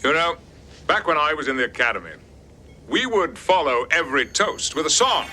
You know, back when I was in the academy, we would follow every toast with a song.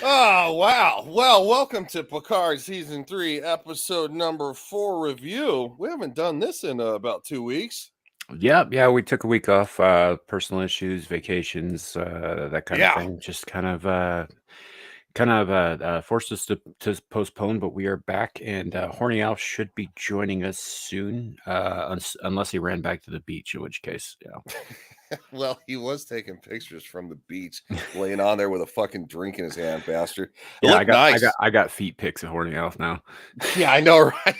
Oh, wow. Well, welcome to Picard Season 3, Episode number 4 review. We haven't done this in about 2 weeks. Yeah, we took a week off, personal issues, vacations, that kind of thing. Just kind of forced us to postpone, but we are back, and Horny Al should be joining us soon, unless he ran back to the beach, in which case, Well, he was taking pictures from the beach, laying on there with a fucking drink in his hand, bastard. I got feet pics of Horny Al now. Yeah, I know, right?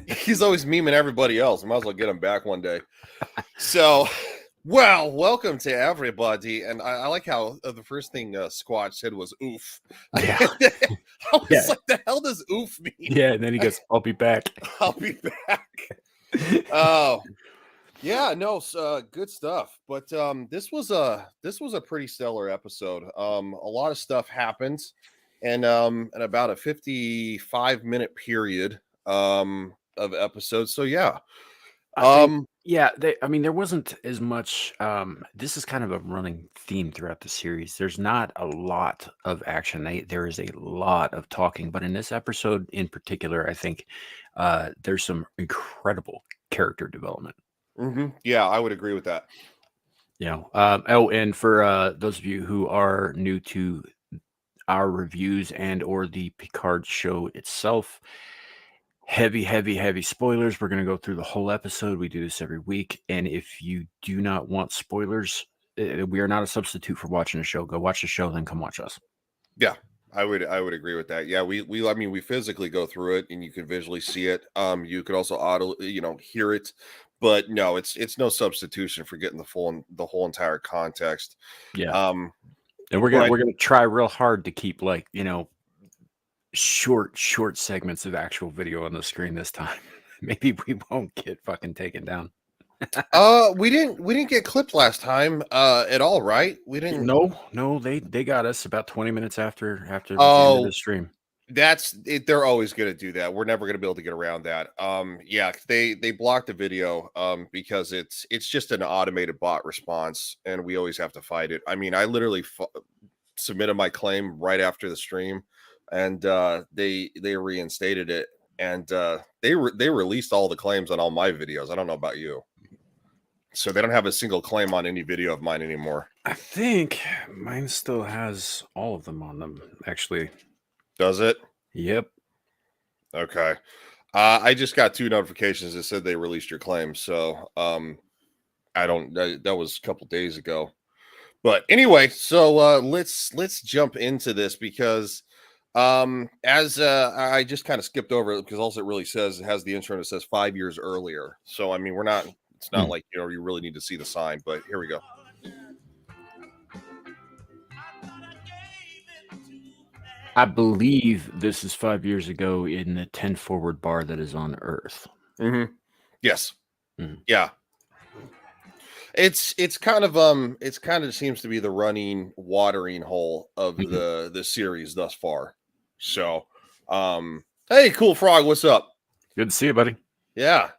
He's always memeing everybody else. I might as well get him back one day. So, well, welcome to everybody. And I like how the first thing Squatch said was oof. Yeah. I was like, the hell does oof mean? Yeah, and then he goes, I'll be back. I'll be back. Oh. Yeah, no, good stuff. But this was a pretty stellar episode. A lot of stuff happens, and about a 55-minute period of episodes. So yeah, there wasn't as much. This is kind of a running theme throughout the series. There's not a lot of action. There is a lot of talking, but in this episode in particular, I think there's some incredible character development. Mm-hmm. Yeah, I would agree with that. And for those of you who are new to our reviews and or the Picard show itself, heavy spoilers. We're going to go through the whole episode. We do this every week, and if you do not want spoilers, we are not a substitute for watching a show. Go watch the show, then come watch us. Yeah, I would agree with that. Yeah, I mean we physically go through it and you can visually see it. You could also hear it, but no, it's no substitution for getting the whole entire context. Yeah. Um And we're gonna try real hard to keep like, short segments of actual video on the screen this time. Maybe we won't get fucking taken down. we didn't get clipped last time at all, right? We didn't. No, they got us about 20 minutes after the end of the stream. That's it. They're always going to do that. We're never going to be able to get around that. Yeah, they blocked the video because it's just an automated bot response, and we always have to fight it. I mean, I literally submitted my claim right after the stream, and they reinstated it, and they released all the claims on all my videos. I don't know about you. So they don't have a single claim on any video of mine anymore. I think mine still has all of them on them, actually. Does it? Yep. Okay. I just got 2 notifications that said they released your claim. So I don't that was a couple days ago. But anyway, so let's jump into this because as I just kind of skipped over it because all it really says, it has the intro that says 5 years earlier. So I mean it's not like you really need to see the sign, but here we go. I believe this is 5 years ago in the 10 forward bar that is on Earth. Mm-hmm. Yes. Mm-hmm. Yeah. It's kind of seems to be the running watering hole of the series thus far. So hey, Cool Frog, what's up? Good to see you, buddy. Yeah.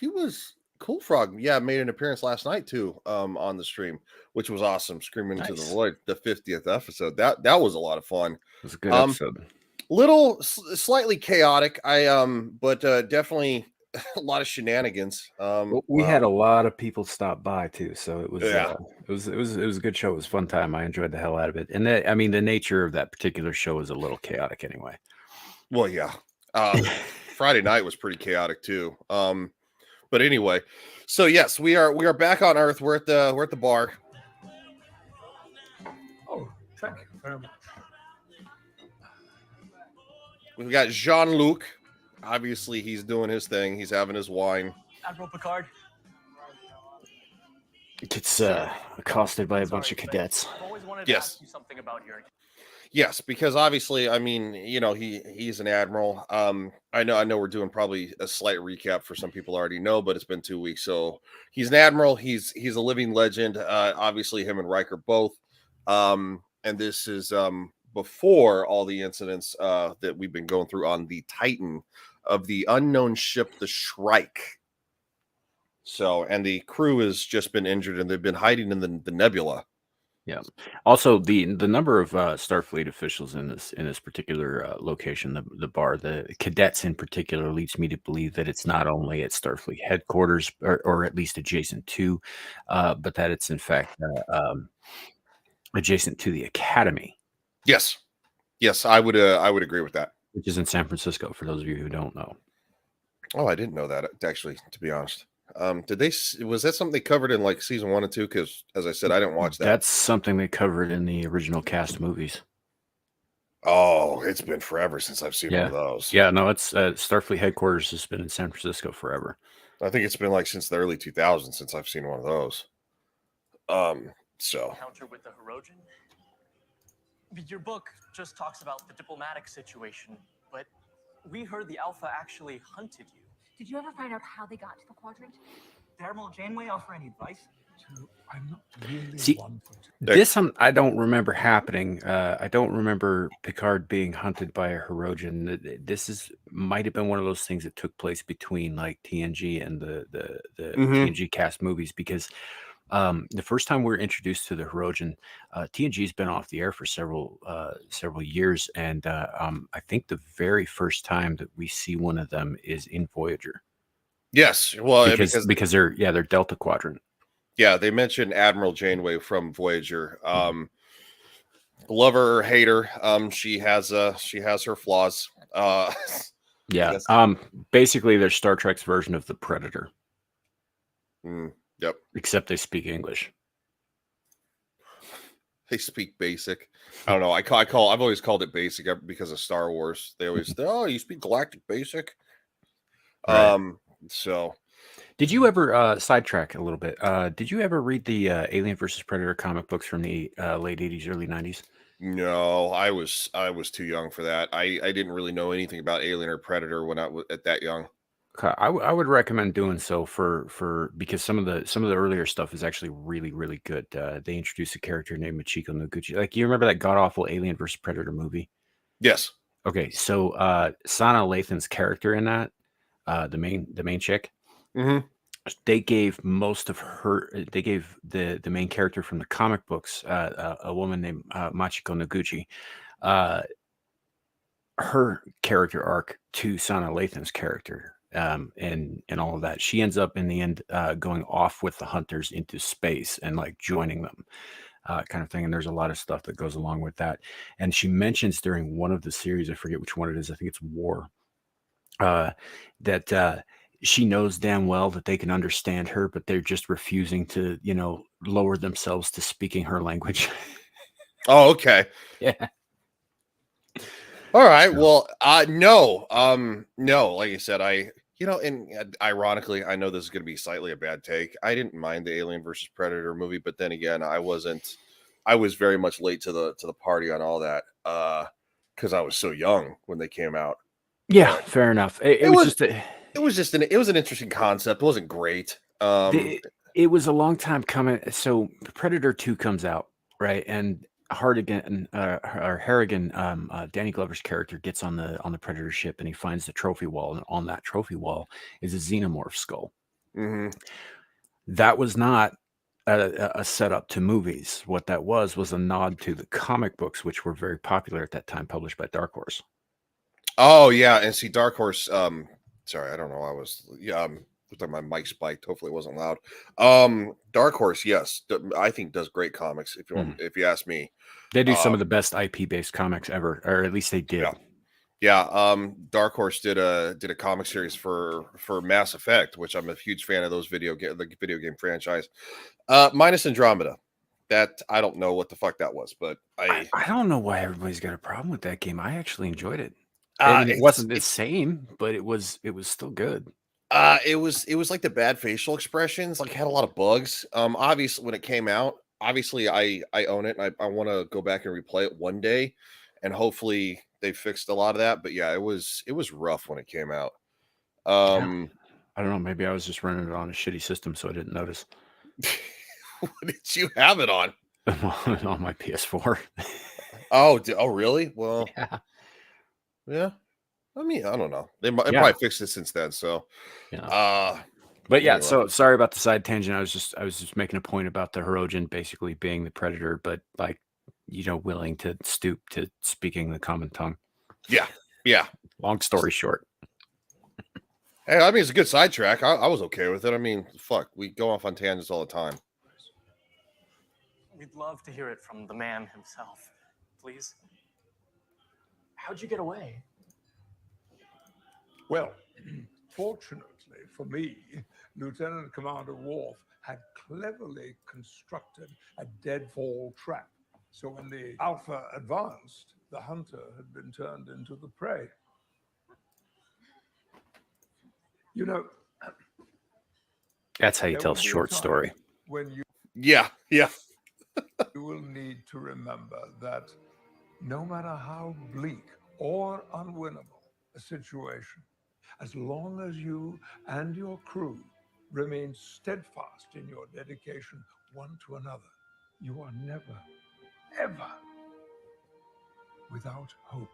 He was Cool Frog, made an appearance last night too on the stream, which was awesome. Screaming to the Lord, the 50th episode. That was a lot of fun. It was a good episode. Slightly chaotic. But definitely a lot of shenanigans. We had a lot of people stop by too, so it was it was a good show. It was a fun time. I enjoyed the hell out of it. And the nature of that particular show is a little chaotic anyway. Well, yeah. Friday night was pretty chaotic too. But anyway, so yes, we are back on Earth. We're at the bar. Oh, thank you very much. We've got Jean-Luc. Obviously, he's doing his thing. He's having his wine. Admiral Picard. Gets accosted by a bunch of cadets. I've always wanted to ask you something about your. Yes, because obviously, I mean, he's an admiral. I know we're doing probably a slight recap for some people already know, but it's been 2 weeks. So he's an admiral. He's a living legend. Obviously, him and Riker both. And this is before all the incidents that we've been going through on the Titan of the unknown ship, the Shrike. So, and the crew has just been injured, and they've been hiding in the nebula. Yeah. Also, the number of Starfleet officials in this particular location, the bar, the cadets in particular, leads me to believe that it's not only at Starfleet headquarters or at least adjacent to, but that it's in fact adjacent to the Academy. Yes, I would agree with that. Which is in San Francisco, for those of you who don't know. Oh, I didn't know that actually, to be honest. Was that something they covered in like season 1 and 2? Because as I said, I didn't watch that. That's something they covered in the original cast movies. Oh, it's been forever since I've seen one of those. Yeah, no, it's Starfleet headquarters has been in San Francisco forever. I think it's been like since the early 2000s since I've seen one of those. So encounter with the Hirogen. Your book just talks about the diplomatic situation, but we heard the Alpha actually hunted you. Did you ever find out how they got to the quadrant? Did Admiral Janeway offer any advice? I'm not really See, this I don't remember happening. I don't remember Picard being hunted by a Hirogen. This might have been one of those things that took place between like TNG and the TNG cast movies, because the first time we were introduced to the Hirogen, TNG's been off the air for several years, and I think the very first time that we see one of them is in Voyager. Yes, well, because they're Delta Quadrant. Yeah, they mentioned Admiral Janeway from Voyager. Lover or hater, she has her flaws. Yeah. Basically, they're Star Trek's version of the Predator. Yep. Except they speak English. They speak basic. I don't know. I've always called it basic because of Star Wars. They always oh, you speak galactic basic. Right. So Did you ever sidetrack a little bit? Did you ever read the Alien versus Predator comic books from the late 80s, early 90s? no, I was too young for that. I didn't really know anything about Alien or Predator when I was at that young. Okay, I would recommend doing so for because some of the earlier stuff is actually really good. They introduced a character named Machiko Noguchi. Like, you remember that god awful Alien versus Predator movie? Yes. Okay, so Sana Lathan's character in that, the main chick, Mm-hmm. they gave most of her. They gave the main character from the comic books, a woman named Machiko Noguchi, her character arc to Sana Lathan's character, and all of that. She ends up in the end going off with the hunters into space and like joining them, kind of thing. And there's a lot of stuff that goes along with that. And she mentions during one of the series, I forget which one it is. I think it's War. That she knows damn well that they can understand her, but they're just refusing to, lower themselves to speaking her language. Oh, okay. Yeah. All right. Well, no, no. Like I said, and ironically, I know this is going to be slightly a bad take. I didn't mind the Alien versus Predator movie, but then again, I was very much late to the party on all that, because I was so young when they came out. Yeah, fair enough. It was just it was an interesting concept. It wasn't great. it was a long time coming. So Predator 2 comes out, right? And Hardigan or Harrigan, Danny Glover's character, gets on the Predator ship, and he finds the trophy wall, and on that trophy wall is a xenomorph skull. Mm-hmm. That was not a setup to movies. What that was a nod to the comic books, which were very popular at that time, published by Dark Horse. Oh yeah, and see, Dark Horse. Sorry, I don't know. I was looked like my mic spiked. Hopefully, it wasn't loud. Dark Horse, yes, I think does great comics. If you ask me, they do some of the best IP based comics ever, or at least they did. Yeah. Dark Horse did a comic series for Mass Effect, which I'm a huge fan of the video game franchise. Minus Andromeda. That I don't know what the fuck that was, but I don't know why everybody's got a problem with that game. I actually enjoyed it. I mean, it wasn't the same, but it was still good. It was like the bad facial expressions, like, had a lot of bugs. Obviously when it came out, obviously I own it, and I want to go back and replay it one day, and hopefully they fixed a lot of that. But yeah, it was rough when it came out. I don't know, maybe I was just running it on a shitty system, so I didn't notice. What did you have it on? On my PS4. Oh really? Well, yeah. I mean, I don't know. They probably fixed it since then. So, but yeah. Anyway. So sorry about the side tangent. I was just making a point about the Hirogen basically being the predator, but like, willing to stoop to speaking the common tongue. Yeah. Long story short. Hey, I mean, it's a good sidetrack. I was okay with it. I mean, fuck, we go off on tangents all the time. We'd love to hear it from the man himself, please. How'd you get away? Well, fortunately for me, Lieutenant Commander Worf had cleverly constructed a deadfall trap. So when the Alpha advanced, the hunter had been turned into the prey. That's how you tell a short story. When you Yeah. You will need to remember that no matter how bleak or unwinnable a situation, as long as you and your crew remain steadfast in your dedication one to another, you are never, ever without hope.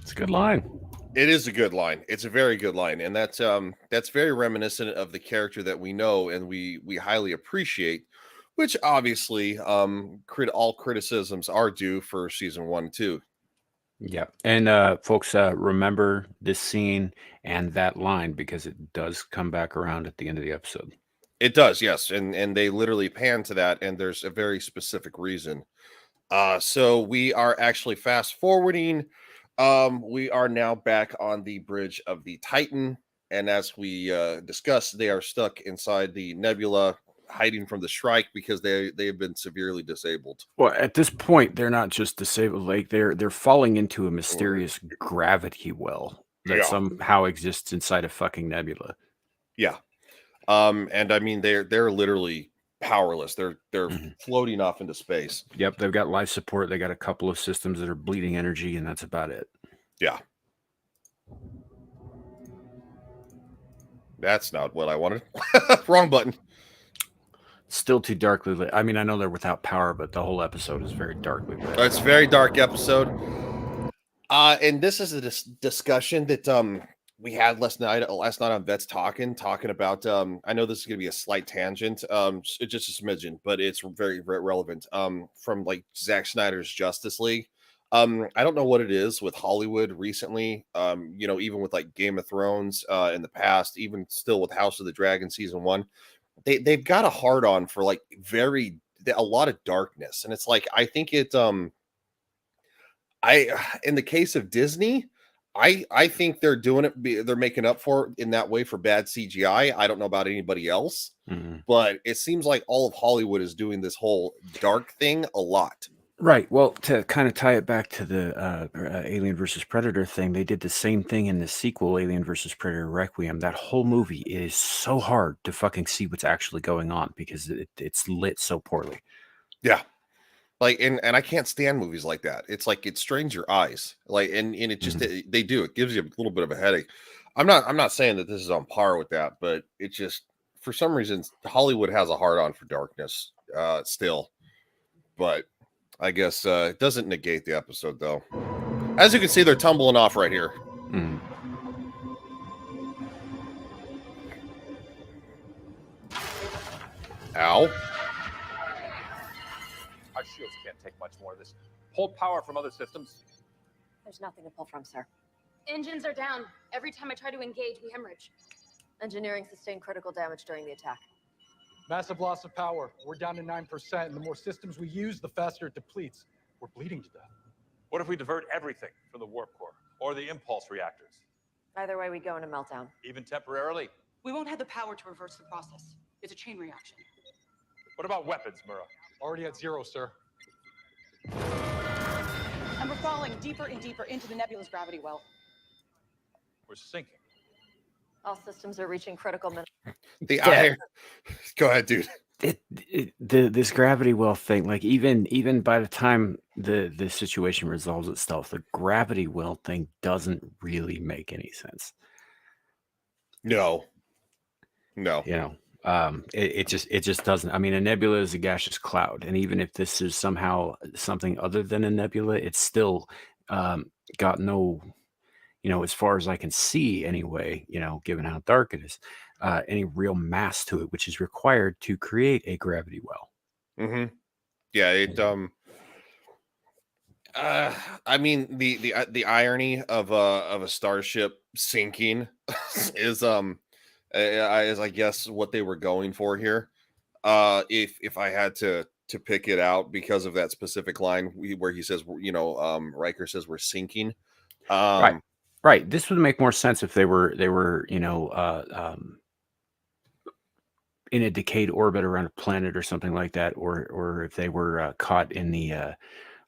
It's a good line. It is a good line. It's a very good line, and that's very reminiscent of the character that we know and we highly appreciate, which obviously all criticisms are due for season 1 too. Yeah, and folks, remember this scene and that line, because it does come back around at the end of the episode. It does, yes, and they literally pan to that, and there's a very specific reason. So we are actually fast forwarding. We are now back on the bridge of the Titan, and as we discussed, they are stuck inside the nebula. hiding from the Shrike because they have been severely disabled. Well, at this point, they're not just disabled; like they're falling into a mysterious gravity well that Yeah. somehow exists inside a fucking nebula. Yeah. And I mean they're literally powerless. They're Mhm. floating off into space. Yep, they've got life support. They got a couple of systems that are bleeding energy, and that's about it. Yeah. That's not what I wanted. Wrong button. Still too darkly lit. I mean, I know they're without power, but the whole episode is very darkly lit. It's a very dark episode. And this is a discussion that we had last night on Vets talking about I know this is going to be a slight tangent, just a smidgen, but it's very, very relevant, from like Zack Snyder's Justice League. I don't know what it is with Hollywood recently, even with like Game of Thrones in the past, even still with House of the Dragon season 1, they've got a hard on for like a lot of darkness, and it's like I think it in the case of Disney, I think they're doing it. They're making up for it in that way for bad CGI. I don't know about anybody else, but it seems like all of Hollywood is doing this whole dark thing a lot. Right. Well, to kind of tie it back to the Alien versus Predator thing, they did the same thing in the sequel, Alien versus Predator Requiem. That whole movie is so hard to fucking see what's actually going on because it's lit so poorly. Yeah. Like, and I can't stand movies like that. It's like it strains your eyes. Like, and it just they do. It gives you a little bit of a headache. I'm not saying that this is on par with that, but it just for some reason Hollywood has a hard on for darkness still. But I guess it doesn't negate the episode though. As you can see, they're tumbling off right here. Ow. Our shields can't take much more of this. Pull power from other systems. There's nothing to pull from, sir. Engines are down. Every time I try to engage, we hemorrhage. Engineering sustained critical damage during the attack. Massive loss of power. We're down to 9%, and the more systems we use, the faster it depletes. We're bleeding to death. What if we divert everything from the warp core or the impulse reactors? Either way, we go into meltdown. Even temporarily? We won't have the power to reverse the process. It's a chain reaction. What about weapons, Mura? Already at 0, sir. And we're falling deeper and deeper into the nebula's gravity well. We're sinking. All systems are reaching critical Go ahead, dude. This gravity well thing, like even by the time the situation resolves itself, the gravity well thing doesn't really make any sense. No. It just doesn't. I mean, a nebula is a gaseous cloud, and even if this is somehow something other than a nebula, it's still got no, as far as I can see anyway, given how dark it is, any real mass to it, which is required to create a gravity well. Yeah, it I mean the irony of a starship sinking is I guess what they were going for here. If I had to pick it out because of that specific line where he says, Riker says we're sinking. Right. This would make more sense if they were in a decayed orbit around a planet or something like that, or if they were caught in the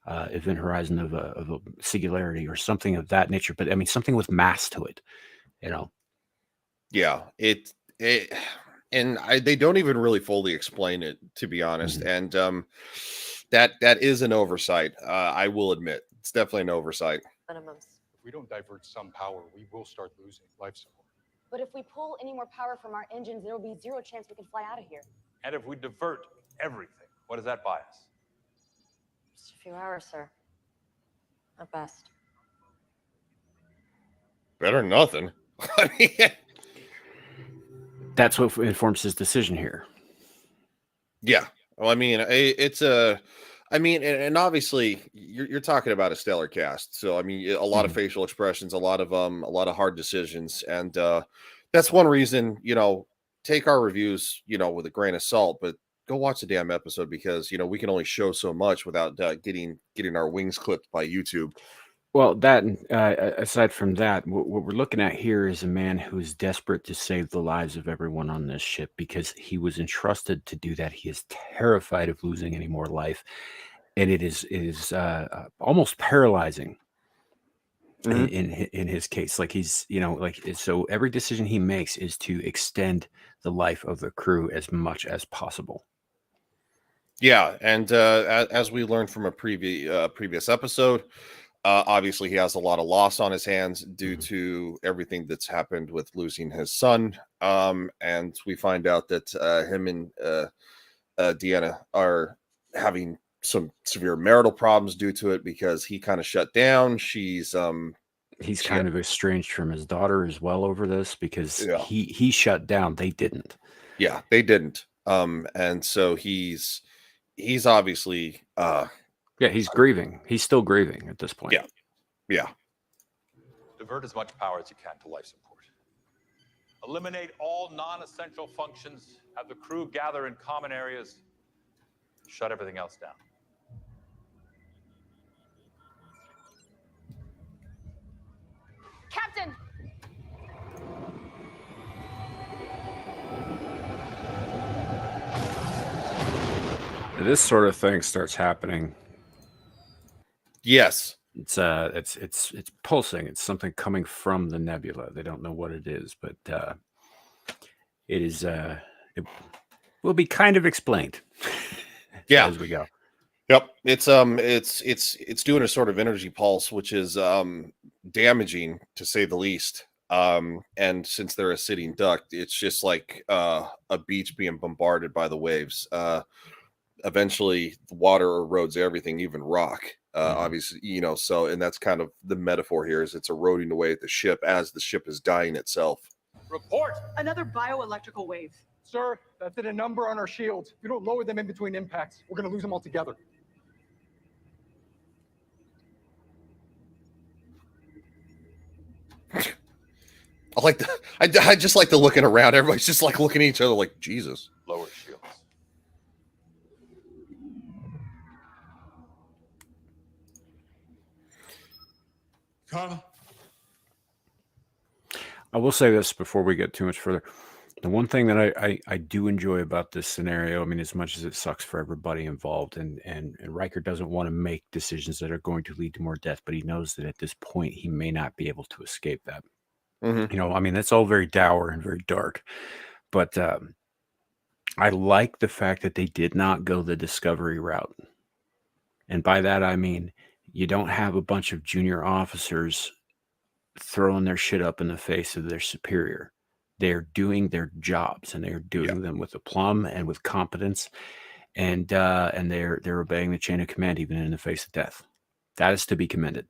event horizon of a singularity or something of that nature. But I mean, something with mass to it, Yeah, they don't even really fully explain it, to be honest. And that is an oversight. I will admit, it's definitely an oversight. Minimums. If we don't divert some power, we will start losing life support. But if we pull any more power from our engines, there will be zero chance we can fly out of here. And if we divert everything, what does that buy us? Just a few hours, sir. At best. Better than nothing. I mean, that's what informs his decision here. Yeah. Well, I mean, and obviously you're talking about a stellar cast. So, I mean, a lot of facial expressions, a lot of hard decisions. And that's one reason, take our reviews, with a grain of salt, but go watch the damn episode because, we can only show so much without getting our wings clipped by YouTube. Well, that aside from that, what we're looking at here is a man who's desperate to save the lives of everyone on this ship because he was entrusted to do that. He is terrified of losing any more life, and it is almost paralyzing in his case. Like he's so every decision he makes is to extend the life of the crew as much as possible. Yeah, and as we learned from a previous episode, obviously he has a lot of loss on his hands due to everything that's happened with losing his son. And we find out that him and Deanna are having some severe marital problems due to it because he kind of shut down. He's kind of estranged from his daughter as well over this because Yeah. he shut down. They didn't. Yeah, they didn't. And so he's obviously he's grieving. He's still grieving at this point. Yeah. Divert as much power as you can to life support. Eliminate all non-essential functions. Have the crew gather in common areas. Shut everything else down. Captain! This sort of thing starts happening. Yes. It's pulsing. It's something coming from the nebula. They don't know what it is, but it is. It will be kind of explained. As we go. Yep. It's doing a sort of energy pulse, which is damaging to say the least. And since they're a sitting duck, it's just like a beach being bombarded by the waves. Eventually the water erodes everything, even rock. Obviously, so, and that's kind of the metaphor here, is it's eroding away at the ship as the ship is dying itself. Report! Another bioelectrical wave. Sir, that did a number on our shields. If we don't lower them in between impacts, we're going to lose them altogether. I just like the looking around. Everybody's just like looking at each other like, Jesus. Lower shields. Carla? I will say this before we get too much further. The one thing that I do enjoy about this scenario, I mean, as much as it sucks for everybody involved, and Riker doesn't want to make decisions that are going to lead to more death, but he knows that at this point he may not be able to escape that. I mean, that's all very dour and very dark, but I like the fact that they did not go the Discovery route. And by that, I mean, you don't have a bunch of junior officers throwing their shit up in the face of their superior. They're doing their jobs, and they're doing them with aplomb and with competence, and they're obeying the chain of command even in the face of death. That is to be commended.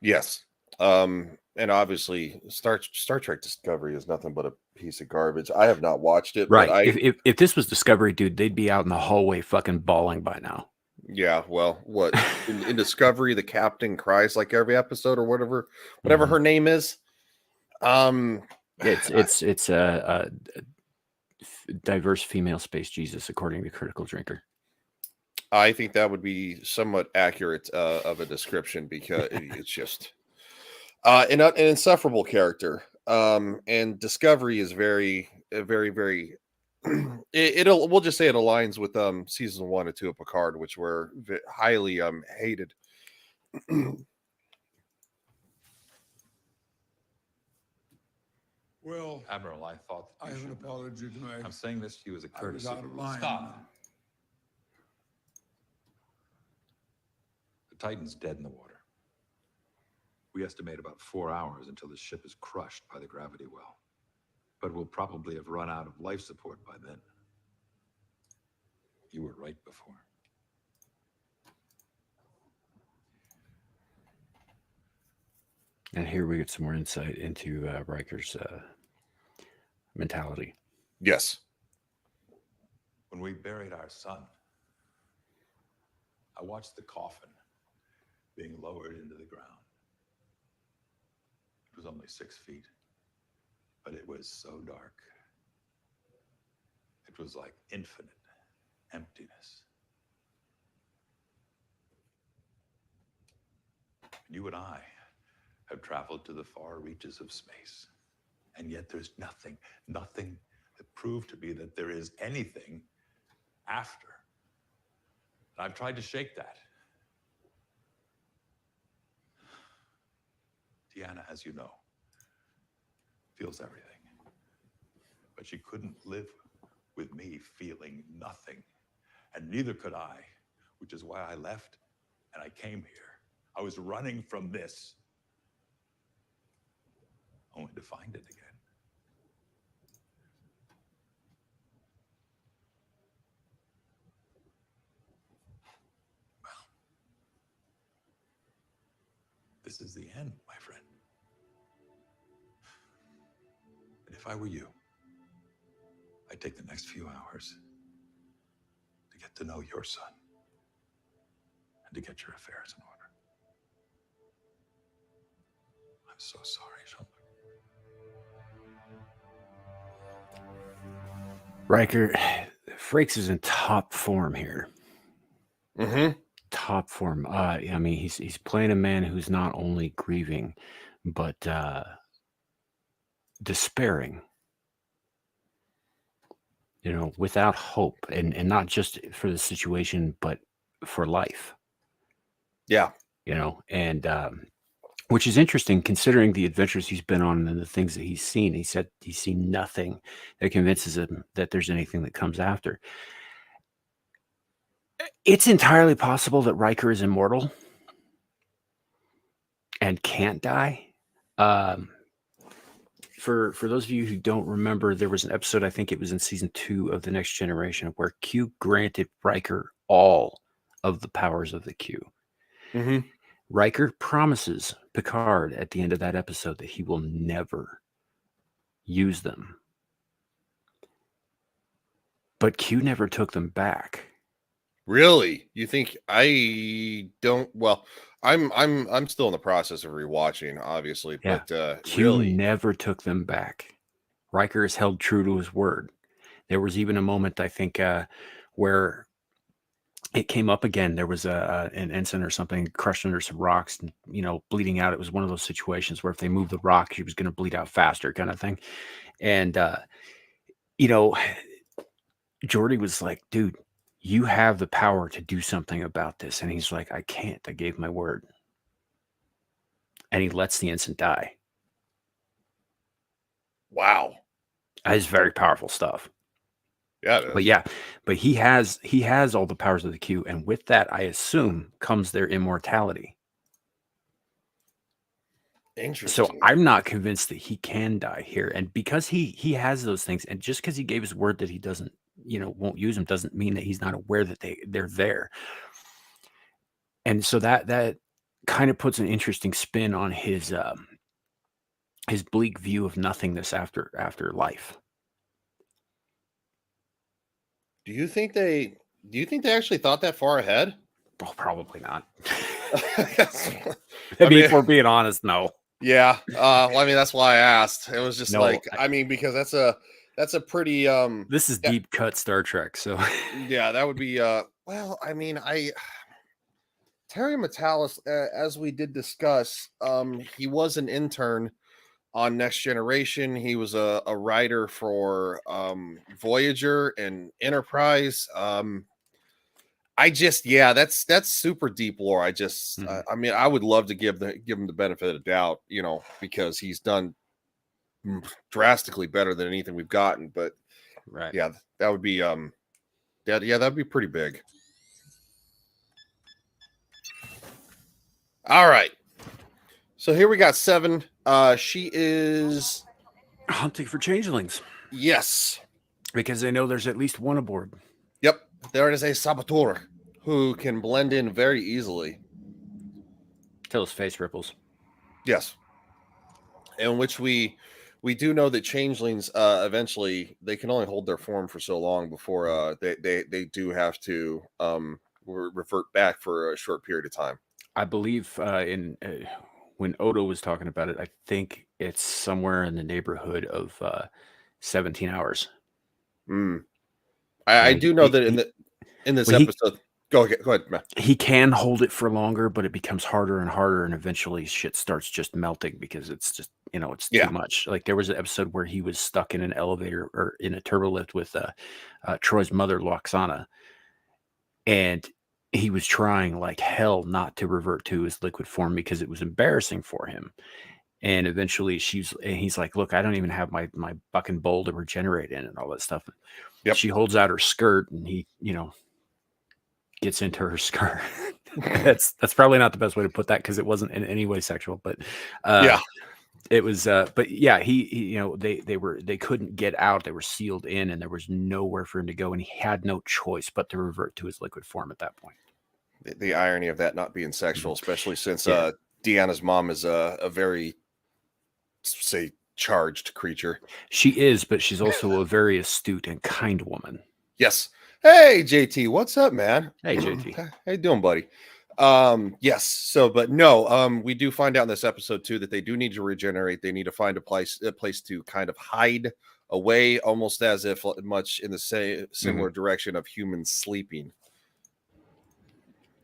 Yes. And obviously Star Trek Discovery is nothing but a piece of garbage. I have not watched it. Right. But if this was Discovery, dude, they'd be out in the hallway fucking bawling by now. Yeah, well, what in Discovery, the captain cries like every episode or whatever her name is. It's a diverse female space Jesus, according to Critical Drinker. I think that would be somewhat accurate of a description, because it's just an insufferable character. And Discovery is very, very. We'll just say it aligns with season 1 and 2 of Picard, which were highly hated. Well, Admiral, I thought I have an apology to make. I'm saying this to you as a I was courtesy. out of line. Stop. The Titan's dead in the water. We estimate about 4 hours until the ship is crushed by the gravity well. But we'll probably have run out of life support by then. You were right before. And here we get some more insight into Riker's mentality. Yes. When we buried our son, I watched the coffin being lowered into the ground. It was only 6 feet, but it was so dark. It was like infinite emptiness. You and I have traveled to the far reaches of space. And yet there's nothing that proved to me that there is anything after. And I've tried to shake that. Deanna, as you know, feels everything. But she couldn't live with me feeling nothing. And neither could I, which is why I left and I came here. I was running from this, only to find it again. Well, this is the end, my friend. And if I were you, I'd take the next few hours to get to know your son and to get your affairs in order. I'm so sorry, Jean-Luc. Riker, Frakes is in top form here. Mm-hmm. Top form. I mean, he's playing a man who's not only grieving, but despairing. You know, without hope, and not just for the situation, but for life. Yeah. You know, and which is interesting considering the adventures he's been on and the things that he's seen. He said he's seen nothing that convinces him that there's anything that comes after. It's entirely possible that Riker is immortal and can't die. For those of you who don't remember, there was an episode, I think it was in season 2 of The Next Generation, where Q granted Riker all of the powers of the Q. Mm-hmm. Riker promises Picard at the end of that episode that he will never use them. But Q never took them back. Really? You think? I don't. Well, I'm still in the process of rewatching, obviously, Yeah. but Q really, never took them back. Riker has held true to his word. There was even a moment, I think, where it came up again. There was an ensign or something crushed under some rocks and, you know, bleeding out. It was one of those situations where if they moved the rock, she was going to bleed out faster, kind of thing. And, you know, Geordi was like, dude, you have the power to do something about this. And he's like, I can't. I gave my word. And he lets the ensign die. wow. That is very powerful stuff. Yeah, it is. But yeah, but he has all the powers of the Q, and with that, I assume comes their immortality. Interesting. So I'm not convinced that he can die here, and because he has those things, and just because he gave his word that he doesn't, you know, won't use them, doesn't mean that he's not aware that they're there. And so that kind of puts an interesting spin on his bleak view of nothingness after life. Do you think they actually thought that far ahead? Well, probably not. I I mean, mean, if we're being honest, no. Yeah. Well, I mean, that's why I asked. It was just No, like, I mean, because that's a pretty This is deep cut Star Trek, so yeah, that would be well, I mean, Terry Metalis, as we did discuss, he was an intern on Next Generation. He was a writer for Voyager and Enterprise. That's super deep lore. I mean, I would love to give him the benefit of the doubt, you know, because he's done drastically better than anything we've gotten. But right, yeah, that would be that'd be pretty big. All right, so here we got 7. She is hunting for changelings. Yes, because they know there's at least one aboard. Yep, there is a saboteur who can blend in very easily. Till his face ripples. Yes, in which we do know that changelings eventually they can only hold their form for so long before they do have to revert back for a short period of time. I believe when Odo was talking about it, I think it's somewhere in the neighborhood of 17 hours. I do know that in this episode. Go ahead, man. He can hold it for longer, but it becomes harder and harder, and eventually shit starts just melting because it's just, it's Yeah. too much. Like there was an episode where he was stuck in an elevator or in a turbo lift with Troy's mother, Loxana, and he was trying like hell not to revert to his liquid form because it was embarrassing for him. And eventually he's like, look, I don't even have my bucking bowl to regenerate in and all that stuff. Yep. She holds out her skirt and he, gets into her skirt. That's probably not the best way to put that because it wasn't in any way sexual, but yeah, it was. But yeah, he they couldn't get out. They were sealed in, and there was nowhere for him to go, and he had no choice but to revert to his liquid form at that point. The irony of that not being sexual, especially since Yeah. Deanna's mom is a very, say, charged creature. She is, but she's also a very astute and kind woman. Yes. Hey, JT, what's up, man? Hey, JT. How you doing, buddy? Yes. So, but no, we do find out in this episode too that they do need to regenerate. They need to find a place to kind of hide away, almost as if much in the similar direction of humans sleeping.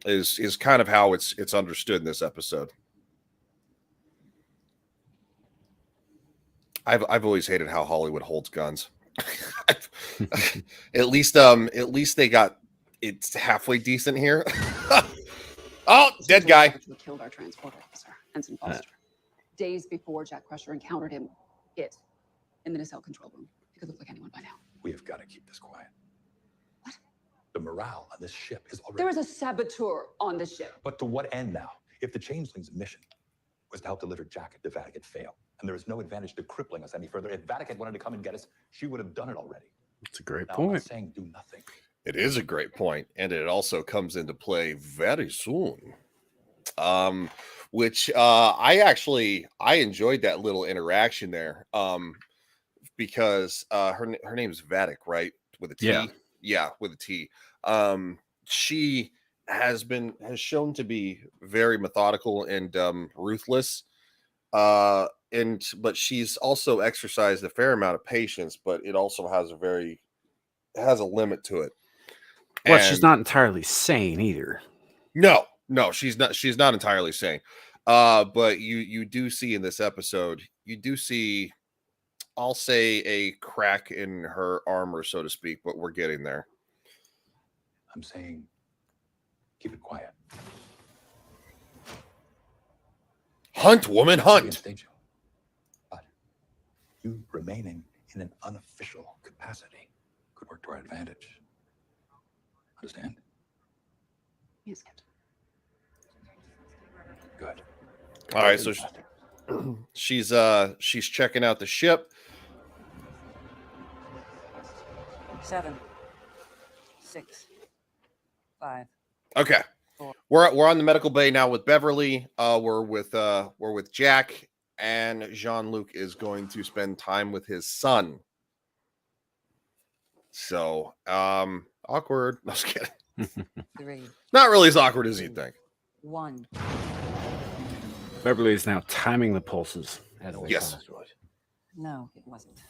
Is kind of how it's understood in this episode. I've always hated how Hollywood holds guns. At least they got it's halfway decent here. Oh, dead guy. Who killed our transport officer, Ensign Foster. Days before Jack Crusher encountered him, in the nacelle control room. He could look like anyone by now. We have got to keep this quiet. What? The morale on this ship is already... There is a saboteur on the ship. But to what end now? If the Changeling's mission was to help deliver Jack if Vatican failed, and there is no advantage to crippling us any further, if Vatican wanted to come and get us, she would have done it already. That's a great Now, I'm not point. saying do nothing. It is a great point, and it also comes into play very soon. Which I enjoyed that little interaction there. Because her name's Vatic, right? With a T. Yeah, with a T. She has shown to be very methodical and ruthless. But she's also exercised a fair amount of patience, but it also has a limit to it. Well, she's not entirely sane either. No, she's not entirely sane. But you do see in this episode, I'll say a crack in her armor, so to speak, but we're getting there. I'm saying keep it quiet. Hunt, woman, hunt. But you remaining in an unofficial capacity could work to our advantage. Understand? Yes, Captain. Good. All right, so she's checking out the ship. 7, 6, 5. Okay. We're on the medical bay now with Beverly. We're with Jack, and Jean-Luc is going to spend time with his son. So, awkward. No, I was kidding. 3. Not really as awkward as you'd think. 1. Beverly is now timing the pulses. Yes. No, it wasn't.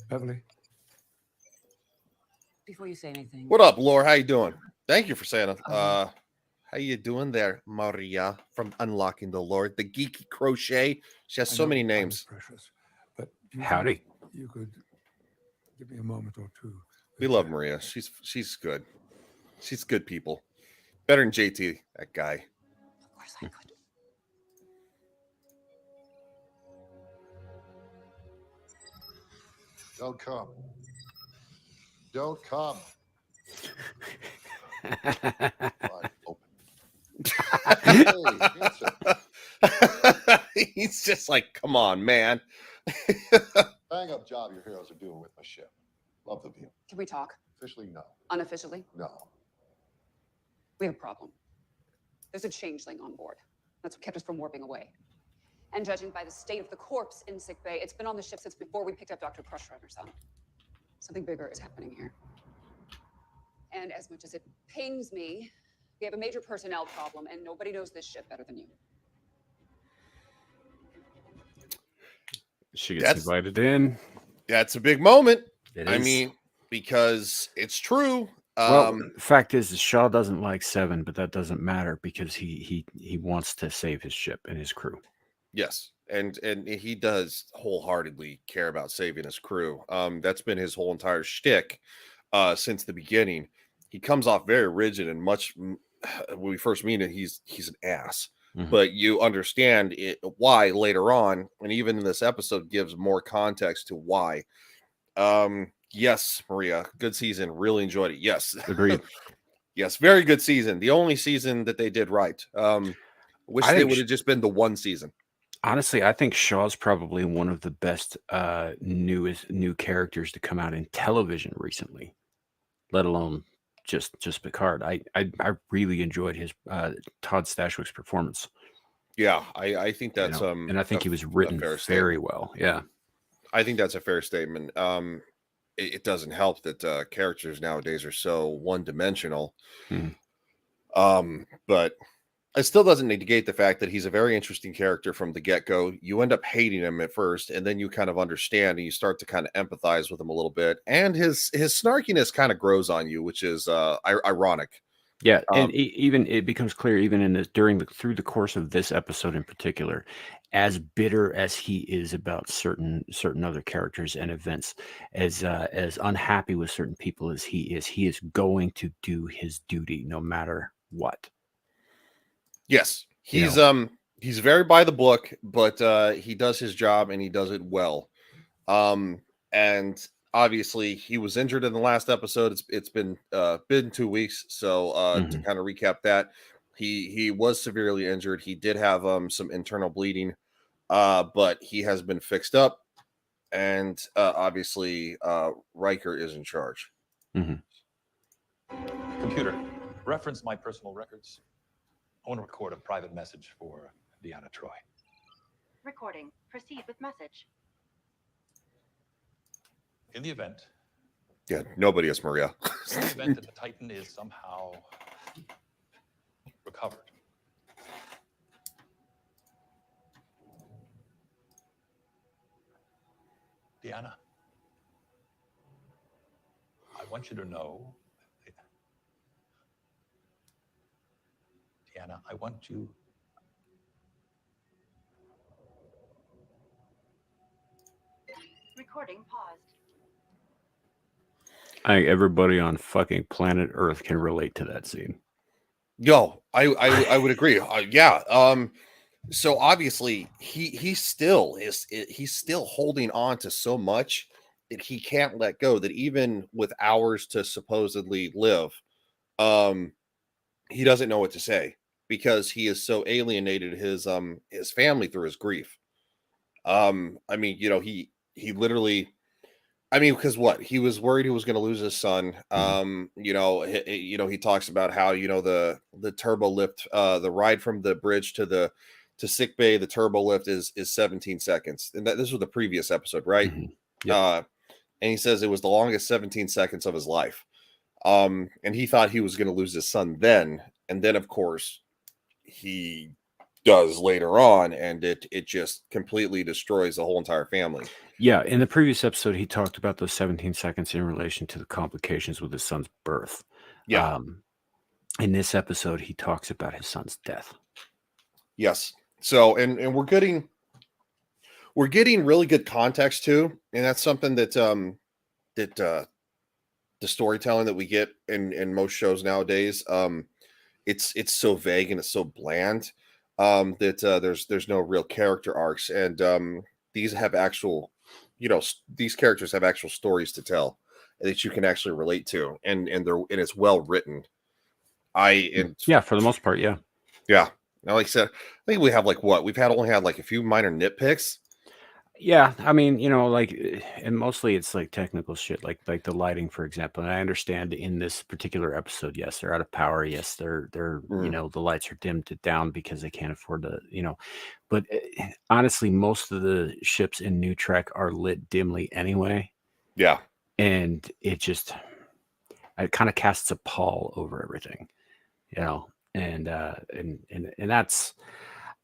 Beverly. Before you say anything. What up, Laura? How you doing? Thank you for saying it. How you doing there, Maria from Unlocking the Lord, the geeky crochet? She has so many names. Precious, but Howdy. You could give me a moment or two. We love Maria. She's good. She's good people. Better than JT, that guy. Of course I could. Don't come. Don't come. Fine, open. Hey, answer. He's just like, come on, man. Bang up job your heroes are doing with my ship. Love the view. Can we talk? Officially, no. Unofficially? No. We have a problem. There's a changeling on board. That's what kept us from warping away. And judging by the state of the corpse in sickbay, it's been on the ship since before we picked up Dr. Crusher and her son. Something bigger is happening here. And as much as it pains me, we have a major personnel problem, and nobody knows this ship better than you. She gets invited in. That's a big moment. I mean, because it's true. Well, the fact is Shaw doesn't like Seven, but that doesn't matter because he wants to save his ship and his crew. Yes, and he does wholeheartedly care about saving his crew. That's been his whole entire shtick since the beginning. He comes off very rigid and much. When we first meet him, he's an ass. But you understand why later on, and even in this episode gives more context to why. Yes, Maria, good season. Really enjoyed it. Yes, agreed. Yes, very good season. The only season that they did right. Wish they would have just been the one season. Honestly, I think Shaw's probably one of the best new characters to come out in television recently, let alone just Picard. I really enjoyed his Todd Stashwick's performance. Yeah, I think that's and I think he was written very well. Yeah, I think that's a fair statement. It doesn't help that characters nowadays are so one-dimensional. But it still doesn't negate the fact that he's a very interesting character from the get-go. You end up hating him at first, and then you kind of understand and you start to kind of empathize with him a little bit. And his snarkiness kind of grows on you, which is ironic. Yeah, and even it becomes clear even in this through the course of this episode in particular, as bitter as he is about certain other characters and events, as unhappy with certain people as he is going to do his duty no matter what. Yes, he's very by the book, but he does his job and he does it well. And obviously he was injured in the last episode. It's been 2 weeks, so to kind of recap that, he was severely injured. He did have some internal bleeding, but he has been fixed up, and obviously Riker is in charge. Computer, reference my personal records. I want to record a private message for Deanna Troi. Recording. Proceed with message. In the event. Yeah, nobody is Maria. In the event that the Titan is somehow recovered. Deanna, I want you to know. Deanna, I want you. Recording paused. I think everybody on fucking planet Earth can relate to that scene. Yo, I would agree. Yeah. So obviously he's still holding on to so much that he can't let go, that even with hours to supposedly live, he doesn't know what to say because he is so alienated his family through his grief. I mean, he literally, I mean, because what, he was worried he was going to lose his son. He talks about how, the turbo lift, the ride from the bridge to sick bay, the turbo lift is 17 seconds. And this was the previous episode, right? Yep. And he says it was the longest 17 seconds of his life. And he thought he was going to lose his son then. And then, of course, he does later on, and it just completely destroys the whole entire family. Yeah, in the previous episode, he talked about those 17 seconds in relation to the complications with his son's birth. Yeah. In this episode, he talks about his son's death. Yes. So, and we're getting really good context too, and that's something that the storytelling that we get in most shows nowadays, it's so vague and it's so bland that there's no real character arcs, and these have actual, these characters have actual stories to tell that you can actually relate to, and it's well written. Yeah, for the most part, yeah. Now, like I said, I think we have we've only had a few minor nitpicks. Yeah, I mean, and mostly it's like technical shit, like the lighting, for example. And I understand in this particular episode, yes, they're out of power. Yes, they're the lights are dimmed down because they can't afford to, But honestly, most of the ships in New Trek are lit dimly anyway. Yeah, and it kind of casts a pall over everything, and that's.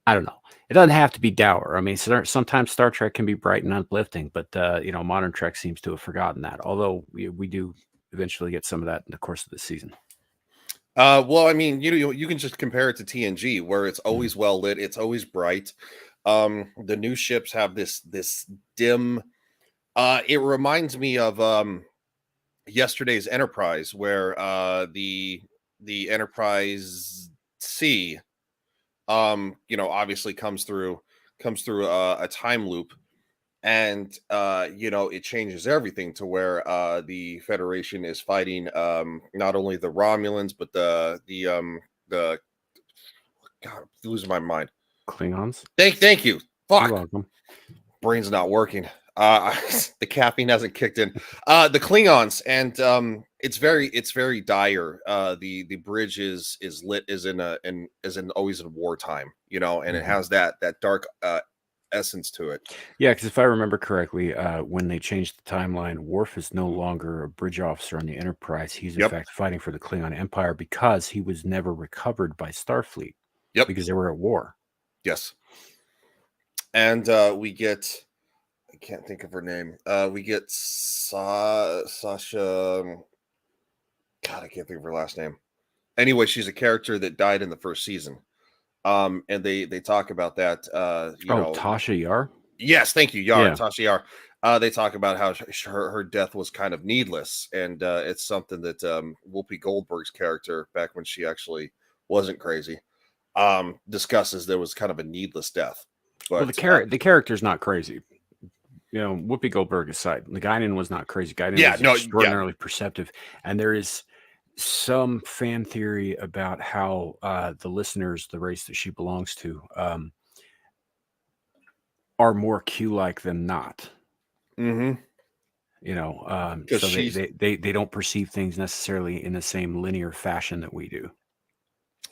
I don't know. It doesn't have to be dour. I mean, sometimes Star Trek can be bright and uplifting, but modern Trek seems to have forgotten that. Although we do eventually get some of that in the course of the season. Well, I mean, you can just compare it to TNG, where it's always well lit, it's always bright. The new ships have this dim. It reminds me of yesterday's Enterprise, where the Enterprise C, obviously comes through a time loop, and it changes everything to where the Federation is fighting not only the Romulans but the God, I'm losing my mind. Klingons. Thank you. Fuck. You're welcome. Brain's not working. The caffeine hasn't kicked in. The Klingons, and it's very dire. The bridge is lit as in always in wartime, and it has that dark essence to it. Yeah, because if I remember correctly, when they changed the timeline, Worf is no longer a bridge officer on the Enterprise. He's in fact fighting for the Klingon Empire because he was never recovered by Starfleet. Yep. Because they were at war. Yes. And we get, I can't think of her name. We get Sasha. God, I can't think of her last name. Anyway, she's a character that died in the first season. And they talk about that. Tasha Yar? Yes, thank you, Yar. Yeah. Tasha Yar. They talk about how her death was kind of needless, and it's something that Whoopi Goldberg's character, back when she actually wasn't crazy, discusses there was kind of a needless death. But the character's not crazy. Whoopi Goldberg aside, the Guinan was not crazy. Guinan was extraordinarily perceptive, and there is some fan theory about how the listeners, the race that she belongs to, are more Q-like than not. Mm-hmm. So they don't perceive things necessarily in the same linear fashion that we do.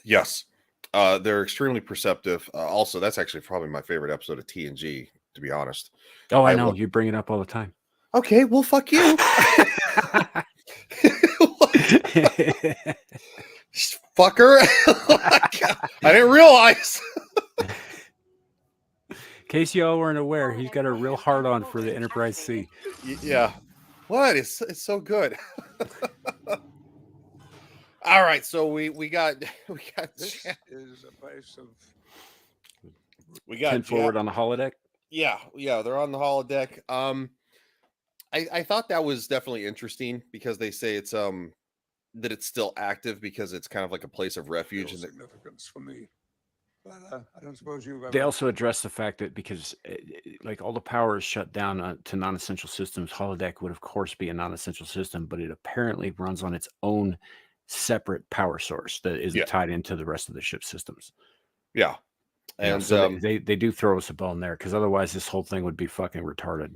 Yes. They're extremely perceptive. Also, that's actually probably my favorite episode of TNG, to be honest. Oh, I know. You bring it up all the time. Okay, well, fuck you. Fucker. I didn't realize. In case y'all weren't aware, he's got a real hard on for the Enterprise C. Yeah. What? It's so good. All right, so we got This is a place of. We got 10 forward on the holodeck. Yeah, they're on the holodeck. I thought that was definitely interesting because they say it's that it's still active because it's kind of like a place of refuge and significance for me. But I don't suppose you've ever. They also address the fact that because like all the power is shut down to non-essential systems, holodeck would of course be a non-essential system, but it apparently runs on its own separate power source that isn't tied into the rest of the ship systems. Yeah. And so they do throw us a bone there, because otherwise this whole thing would be fucking retarded.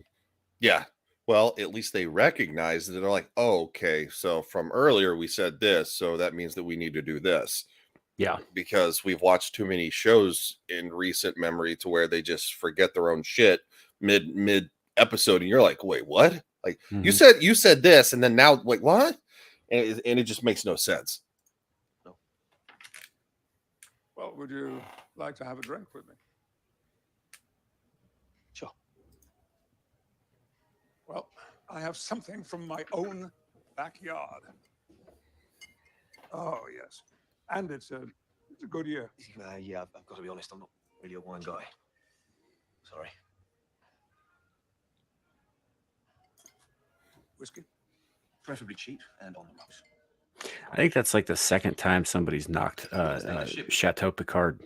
Yeah. Well, at least they recognize that. They're like, oh, okay, so from earlier we said this, so that means that we need to do this. Yeah. Because we've watched too many shows in recent memory to where they just forget their own shit mid episode, and you're like, wait, what? Like you said this, and then now, like, what? And it just makes no sense. Well, would you like to have a drink with me? Sure. Well, I have something from my own backyard. Oh, yes. And it's a good year. Yeah, I've got to be honest, I'm not really a wine guy. Sorry. Whiskey? Preferably cheap and on the rocks. I think that's like the second time somebody's knocked Chateau Picard.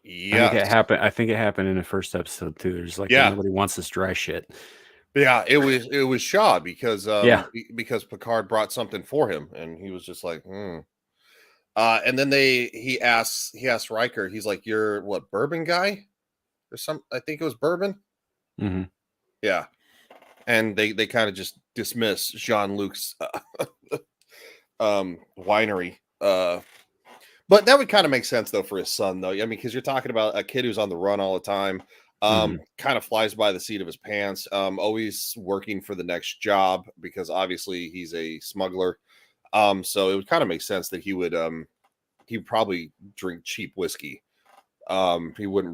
Yeah, I think it happened in the first episode too. There's like nobody wants this dry shit. Yeah, it was Shaw because Picard brought something for him, and he was just like, and then he asked Riker, he's like, "You're what, bourbon guy?" Or some, I think it was bourbon. Mm-hmm. Yeah, and they kind of just dismiss Jean-Luc's winery. But that would kind of make sense though for his son, though. I mean, because you're talking about a kid who's on the run all the time. Kind of flies by the seat of his pants, always working for the next job because obviously he's a smuggler. So it would kind of make sense that he would he'd probably drink cheap whiskey. He wouldn't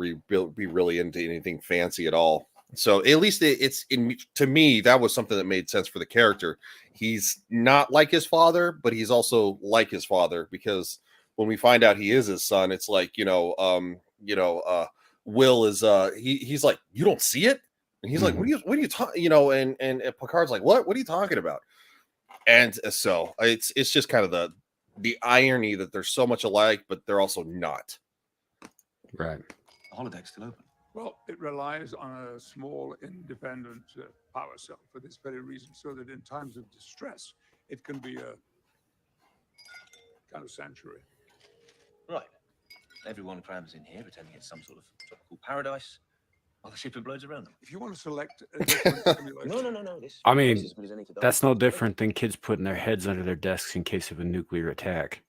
be really into anything fancy at all. So at least to me, that was something that made sense for the character. He's not like his father, but he's also like his father, because when we find out he is his son, it's like, Will is he's like, you don't see it? And he's like, what are you talking, and Picard's like, what are you talking about? And so it's just kind of the irony that they're so much alike, but they're also not. Right. The holodeck's still open. Well, it relies on a small, independent power cell for this very reason, so that in times of distress, it can be a kind of sanctuary. Right. Everyone crams in here, pretending it's some sort of tropical paradise, while the ship implodes around them. If you want to select a different simulation... No. I mean, that's no different than kids putting their heads under their desks in case of a nuclear attack.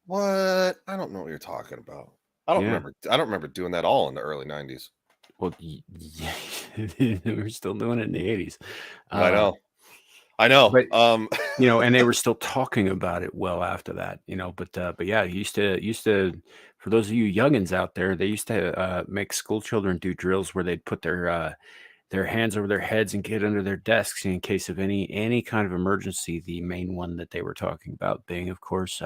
What? I don't know what you're talking about. I don't remember doing that all in the early 90s. Well, we're still doing it in the 80s. I know. But, and they were still talking about it well after that, but yeah, used to, for those of you youngins out there, they used to make school children do drills where they'd put their hands over their heads and get under their desks in case of any kind of emergency. The main one that they were talking about being, of course,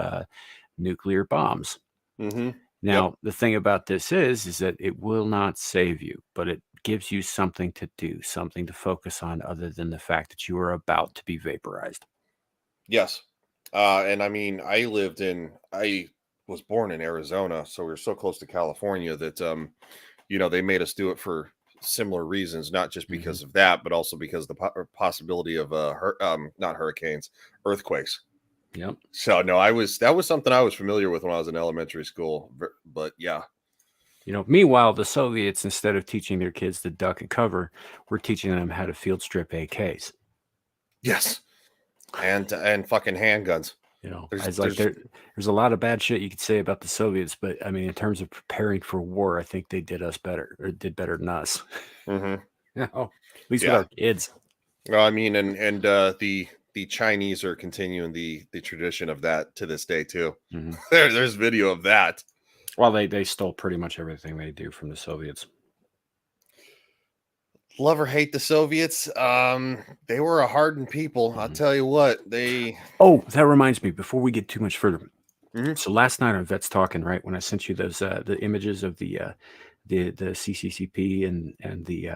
nuclear bombs. Mm-hmm. Now, the thing about this is that it will not save you, but it gives you something to do, something to focus on other than the fact that you are about to be vaporized. Yes. And I mean, I was born in Arizona, so we were so close to California that, they made us do it for similar reasons, not just because of that, but also because of the possibility of not hurricanes, earthquakes. Yep. So no, that was something I was familiar with when I was in elementary school, but yeah. Meanwhile, the Soviets, instead of teaching their kids to duck and cover, were teaching them how to field strip AKs. Yes. And fucking handguns. There's a lot of bad shit you could say about the Soviets, but I mean, in terms of preparing for war, I think they did us better, or did better than us. Mm-hmm. At least with our kids. Well, I mean, and the Chinese are continuing the tradition of that to this day too. Mm-hmm. There's video of that. Well, they stole pretty much everything they do from the Soviets. Love or hate the Soviets, they were a hardened people. I'll tell you what, Oh, that reminds me, before we get too much further. So last night on Vets Talking, right, when I sent you those the images of the CCCP and the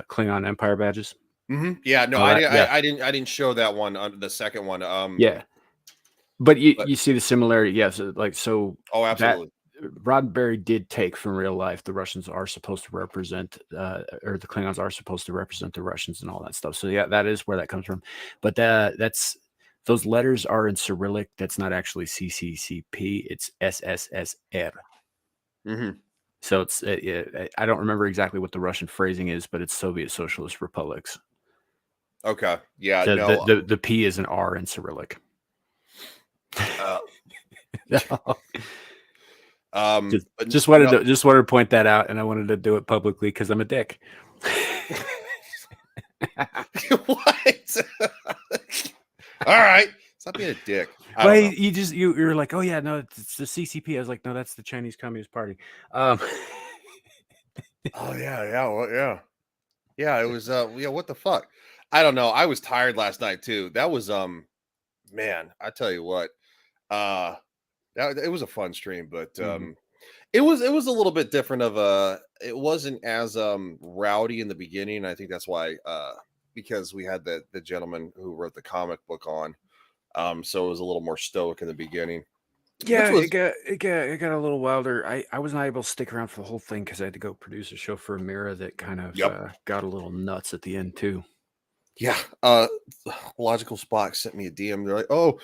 Klingon Empire badges. Mm-hmm. Yeah, no, I didn't show that one on the second one. Yeah, but you see the similarity. Yes, so. Oh, absolutely. Roddenberry did take from real life. The Russians are supposed to represent, or the Klingons are supposed to represent the Russians and all that stuff. So yeah, that is where that comes from. But those letters are in Cyrillic. That's not actually CCCP. It's SSSR. Mm-hmm. So it's I don't remember exactly what the Russian phrasing is, but it's Soviet Socialist Republics. Okay. Yeah. The P is an R in Cyrillic. Just wanted to point that out, and I wanted to do it publicly because I'm a dick. What? All right, stop being a dick. But you're like, oh yeah, no, it's the CCP. I was like, no, that's the Chinese Communist Party. Oh yeah. It was what the fuck? I don't know. I was tired last night too. That was man, I tell you what, it was a fun stream, but it was a little bit different it wasn't as rowdy in the beginning. I think that's why because we had the gentleman who wrote the comic book on, so it was a little more stoic in the beginning. Yeah, it got a little wilder. I wasn't able to stick around for the whole thing because I had to go produce a show for Amira that kind of got a little nuts at the end too. Yeah, Logical Spock sent me a DM. They're like, "Oh,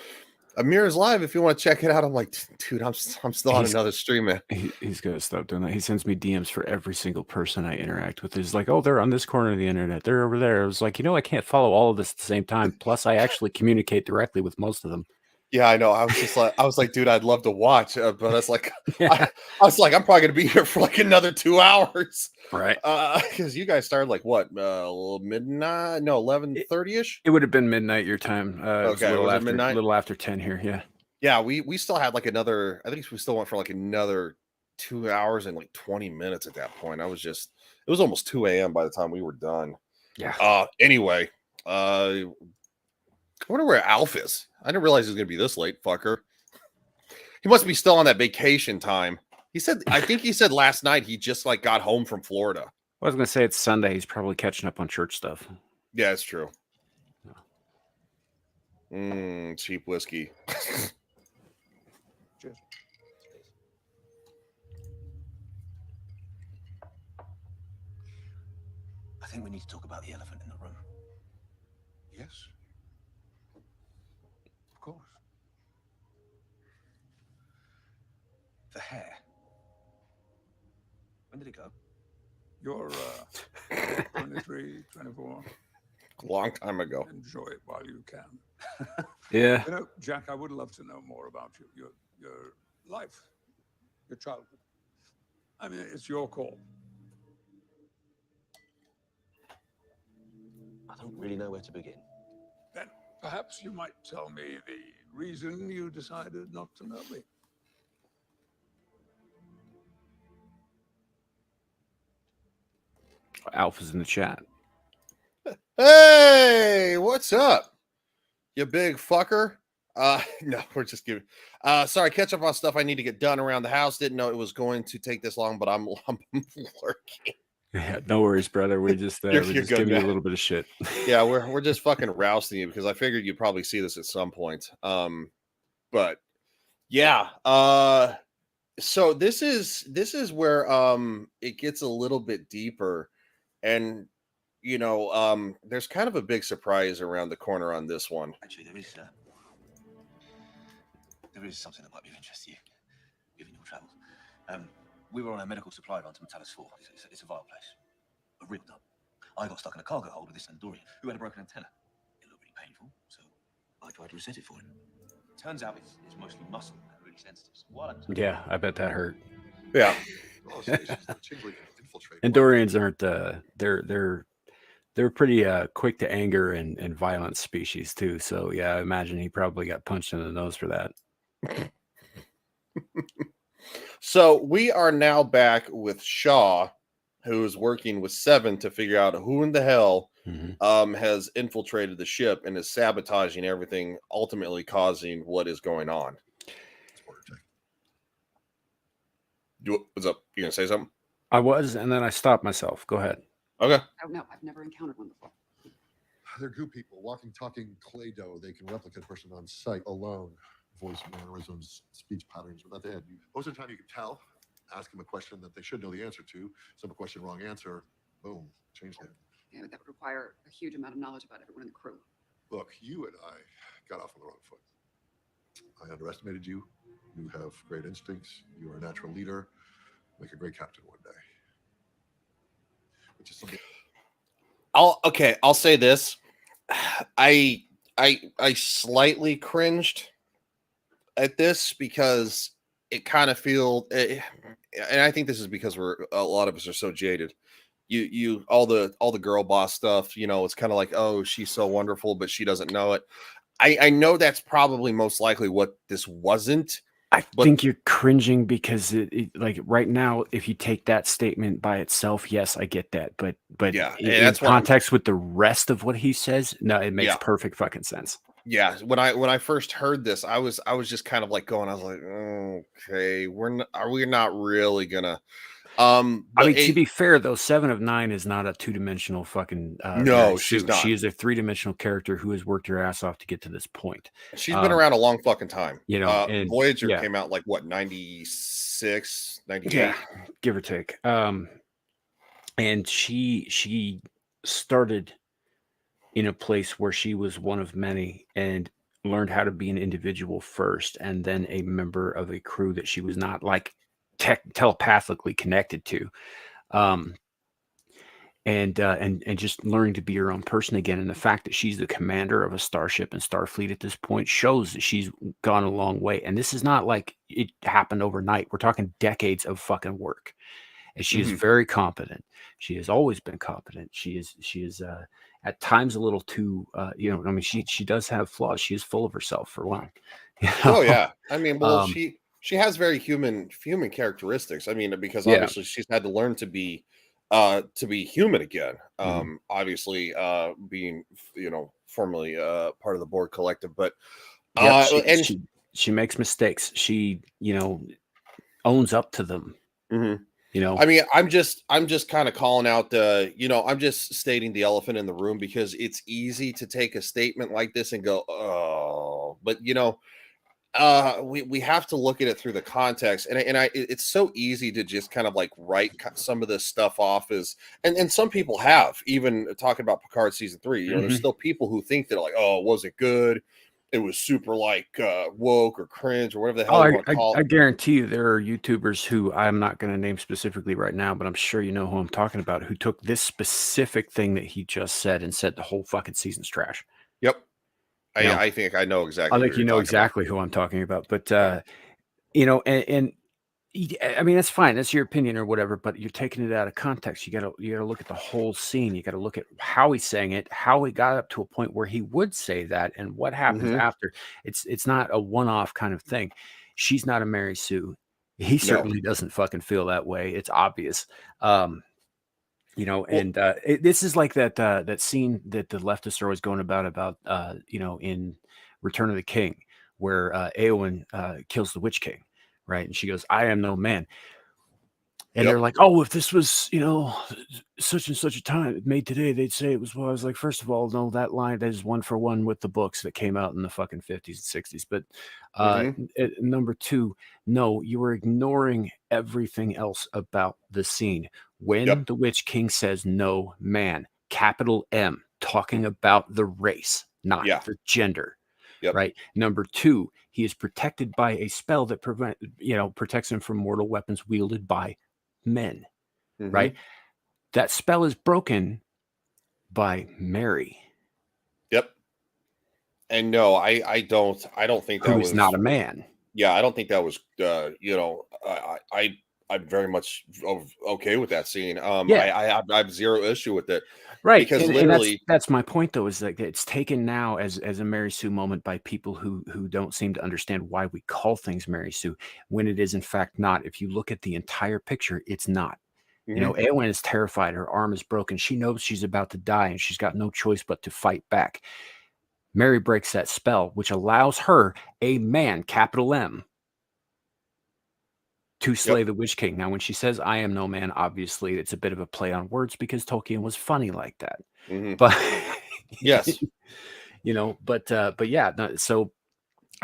Amira's live. If you want to check it out." I'm like, "Dude, I'm still on another stream, man." He's gonna stop doing that. He sends me DMs for every single person I interact with. He's like, "Oh, they're on this corner of the internet. They're over there." I was like, I can't follow all of this at the same time. Plus, I actually communicate directly with most of them. Yeah, I know. I was like, dude, I'd love to watch, but I was like, I was like, I'm probably gonna be here for like another 2 hours, right? Because you guys started like what, midnight? No, 11:30ish. It would have been midnight your time. Okay, it was midnight? A little after 10 here. Yeah. Yeah, we still had like another. I think we still went for like another 2 hours and like 20 minutes at that point. It was almost 2 a.m. by the time we were done. Yeah. Anyway, I wonder where Alf is. I didn't realize he was gonna be this late, fucker. He must be still on that vacation time. I think he said last night he just like got home from Florida. I was gonna say it's Sunday. He's probably catching up on church stuff. Yeah, it's true. Cheap whiskey. Cheers. I think we need to talk about the elephant in the room. Yes. Of course. The hair. When did it go? You're 23, 24. Long time ago. Enjoy it while you can. Yeah. You know, Jack, I would love to know more about you, your life, your childhood. I mean, it's your call. I don't really know where to begin. Then perhaps you might tell me the reason you decided not to know me. Alpha's in the chat. Hey, what's up? You big fucker. No, we're just giving. Sorry, catch up on stuff I need to get done around the house. Didn't know it was going to take this long, but I'm lurking. Yeah, no worries, brother. We're just You're just good, giving you a man. little bit of shit. Yeah, we're just fucking rousting you because I figured you'd probably see this at some point. But yeah, so this is where it gets a little bit deeper, and there's kind of a big surprise around the corner on this one. Actually, there is something that might be of interest to you, given your travels. We were on a medical supply run to Metalis 4. It's a vile place. A real dump. I got stuck in a cargo hold with this Andorian who had a broken antenna. It looked really painful, so I tried to reset it for him. Turns out it's mostly muscle and really sensitive. So while I'm Yeah, I bet that hurt. Yeah. Oh, stations that Chingley can infiltrate. Andorians aren't they're pretty quick to anger and violent species too. So yeah, I imagine he probably got punched in the nose for that. So we are now back with Shaw, who is working with Seven to figure out who in the hell has infiltrated the ship and is sabotaging everything, ultimately causing what is going on. What's up? You gonna say something? I was, and then I stopped myself. Go ahead. Okay. I don't know. I've never encountered one before. They're goo people, walking, talking clay dough. They can replicate a person on sight alone. Voice, mannerisms, speech patterns, without the head. Most of the time, you can tell. Ask them a question that they should know the answer to. Simple question, wrong answer. Boom, change that. Yeah, but that would require a huge amount of knowledge about everyone in the crew. Look, you and I got off on the wrong foot. I underestimated you. You have great instincts. You are a natural leader. Make a great captain one day. Which is something. I'll say this. I slightly cringed at this because it kind of and I think this is because a lot of us are so jaded. You all the girl boss stuff, it's kind of like, oh, she's so wonderful, but she doesn't know it. I know that's probably most likely what this wasn't. I think you're cringing because it like right now, if you take that statement by itself, yes, I get that. But yeah, in context with the rest of what he says, no, it makes perfect fucking sense. Yeah, when I first heard this, I was just kind of like going, I was like, okay, we're not really gonna. I mean, to be fair though, 7 of 9 is not a 2-dimensional fucking. No, she's not. She is a 3-dimensional character who has worked her ass off to get to this point. She's been around a long fucking time. And Voyager came out like what, 96, 98? Yeah, give or take. And she started in a place where she was one of many and learned how to be an individual first, and then a member of a crew that she was not like telepathically connected to, and just learning to be her own person again. And the fact that she's the commander of a starship and Starfleet at this point shows that she's gone a long way. And this is not like it happened overnight. We're talking decades of fucking work. and she is Mhm. very competent. She has always been competent. She is at times a little too, I mean, she does have flaws. She is full of herself for one. You Oh know? yeah. I mean, well, Um, she has very human characteristics. I mean, because yeah. obviously she's had to learn to be human again. Mhm. Obviously being formerly part of the Borg collective, but Yep. and She makes mistakes. She, owns up to them. Mhm. You know. I mean, I'm just kind of calling out I'm just stating the elephant in the room because it's easy to take a statement like this and go, "Oh," but we have to look at it through the context, it's so easy to just kind of like write some of this stuff off as, and some people have, even talking about Picard season 3, there's Mhm. still people who think that like, oh, was it good? It was super like woke or cringe or whatever the Oh, hell you want to call I it. guarantee you there are YouTubers who I'm not going to name specifically right now, but I'm sure you know who I'm talking about, who took this specific thing that he just said and said the whole fucking season's trash. Yep. You know, I think I know I exactly who think you're you know talking about. exactly who I'm talking about, but Yeah. and I mean that's fine, that's your opinion or whatever, but you're taking it out of context. You gotta look at the whole scene. You gotta look at how he's saying it, how he got up to a point where he would say that, and what happens Hmm. after. It's not a one-off kind of thing. She's not a Mary Sue. He No. certainly doesn't fucking feel that way. It's obvious. Um, Well, and this is like that scene that the leftists are always going about in Return of the King, where Eowyn kills the Witch King, right? And she goes, "I am no man." And they're yep. like, "Oh, if this was, such and such a time made today, they'd say it was." Well, I was like, first of all, no, that line that is one for one with the books that came out in the fucking 50s and 60s. But Hmm. number two, no, you were ignoring everything else about the scene. When Yep. the Witch King says no man, capital M, talking about the race, not Yeah. the gender. Yep. Right. Number two, he is protected by a spell that protects him from mortal weapons wielded by men, right? Hmm. That spell is broken by Mary, Yep. And no, I don't think that who is not was a man. yeah, I don't think that was I'm very much okay with that scene. Yeah, I have zero issue with it right. because And literally, that's my point though, is that it's taken now as a Mary Sue moment by people who don't seem to understand why we call things Mary Sue when it is in fact not. If you look at the entire picture, it's not. mhm, Eowyn is terrified. Her arm is broken. She knows she's about to die and she's got no choice but to fight back. Mary breaks that spell, which allows her, a man, capital M, to slay yep, the Witch King. Now, when she says, "I am no man," obviously it's a bit of a play on words because Tolkien was funny like that. mhm, But, yes, but yeah, no, so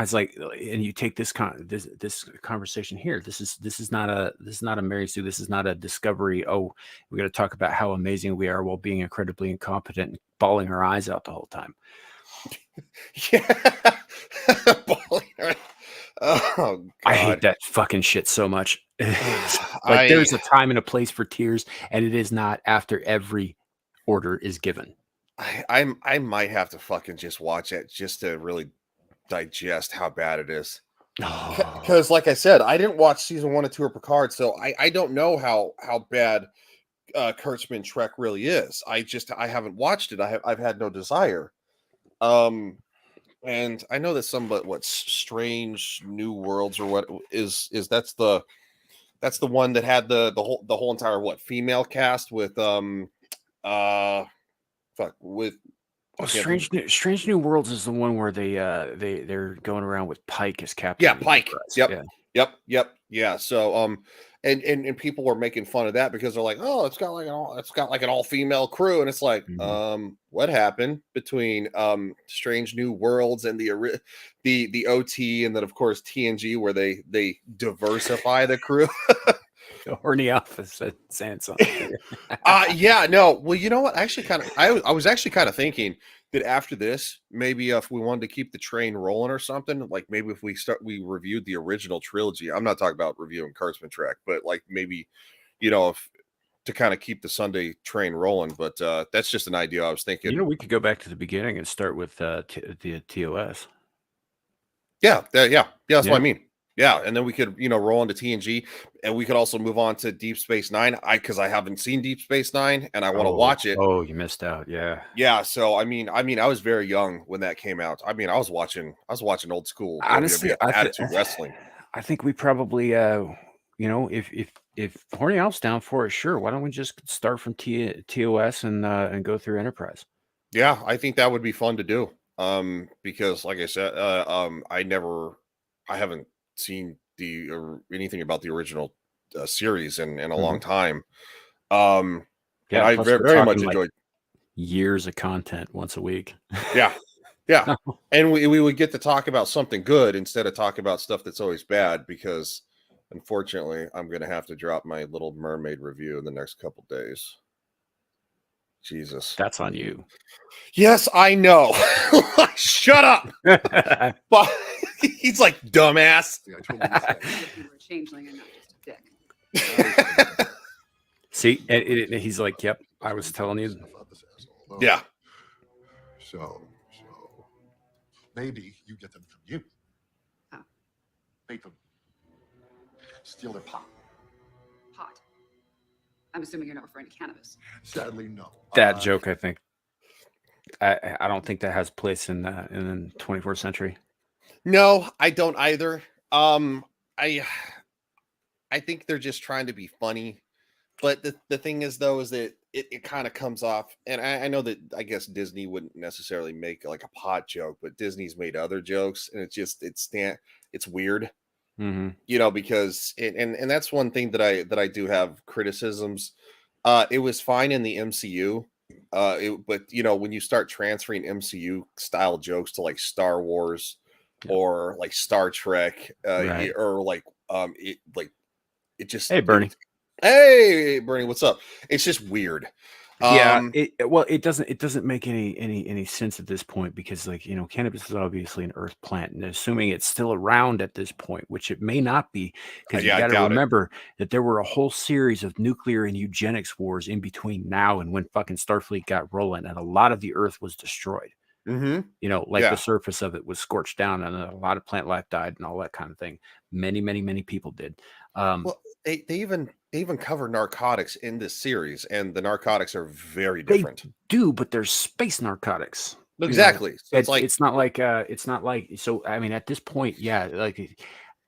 I was like, and you take this conversation here. This is not a Mary Sue. This is not a discovery. Oh, we got to talk about how amazing we are while being incredibly incompetent and bawling our eyes out the whole time. yeah. Oh I hate God, that fucking shit so much. But I there's a time and a place for tears, and it is not after every order is given. I might have to fucking just watch it just to really digest how bad it is. Oh, Because, like I said, I didn't watch season 1 and 2 of Picard, so I don't know how bad Kurtzman Trek really is. I haven't watched it. I've had no desire. And I know that some, but what Strange New Worlds or what is that's the one that had the whole entire what female cast with fuck with I can't think. Strange New Worlds is the one where they're going around with Pike as Captain Yeah, of the Pike. Enterprise. Yep. Yeah. Yep. Yeah. So and people were making fun of that because they're like, oh, it's got like an all-female crew. And it's like, Mhm. what happened between Strange New Worlds and the OT and then of course TNG where they diversify the crew? The horny office at Samsung. Yeah, no. Well, you know what? Actually, I was actually kind of thinking that after this, maybe if we wanted to keep the train rolling or something, like maybe if we reviewed the original trilogy. I'm not talking about reviewing Kurtzman Trek, but like maybe, if to kind of keep the Sunday train rolling. But that's just an idea I was thinking. We could go back to the beginning and start with the TOS. Yeah, yeah, that's what I Yeah. mean. Yeah, and then we could, roll into TNG, and we could also move on to Deep Space Nine. Because I haven't seen Deep Space Nine, and I want to watch it. Oh, you missed out. Yeah. Yeah, so I mean, I was very young when that came out. I mean, I was watching old school Honestly, WWF Attitude Wrestling. I think we probably, if Horny Alf's down for it, sure. Why don't we just start from TOS and go through Enterprise? Yeah, I think that would be fun to do. Because like I said, I haven't seen anything about the original series in a long time. And I plus we're very much talking, like, enjoyed years of content once a week. Yeah. And we would get to talk about something good instead of talk about stuff that's always bad, because unfortunately I'm going to have to drop my Little Mermaid review in the next couple days. Jesus. That's on you. Yes, I know. Shut up. But he's like, dumbass. You were a changeling and not just a dick. See, and he's like, yep, I was telling you. Yeah. So maybe you get them from you. How? Make them steal their pot. Pot. I'm assuming you're not referring to cannabis. Sadly, no. That joke, I think. I don't think that has place in the 24th century. No, I don't either. I think they're just trying to be funny. But the thing is, though, is that it kind of comes off, and I know that I guess Disney wouldn't necessarily make like a pot joke, but Disney's made other jokes, and it's weird, because and that's one thing that I do have criticisms. It was fine in the MCU, but when you start transferring MCU style jokes to like Star Wars or like Star Trek, Right. or it just Hey, Bernie. Hey, Bernie, what's up? It's just weird. Yeah, it doesn't make any sense at this point, because, like, cannabis is obviously an earth plant, and assuming it's still around at this point, which it may not be, because Yeah, I you got to doubt it. remember that there were a whole series of nuclear and eugenics wars in between now and when fucking Starfleet got rolling, and a lot of the earth was destroyed. The surface of it was scorched down, and a lot of plant life died and all that kind of thing. Many people did. Well, they even cover narcotics in this series, and the narcotics are very different. They do, but there's space narcotics. Exactly. So It's not like so. I mean, at this point, yeah, like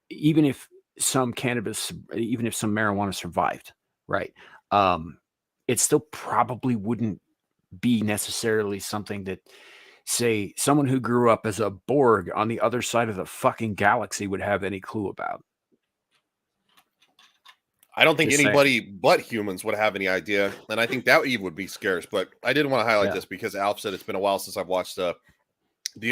even if some marijuana survived, right? It still probably wouldn't be necessarily something that, say, someone who grew up as a Borg on the other side of the fucking galaxy would have any clue about. I don't think Just saying. anybody but humans would have any idea, and I think that even would be scarce. But I did want to highlight this because Alf said it's been a while since I've watched the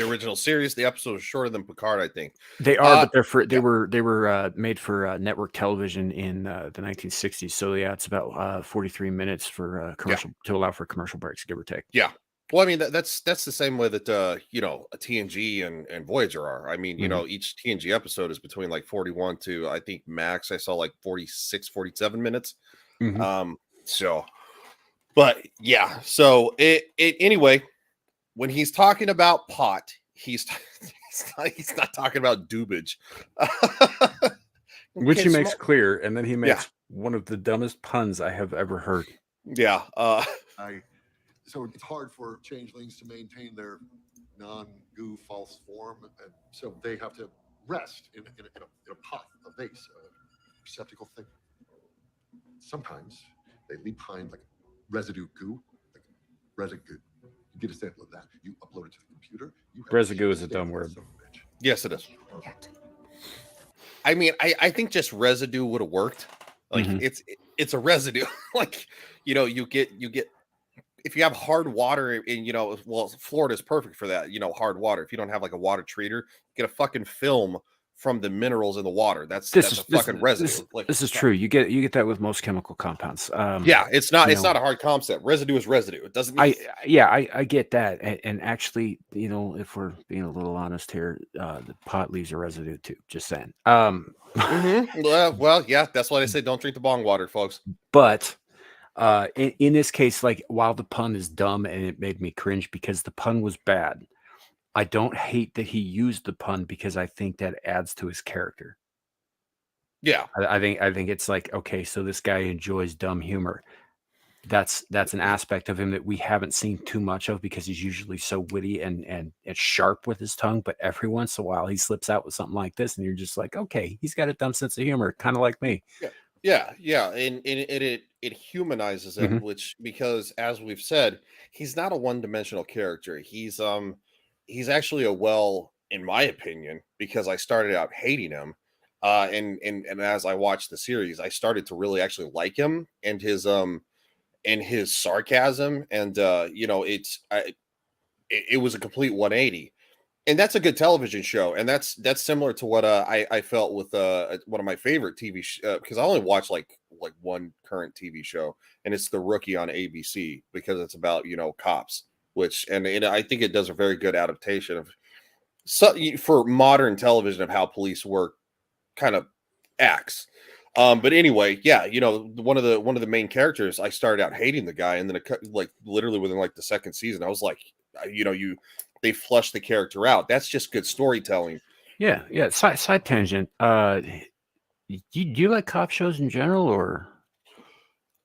original series. The episode is shorter than Picard, I think. They are, but they were made for network television in the 1960s. So yeah, it's about 43 minutes for commercial to allow for commercial breaks, give or take. Yeah. Well, I mean, that's the same way that a TNG and Voyager are. I mean, each TNG episode is between like 41 to, I think, max I saw like 46, 47 minutes. So, but yeah. So anyway, when he's talking about pot, he's not talking about doobage. Which he makes clear, and then he makes one of the dumbest puns I have ever heard. Yeah. So it's hard for changelings to maintain their non-goo false form, and so they have to rest in a pot, a vase, a receptacle thing. Sometimes they leave behind like residue goo, like residue. You get a sample of that. You upload it to the computer. Residue is a dumb word. Yes, it is. I mean, I think just residue would have worked. Like it's a residue. Like you get. If you have hard water and, Florida's perfect for that, hard water. If you don't have like a water treater, get a fucking film from the minerals in the water. That's a fucking residue. This is true. You get that with most chemical compounds. Yeah, it's not a hard concept. Residue is residue. It doesn't mean I get that. And actually, if we're being a little honest here, the pot leaves a residue too. Just saying. Well, yeah, that's why they say don't drink the bong water, folks. But in this case, like, while the pun is dumb and it made me cringe because the pun was bad, I don't hate that he used the pun because I think that adds to his character. Yeah. I think it's like, okay, so this guy enjoys dumb humor. That's an aspect of him that we haven't seen too much of because he's usually so witty and sharp with his tongue. But every once in a while, he slips out with something like this, and you're just like, okay, he's got a dumb sense of humor, kind of like me. Yeah, and it humanizes him, Mhm. which because as we've said, he's not a one-dimensional character. He's actually a well, in my opinion, because I started out hating him, and as I watched the series, I started to really actually like him and his sarcasm, and it was a complete 180. And that's a good television show, and that's similar to what I felt with one of my favorite TV because I only watch like one current TV show, and it's The Rookie on ABC because it's about cops, which and I think it does a very good adaptation of for modern television of how police work kind of acts. But anyway, yeah, one of the main characters, I started out hating the guy, and then like literally within like the second season, I was like, they flush the character out. That's just good storytelling. Yeah. Side tangent. Do you like cop shows in general, or?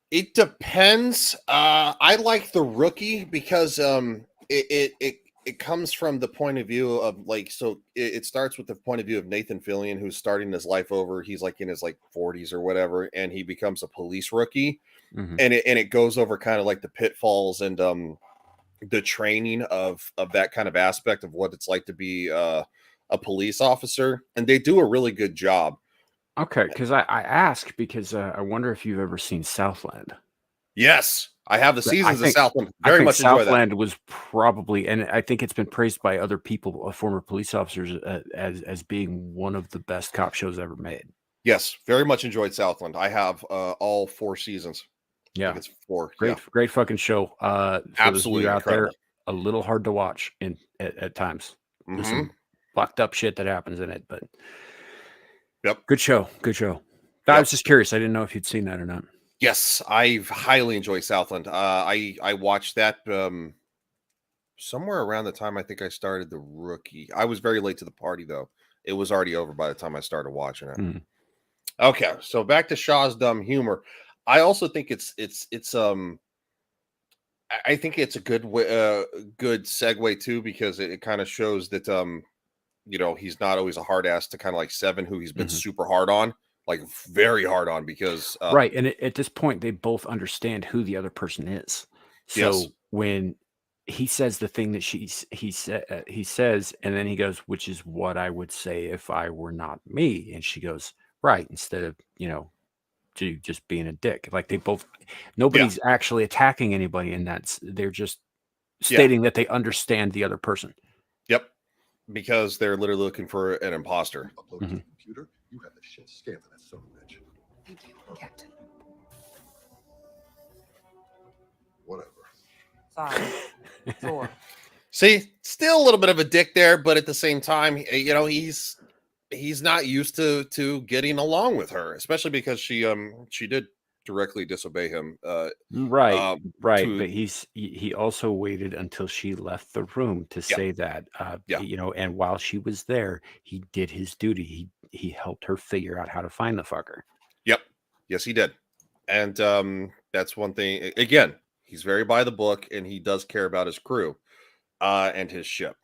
It depends. I like The Rookie because it comes from the point of view of like it starts with the point of view of Nathan Fillion, who's starting his life over. He's like in his like 40s or whatever, and he becomes a police rookie, Mhm. and it goes over kind of like the pitfalls and the training of that kind of aspect of what it's like to be a police officer, and they do a really good job. Okay, because I ask because I wonder if you've ever seen Southland. Yes, I have the I seasons of think Southland. I Very think much enjoy that. Southland was probably, and I think it's been praised by other people, former police officers, as being one of the best cop shows ever made. Yes, very much enjoyed Southland. I have all 4 seasons. I Yeah, think it's 4. great, Yeah, great fucking show. For those of absolutely you out there, incredible. a little hard to watch at times. There's Mhm. some fucked up shit that happens in it, but Yep. good show. Good show. I Yep. was just curious. I didn't know if you'd seen that or not. Yes, I've highly enjoyed Southland. I watched that somewhere around the time I think I started The Rookie. I was very late to the party though. It was already over by the time I started watching it. Mhm. Okay, so back to Shaw's dumb humor. I also think I think it's a good segue too because it kind of shows that he's not always a hard ass to kind of like Seven, who he's been Mhm. super hard on, like very hard on because Right, and at this point, they both understand who the other person is. So yes, when he says the thing that he says, and then he goes, "Which is what I would say if I were not me," and she goes, "Right," instead of just being a dick. Like they both, yeah, nobody's actually attacking anybody, and they're just yeah, stating that they understand the other person. yep, because they're literally looking for an imposter. Upload to Mhm. the computer. You have the shit scanned for that son of a bitch. Thank you, Captain. Whatever. 5, 4. See, still a little bit of a dick there, but at the same time, he's not used to getting along with her, especially because she did directly disobey him. Right, right, To but he also waited until she left the room to yeah, say that, yeah, and while she was there, he did his duty. He helped her figure out how to find the fucker. yep, yes, he did, and that's one thing. Again, he's very by the book, and he does care about his crew, and his ship.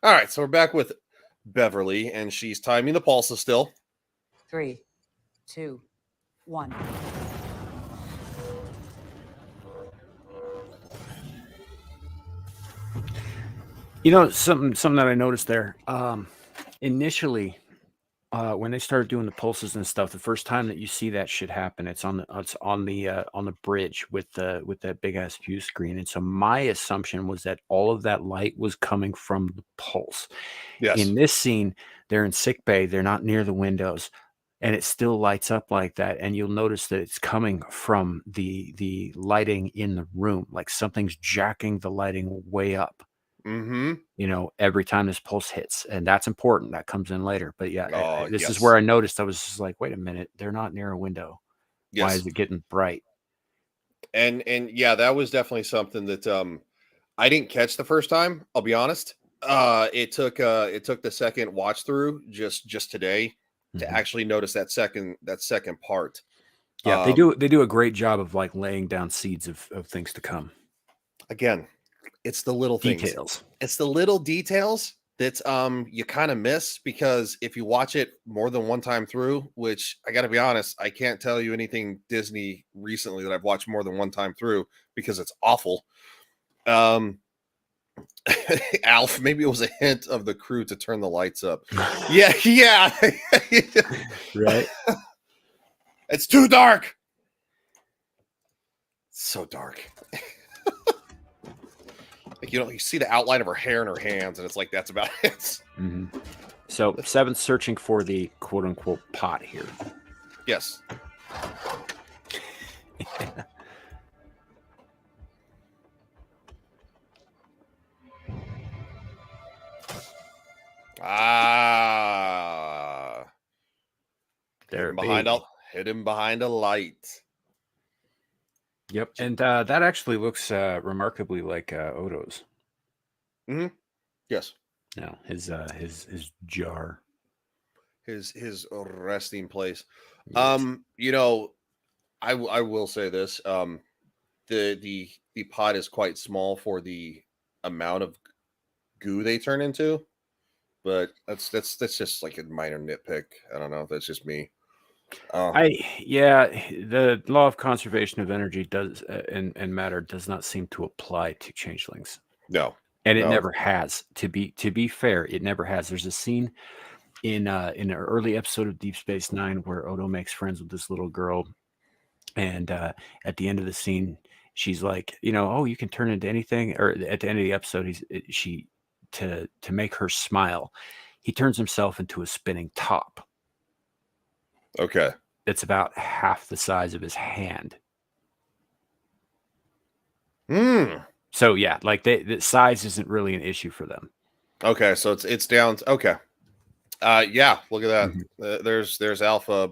All right, so we're back with Beverly, and she's timing the pulses still. 3, 2, 1. Something that I noticed there. Initially, when they started doing the pulses and stuff, the first time that you see that shit happen, it's on the bridge with that big ass view screen. And so my assumption was that all of that light was coming from the pulse. Yes. In this scene, they're in sick bay, they're not near the windows, and it still lights up like that. And you'll notice that it's coming from the lighting in the room, like something's jacking the lighting way up. Mm-hmm. Every time this pulse hits, and that's important. That comes in later. But yeah, Oh, this is yes. where I noticed. I was just like, wait a minute, they're not near a window. Why Yes. is it getting bright? And yeah, that was definitely something that I didn't catch the first time. I'll be honest. It took the second watch through just today to Mhm. actually notice that second part. Yeah, they do a great job of like laying down seeds of things to come. Again, it's the little things. Details. It's the little details that you kind of miss, because if you watch it more than one time through, which I got to be honest, I can't tell you anything Disney recently that I've watched more than one time through because it's awful. Alf, maybe it was a hint of the crew to turn the lights up. Yeah. Right. It's too dark. So dark. Like, you see the outline of her hair in her hands, and it's like, that's about it. Mm-hmm. So Seven's searching for the quote unquote pot here. Yes. There, hidden behind a light. Yep, and that actually looks remarkably like Odo's. Mm-hmm. Yes. No, his jar. His resting place. Yes. I will say this. The pot is quite small for the amount of goo they turn into, but that's just like a minor nitpick. I don't know. That's just me. The law of conservation of energy does and matter does not seem to apply to changelings. No, and it never has. To be fair, it never has. There's a scene in an early episode of Deep Space Nine where Odo makes friends with this little girl, and at the end of the scene, she's like, oh, you can turn into anything. Or at the end of the episode, to make her smile, he turns himself into a spinning top. Okay. It's about half the size of his hand. So yeah, like the size isn't really an issue for them. Okay, so it's down. Okay. Yeah, look at that. There's Alpha.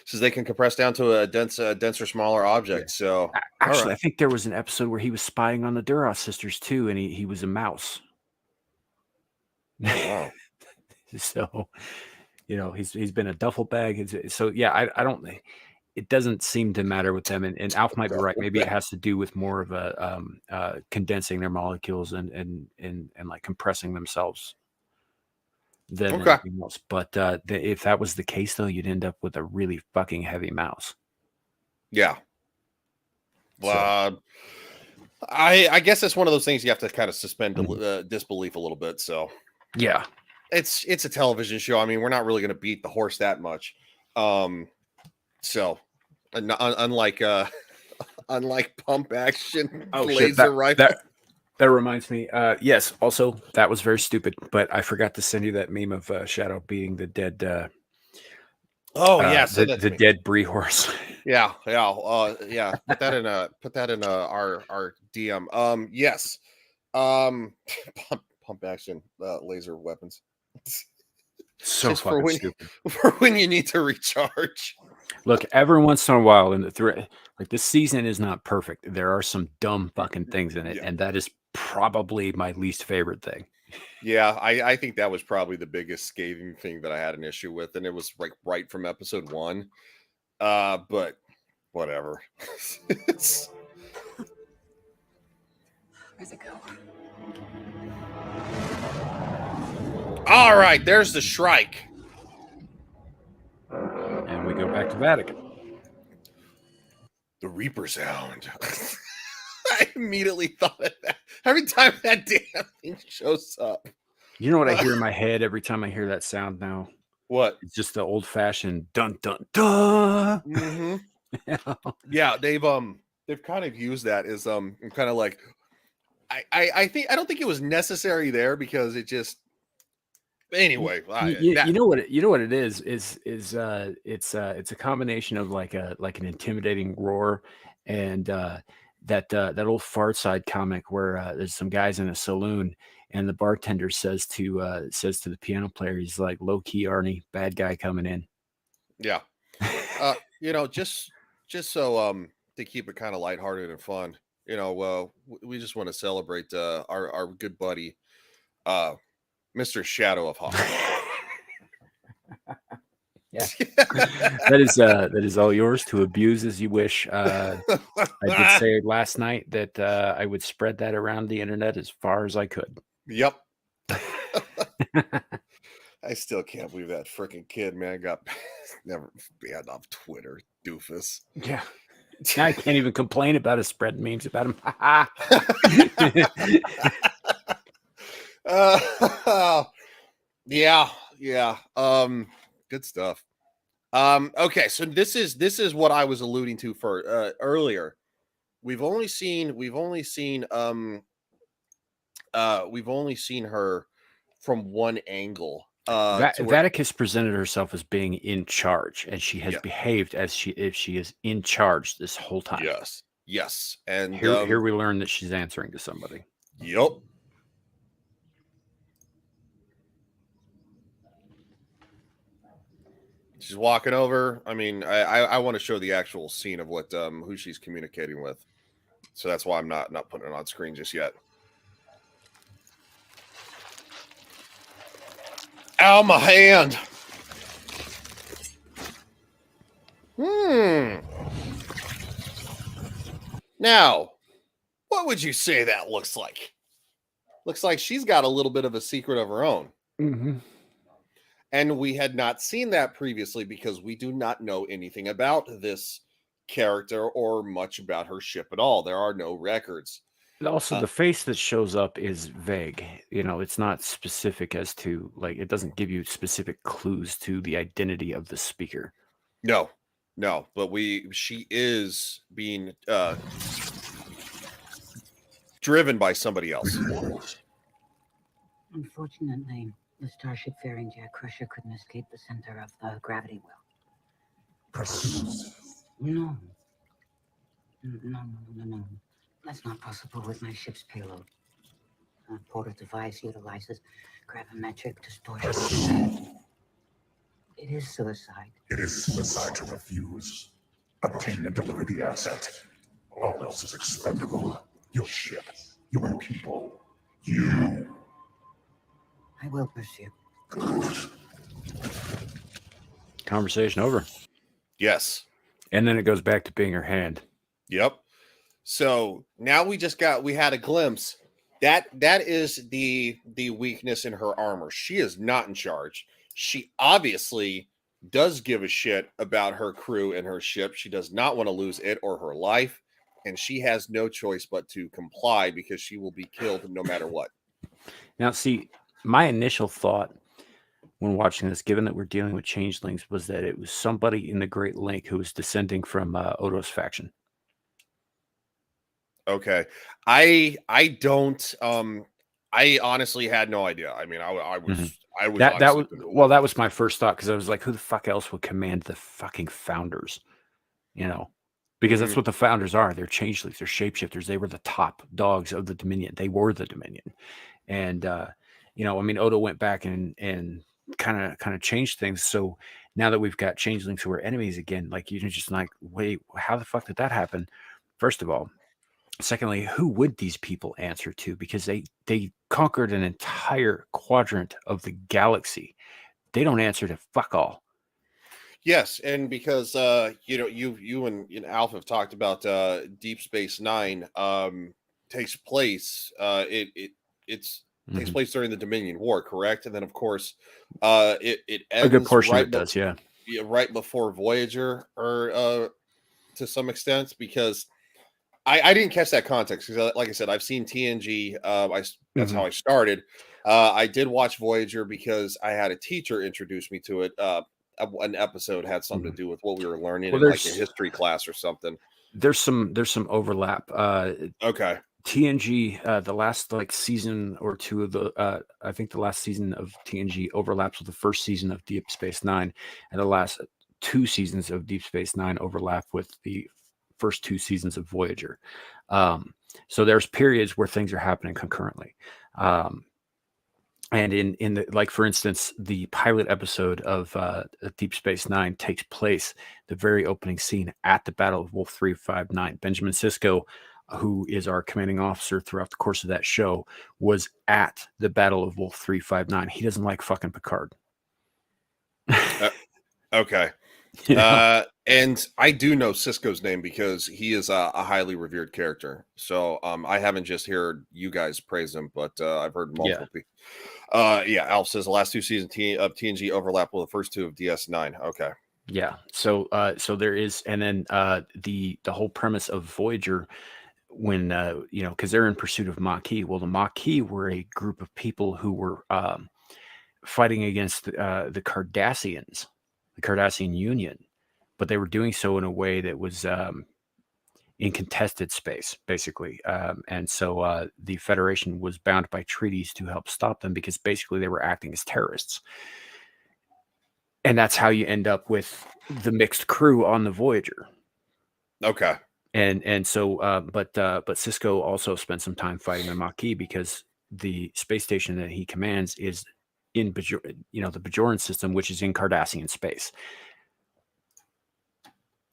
Says they can compress down to a denser, smaller object. So actually, I think there was an episode where he was spying on the Duras sisters too, and he was a mouse. Wow. So, he's been a duffel bag. So yeah, I don't. It doesn't seem to matter with them, and Alf might be right. Maybe it has to do with more of a condensing their molecules and like compressing themselves than anything else. But if that was the case, though, you'd end up with a really fucking heavy mouse. Yeah. Well, I guess it's one of those things you have to kind of suspend disbelief a little bit. So yeah, it's a television show. I mean, we're not really going to beat the horse that much. So unlike pump action laser rifle. That reminds me. Yes. Also, that was very stupid. But I forgot to send you that meme of Shadow beating the dead. The dead Bree horse. Yeah. Put that in our DM. Yes. Pump action laser weapons. So fucking stupid. For when you need to recharge. Look, every once in a while, like this season is not perfect. There are some dumb fucking things in it, and that is probably my least favorite thing. Yeah, I think that was probably the biggest scathing thing that I had an issue with, and it was like right from episode 1. But whatever. Where's it go? All right, there's the Shrike. And we go back to Vatican. The Reaper sound. I immediately thought of that. Every time that damn thing shows up. You know what I hear in my head every time I hear that sound now? What? It's just the old-fashioned dun dun dun. Mm-hmm. Yeah, they've kind of used that as kind of like I don't think it was necessary there because it just anyway. You know what it is it's a combination of like an intimidating roar and that old Far Side comic where there's some guys in a saloon and the bartender says to the piano player, he's like, low key Arnie, bad guy coming in. Yeah. Just so to keep it kind of lighthearted and fun, we just want to celebrate our good buddy Mr. Shadow of Hawk. Yeah. That is all yours to abuse as you wish. I did say last night that I would spread that around the internet as far as I could. Yep. I still can't believe that freaking kid, man, got never banned off Twitter, doofus. Yeah. I can't even complain about his spread memes about him. Yeah. Good stuff. Okay, so this is what I was alluding to for earlier. We've only seen her from one angle. Vaticus presented herself as being in charge, and she has behaved as if she is in charge this whole time. Yes. And here we learn that she's answering to somebody. Yep. She's walking over. I mean, I want to show the actual scene of what who she's communicating with. So that's why I'm not putting it on screen just yet. Ow, my hand. Now, what would you say that looks like? Looks like she's got a little bit of a secret of her own. Mm-hmm. And we had not seen that previously because we do not know anything about this character or much about her ship at all. There are no records. And also, the face that shows up is vague. You know, it's not specific as to, like, it doesn't give you specific clues to the identity of the speaker. No, but she is being driven by somebody else. Unfortunately, the starship-faring Jack Crusher couldn't escape the center of the gravity well. No. That's not possible with my ship's payload. The portal device utilizes gravimetric distortion. It is suicide. It is suicide to refuse. Obtain and deliver the asset. All else is expendable. Your ship, your people, you. I will pursue. Conversation over. Yes. And then it goes back to being her hand. Yep. So now we had a glimpse. That is the weakness in her armor. She is not in charge. She obviously does give a shit about her crew and her ship. She does not want to lose it or her life. And she has no choice but to comply because she will be killed no matter what. Now, see, my initial thought when watching this, given that we're dealing with changelings, was that it was somebody in the Great Lake who was descending from Odo's faction. Okay. I honestly had no idea. I mean, I was that was my first thought, because I was like, who the fuck else would command the fucking founders? You know, because that's what the founders are. They're changelings, they're shapeshifters. They were the top dogs of the Dominion. They were the Dominion. And you know, I mean, Odo went back and kind of changed things. So now that we've got changelings who are enemies again, like, you're just like, wait, how the fuck did that happen? First of all. Secondly, who would these people answer to? Because they conquered an entire quadrant of the galaxy. They don't answer to fuck all. Yes, and because you know, you and Alpha have talked about Deep Space Nine takes place takes place during the Dominion War, correct? And then of course it ends a good portion of it does, yeah, right before Voyager, or to some extent, because I didn't catch that context, because like I said, I've seen TNG. That's how I started. I did watch Voyager because I had a teacher introduce me to it. An episode had something to do with what we were learning in like a history class or something. There's some overlap. Okay. TNG, the last season or two of the I think the last season of TNG overlaps with the first season of Deep Space Nine, and the last 2 seasons of Deep Space Nine overlap with the first 2 seasons of Voyager. So there's periods where things are happening concurrently. And in the, like, for instance, the pilot episode of Deep Space Nine takes place, the very opening scene, at the Battle of Wolf 359. Benjamin Sisko, who is our commanding officer throughout the course of that show, was at the Battle of Wolf 359. He doesn't like fucking Picard. Okay. Yeah. And I do know Cisco's name because he is a highly revered character. So I haven't just heard you guys praise him, but I've heard multiple people. Yeah, Alf says the last two seasons of TNG overlap with the first two of DS9. Okay. Yeah. So so there is, and then the whole premise of Voyager, when you know, because they're in pursuit of Maquis. Well, the Maquis were a group of people who were fighting against the Cardassians, the Cardassian Union, but they were doing so in a way that was in contested space, basically. And so the Federation was bound by treaties to help stop them because basically they were acting as terrorists. And that's how you end up with the mixed crew on the Voyager. Okay. And so, but Cisco also spent some time fighting the Maquis because the space station that he commands is in the Bajoran system, which is in Cardassian space.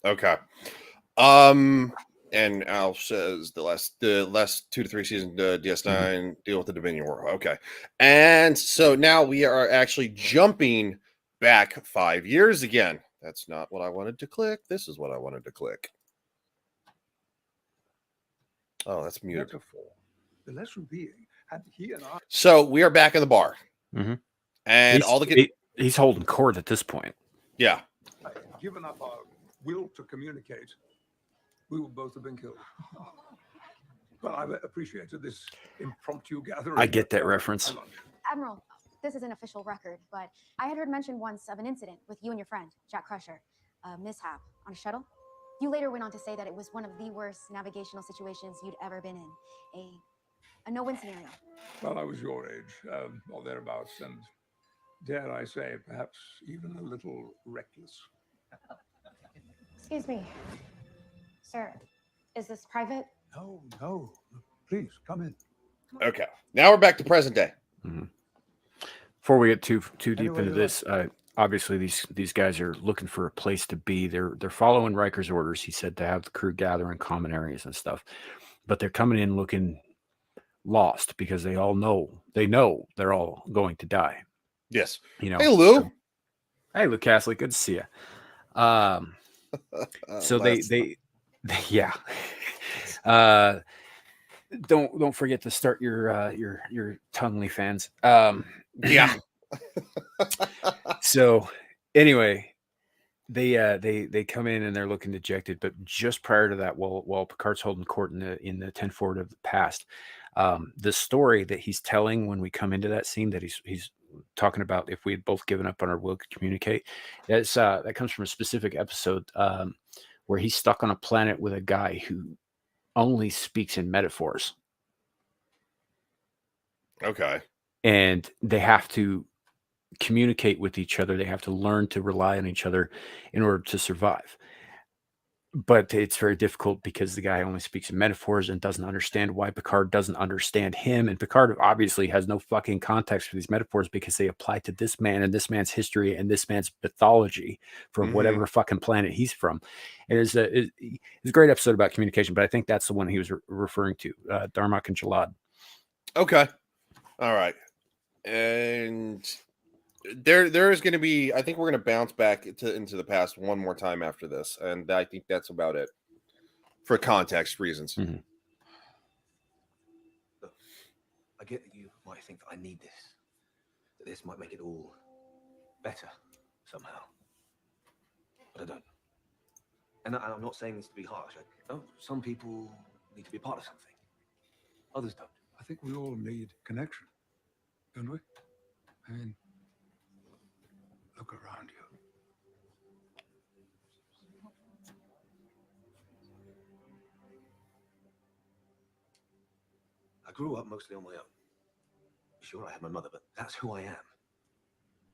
Okay. And Alf says the last 2 to 3 seasons DS9 deal with the Dominion War. Okay. And so now we are actually jumping back 5 years again. That's not what I wanted to click. This is what I wanted to click. Oh, that's muted. The lesson being, had he and I. So we are back in the bar. Mm-hmm. And he's holding court at this point. Yeah. Given up our will to communicate, we would both have been killed. But I appreciated this impromptu gathering. I get that reference. Admiral, this is an official record, but I had heard mention once of an incident with you and your friend, Jack Crusher, a mishap on a shuttle. You later went on to say that it was one of the worst navigational situations you'd ever been in, a no-win scenario. Well, I was your age, or thereabouts, and dare I say, perhaps even a little reckless. Excuse me, sir, is this private? No, please come in. Okay. Now we're back to present day. Mm-hmm. Before we get too deep into this, obviously these guys are looking for a place to be. They're following Riker's orders. He said to have the crew gather in common areas and stuff, but they're coming in looking lost because they know they're all going to die. Yes. You know. Hey, Lou. Hey, Lou Castley. Good to see you. So they yeah. Don't forget to start your Tongley fans. Yeah. So anyway, they come in and they're looking dejected, but just prior to that, while Picard's holding court in the 10 forward of the past, the story that he's telling when we come into that scene that he's talking about if we had both given up on our will to communicate, that comes from a specific episode where he's stuck on a planet with a guy who only speaks in metaphors. Okay. And they have to communicate with each other. They have to learn to rely on each other in order to survive. But it's very difficult because the guy only speaks in metaphors and doesn't understand why Picard doesn't understand him. And Picard obviously has no fucking context for these metaphors because they apply to this man and this man's history and this man's mythology from whatever fucking planet he's from. And it's a great episode about communication, but I think that's the one he was referring to, Darmok and Jalad. Okay. All right. And there is going to be, I think we're going to bounce back into the past one more time after this, and I think that's about it for context reasons. Look, I get that you might think that I need this, that this might make it all better somehow, but I don't. And I'm not saying this to be harsh. Some people need to be a part of something, others don't. I think we all need connection, don't we? I mean, look around you. I grew up mostly on my own. Sure, I had my mother, but that's who I am.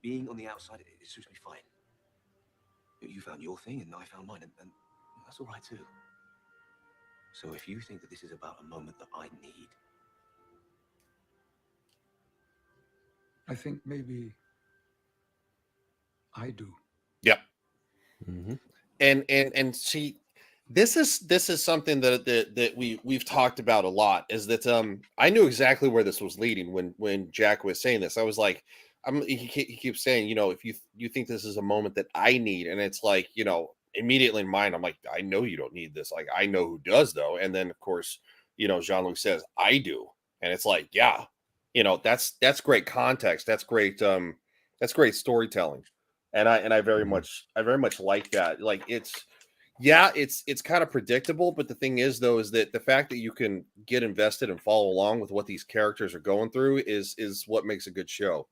Being on the outside, it suits me fine. You found your thing, and I found mine, and that's all right too. So if you think that this is about a moment that I need, I think maybe I do. Yep. And see, this is something that we've talked about a lot. Is that I knew exactly where this was leading when Jack was saying this. I was like, he keeps saying, if you think this is a moment that I need, and it's like, immediately in mind, I'm like, I know you don't need this. Like, I know who does though. And then of course, Jean-Luc says, I do. And it's like, yeah, that's great context. That's great storytelling. And I very much like that. Like it's kind of predictable, but the thing is though, is that the fact that you can get invested and follow along with what these characters are going through is what makes a good show.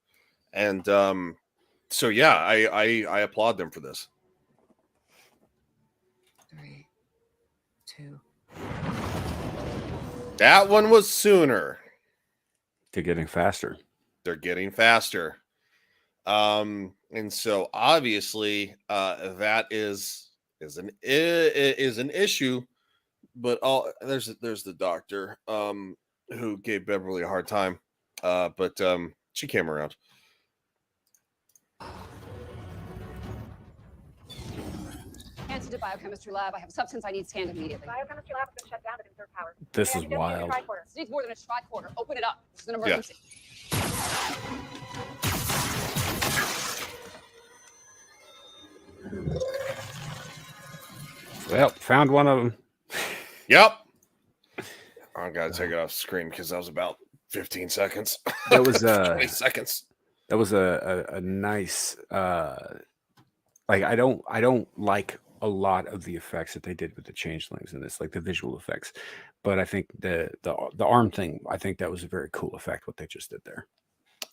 And so yeah, I applaud them for this. 3, 2. That one was sooner. They're getting faster. They're getting faster. And so obviously that is an issue, but there's the doctor who gave Beverly a hard time. But she came around. Hanson to biochemistry lab. I have a substance I need scanned immediately. Biochemistry lab has been shut down to conserve power. This is wild. This needs more than a tricorder. Open it up. This is an emergency. Well, found one of them. Yep. I gotta take it off screen because that was about 15 seconds. That was 20 seconds. That was a nice like I don't like a lot of the effects that they did with the changelings in this, like the visual effects. But I think the arm thing, I think that was a very cool effect what they just did there.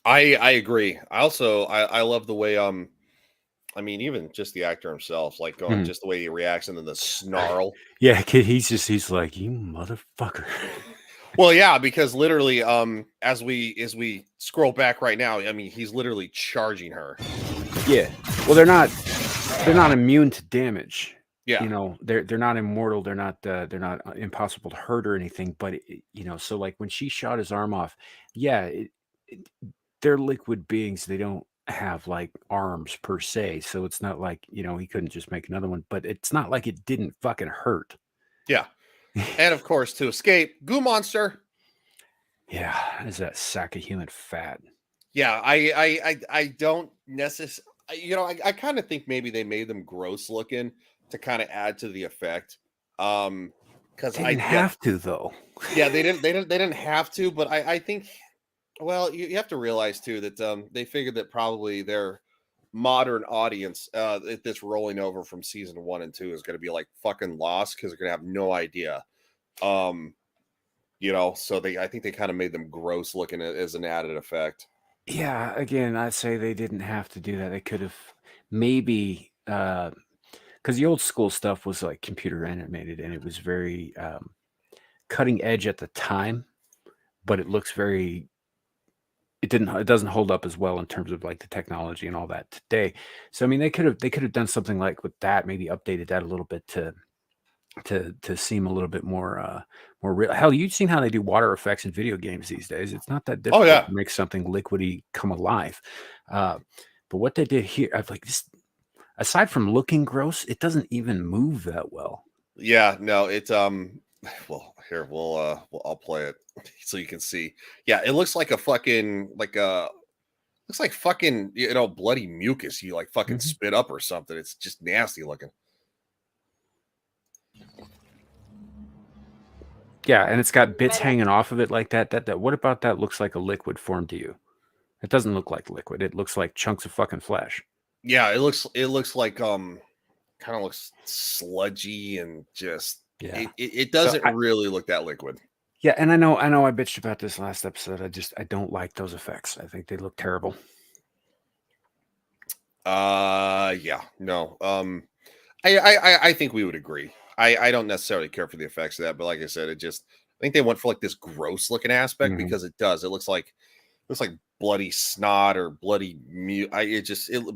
I agree. I also I love the way I mean, even just the actor himself, like going just the way he reacts and then the snarl. Yeah, he's like, you motherfucker. Well, yeah, because literally, as we scroll back right now, I mean, he's literally charging her. Yeah. Well, they're not immune to damage. Yeah. They're not immortal. They're not impossible to hurt or anything. But so like when she shot his arm off, yeah, they're liquid beings. They don't have like arms per se, so it's not like he couldn't just make another one. But it's not like it didn't fucking hurt. Yeah. And of course, to escape, goo monster. Yeah, is that sack of human fat. Yeah, I don't necessarily, I kind of think maybe they made them gross looking to kind of add to the effect. Because they didn't have to though. Yeah, they didn't have to, but I think, well, you have to realize too that they figured that probably their modern audience that's rolling over from season 1 and 2 is going to be like fucking lost because they're going to have no idea. So I think they kind of made them gross looking as an added effect. Yeah, again, I'd say they didn't have to do that. They could have maybe because the old school stuff was like computer animated and it was very cutting edge at the time, but it looks very it doesn't hold up as well in terms of like the technology and all that today. So I mean they could have done something like with that, maybe updated that a little bit to seem a little bit more real. Hell, you've seen how they do water effects in video games these days. It's not that difficult to make something liquidy come alive. But what they did here, I've like this, aside from looking gross, it doesn't even move that well. Yeah, no, it's well, here I'll play it so you can see. Yeah, it looks like a fucking looks like fucking bloody mucus you like fucking spit up or something. It's just nasty looking. Yeah, and it's got bits hanging off of it like that. That what about that looks like a liquid form to you? It doesn't look like liquid. It looks like chunks of fucking flesh. Yeah, it looks like kind of looks sludgy and just it doesn't really look that liquid. Yeah, and I know I bitched about this last episode. I don't like those effects. I think they look terrible. Yeah, no. I think we would agree. I don't necessarily care for the effects of that, but like I said, I think they went for like this gross looking aspect because it does. It looks like bloody snot or bloody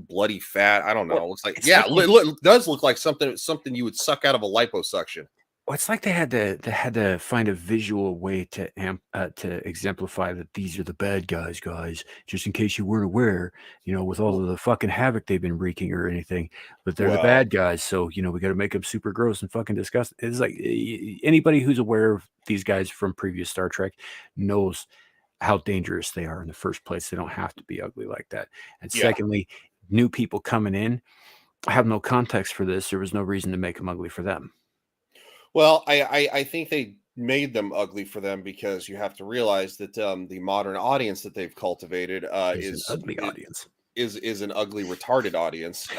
bloody fat. I don't know. It looks like it does look like something you would suck out of a liposuction. Well, it's like they had to find a visual way to exemplify that these are the bad guys, just in case you weren't aware, with all of the fucking havoc they've been wreaking or anything, but they're the bad guys. So, we got to make them super gross and fucking disgusting. It's like anybody who's aware of these guys from previous Star Trek knows how dangerous they are in the first place. They don't have to be ugly like that. And Yeah. secondly, new people coming in have no context for this. There was no reason to make them ugly for them. Well, I think they made them ugly for them because you have to realize that the modern audience that they've cultivated It's an ugly audience. Is an ugly, retarded audience,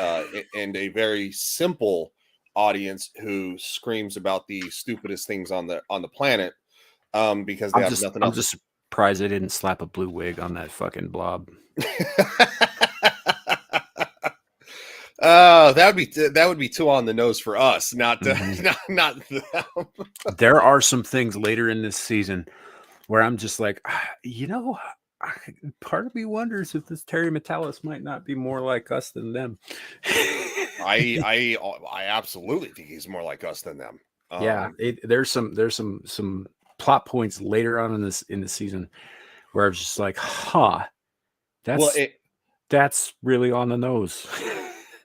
and a very simple audience who screams about the stupidest things on the planet because they have nothing I'm else. just surprised they didn't slap a blue wig on that fucking blob. That would be too on the nose for us, not not them. There are some things later in this season where I'm just like, part of me wonders if this Terry Metalis might not be more like us than them. I absolutely think he's more like us than them. Yeah, there's some plot points later on in the season where I was just like, that's really on the nose.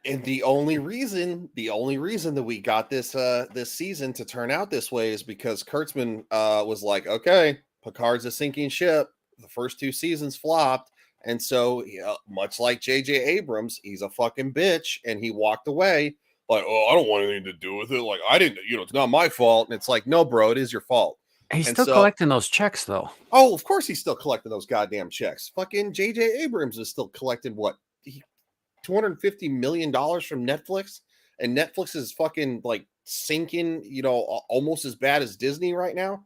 And the only reason that we got this this season to turn out this way is because Kurtzman was like, okay, Picard's a sinking ship. The first 2 seasons flopped, and so much like J.J. Abrams, he's a fucking bitch, and he walked away like, oh, I don't want anything to do with it. Like, I didn't, it's not my fault. And it's like, no, bro, it is your fault. He's still collecting those checks, though. Oh, of course he's still collecting those goddamn checks. Fucking J.J. Abrams is still collecting what? $250 million from Netflix, and Netflix is fucking like sinking, almost as bad as Disney right now.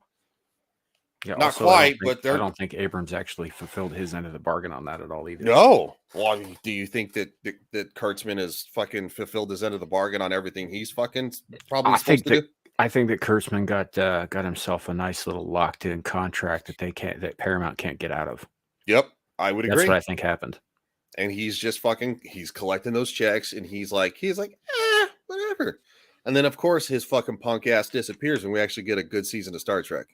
Yeah, not also, quite, I don't think Abrams actually fulfilled his end of the bargain on that at all either. No. Well, do you think that Kurtzman has fucking fulfilled his end of the bargain on everything he's fucking probably supposed to do? I think that Kurtzman got himself a nice little locked-in contract that Paramount can't get out of. Yep, I would agree. That's what I think happened. And he's just he's collecting those checks, and he's like, whatever. And then of course his fucking punk ass disappears, and we actually get a good season of Star Trek.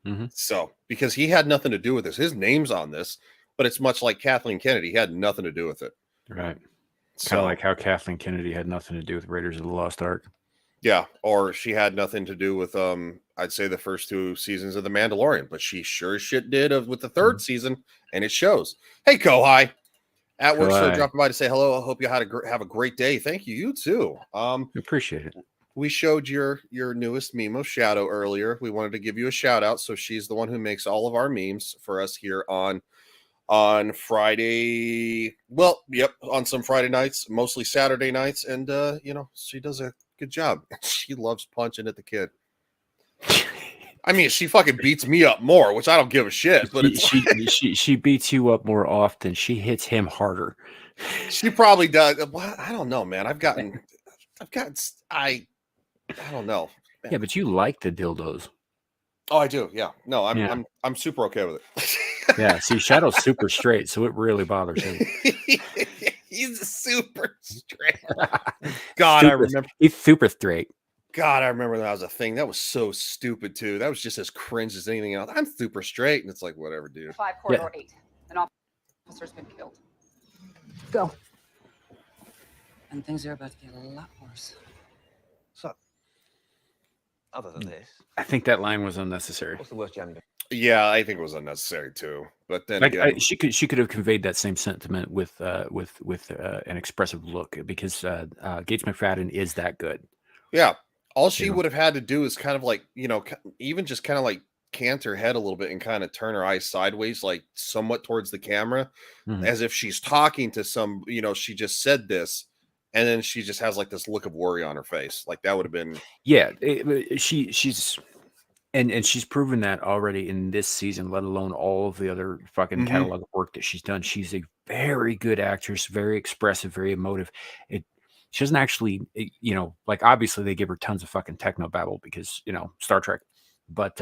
Mm-hmm. So because he had nothing to do with this, his name's on this, but it's much like Kathleen Kennedy, he had nothing to do with it. Right. Kind of like how Kathleen Kennedy had nothing to do with Raiders of the Lost Ark. Yeah, or she had nothing to do with I'd say the first 2 seasons of The Mandalorian, but she sure as shit did with the 3rd season, and it shows. Hey, Kohai. At work, so dropping by to say hello. I hope you have a great day. Thank you. You too. Appreciate it. We showed your newest meme of Shadow earlier. We wanted to give you a shout out. So she's the one who makes all of our memes for us here on Friday. Well, yep, on some Friday nights, mostly Saturday nights, and she does a good job. She loves punching at the kid. I mean, she fucking beats me up more, which I don't give a shit. But she beats you up more often. She hits him harder. She probably does. Well, I don't know, man. I don't know. Man. Yeah, but you like the dildos. Oh, I do. Yeah. No, I'm super okay with it. Yeah. See, Shadow's super straight, so it really bothers him. He's super straight. God, I remember. He's super straight. God, I remember that was a thing. That was so stupid too. That was just as cringe as anything else. I'm super straight, and it's like, whatever, dude. 5 corridor 8. An officer's been killed. Go. And things are about to get a lot worse. So, other than this, I think that line was unnecessary. What's the worst you haven't done? Yeah, I think it was unnecessary too. But then again, she could have conveyed that same sentiment with an expressive look, because Gates McFadden is that good. Yeah. All she would have had to do is kind of like, even just kind of like cant her head a little bit and kind of turn her eyes sideways, like somewhat towards the camera, as if she's talking to some, she just said this, and then she just has like this look of worry on her face. Like that would have been. Yeah, she's proven that already in this season, let alone all of the other fucking catalog of work that she's done. She's a very good actress, very expressive, very emotive. She doesn't actually, like obviously they give her tons of fucking techno babble because, Star Trek, but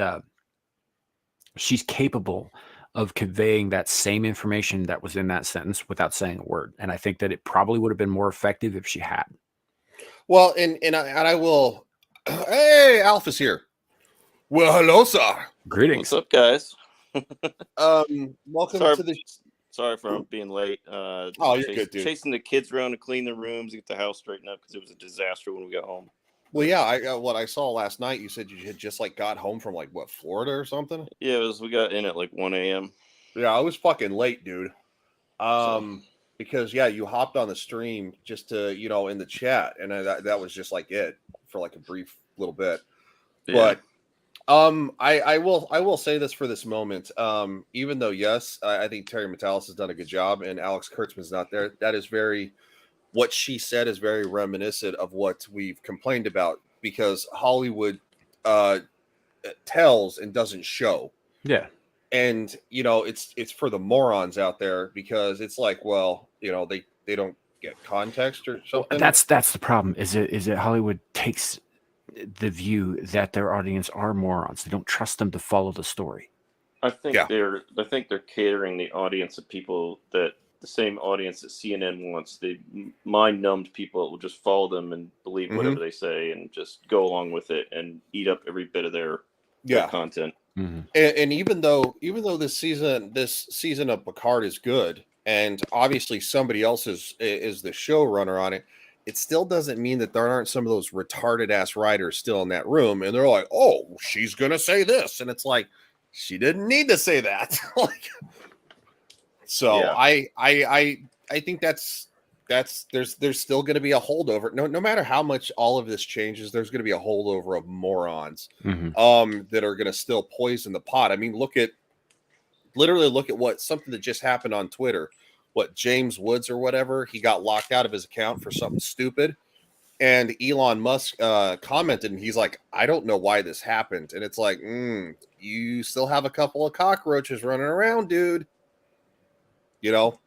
she's capable of conveying that same information that was in that sentence without saying a word. And I think that it probably would have been more effective if she had. Well, and I will. Hey, Alpha's here. Well, hello, sir. Greetings. What's up, guys? Welcome to the. Sorry for being late. You're good, dude. Chasing the kids around to clean their rooms, get the house straightened up because it was a disaster when we got home. Well, yeah, what I saw last night, you said you had just got home from Florida or something? Yeah, we got in at 1 a.m. Yeah, I was fucking late, dude. Because you hopped on the stream just to, in the chat, and that was just like it for like a brief little bit. Yeah. But I will say this for this moment. Even though yes, I think Terry Metalis has done a good job, and Alex Kurtzman's not there. That is what she said is very reminiscent of what we've complained about, because Hollywood tells and doesn't show. Yeah. And it's for the morons out there, because it's like, well, they don't get context or something. That's the problem. Is it Hollywood takes the view that their audience are morons. They don't trust them to follow the story. I think they're catering the audience of people that the same audience that CNN wants. The mind-numbed people that will just follow them and believe whatever they say and just go along with it and eat up every bit of their content. Mm-hmm. And even though this season of Picard is good, and obviously somebody else is the showrunner on it, it still doesn't mean that there aren't some of those retarded ass writers still in that room, and they're like, "Oh, she's gonna say this," and it's like, she didn't need to say that. I think that's there's still going to be a holdover. No matter how much all of this changes, there's going to be a holdover of morons that are going to still poison the pot. I mean, look at something that just happened on Twitter. What, James Woods or whatever, he got locked out of his account for something stupid, and Elon Musk commented, and he's like, I don't know why this happened. And it's like, you still have a couple of cockroaches running around, dude. The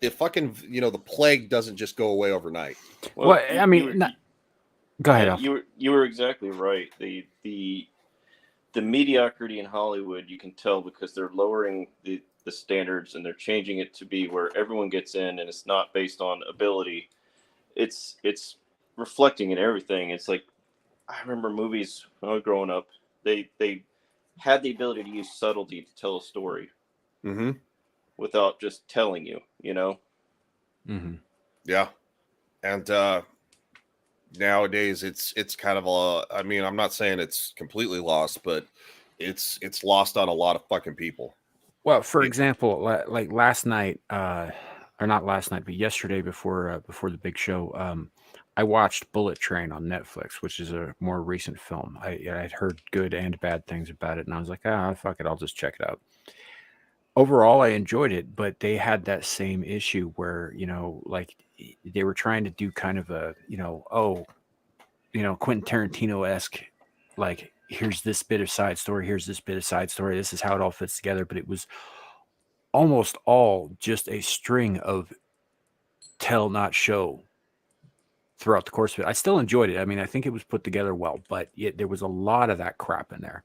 fucking, the plague doesn't just go away overnight. Well, I mean, go ahead. Alf. You were exactly right. The mediocrity in Hollywood, you can tell, because they're lowering the standards, and they're changing it to be where everyone gets in, and it's not based on ability. It's reflecting in everything. It's like, I remember movies when I was growing up, they had the ability to use subtlety to tell a story without just telling you, Yeah. And nowadays it's kind of I mean, I'm not saying it's completely lost, but it's lost on a lot of fucking people. Well, for example, like last night, or not last night, but yesterday before the big show, I watched Bullet Train on Netflix, which is a more recent film. I'd heard good and bad things about it, and I was like, fuck it, I'll just check it out. Overall, I enjoyed it, but they had that same issue where, like, they were trying to do kind of a, Quentin Tarantino-esque, like, here's this bit of side story, here's this bit of side story, this is how it all fits together, but it was almost all just a string of tell, not show throughout the course of it. I still enjoyed it. I mean, I think it was put together well, but there was a lot of that crap in there.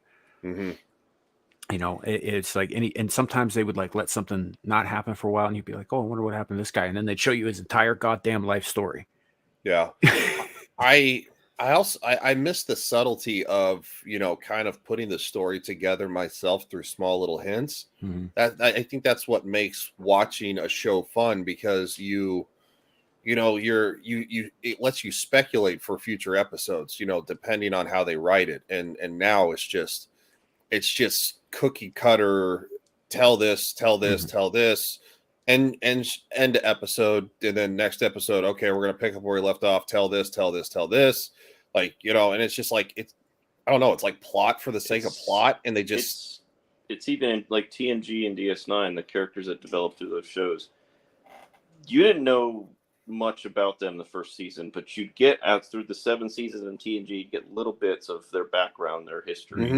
It's like and sometimes they would like let something not happen for a while, and you'd be like, oh, I wonder what happened to this guy, and then they'd show you his entire goddamn life story. Yeah. I miss the subtlety of, kind of putting the story together myself through small little hints. I think that's what makes watching a show fun, because it lets you speculate for future episodes, depending on how they write it. And now it's just cookie cutter, tell this, tell this, and end episode, and then next episode, okay, we're gonna pick up where we left off, tell this, like, and it's just like, I don't know, it's like plot for the sake of plot, and they just it's even like TNG and DS9, the characters that developed through those shows, you didn't know much about them the first season, but you'd get out through the 7 seasons in TNG, you'd get little bits of their background, their history.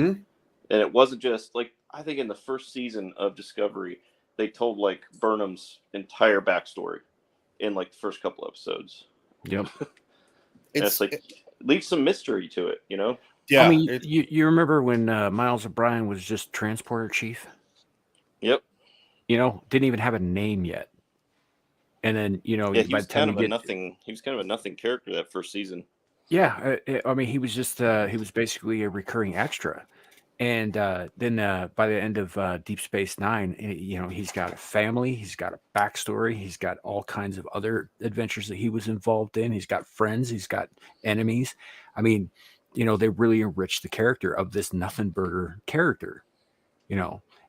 And it wasn't just like, I think in the first season of Discovery, they told like Burnham's entire backstory in like the first couple episodes. Yep. It's like, leave some mystery to it, Yeah. I mean, you remember when Miles O'Brien was just transporter chief? Yep. Didn't even have a name yet. And then, he was kind of a nothing character that first season. Yeah. I mean, he was just, he was basically a recurring extra. And then by the end of Deep Space Nine, he's got a family, he's got a backstory, he's got all kinds of other adventures that he was involved in. He's got friends, he's got enemies. I mean, they really enriched the character of this nothing burger character,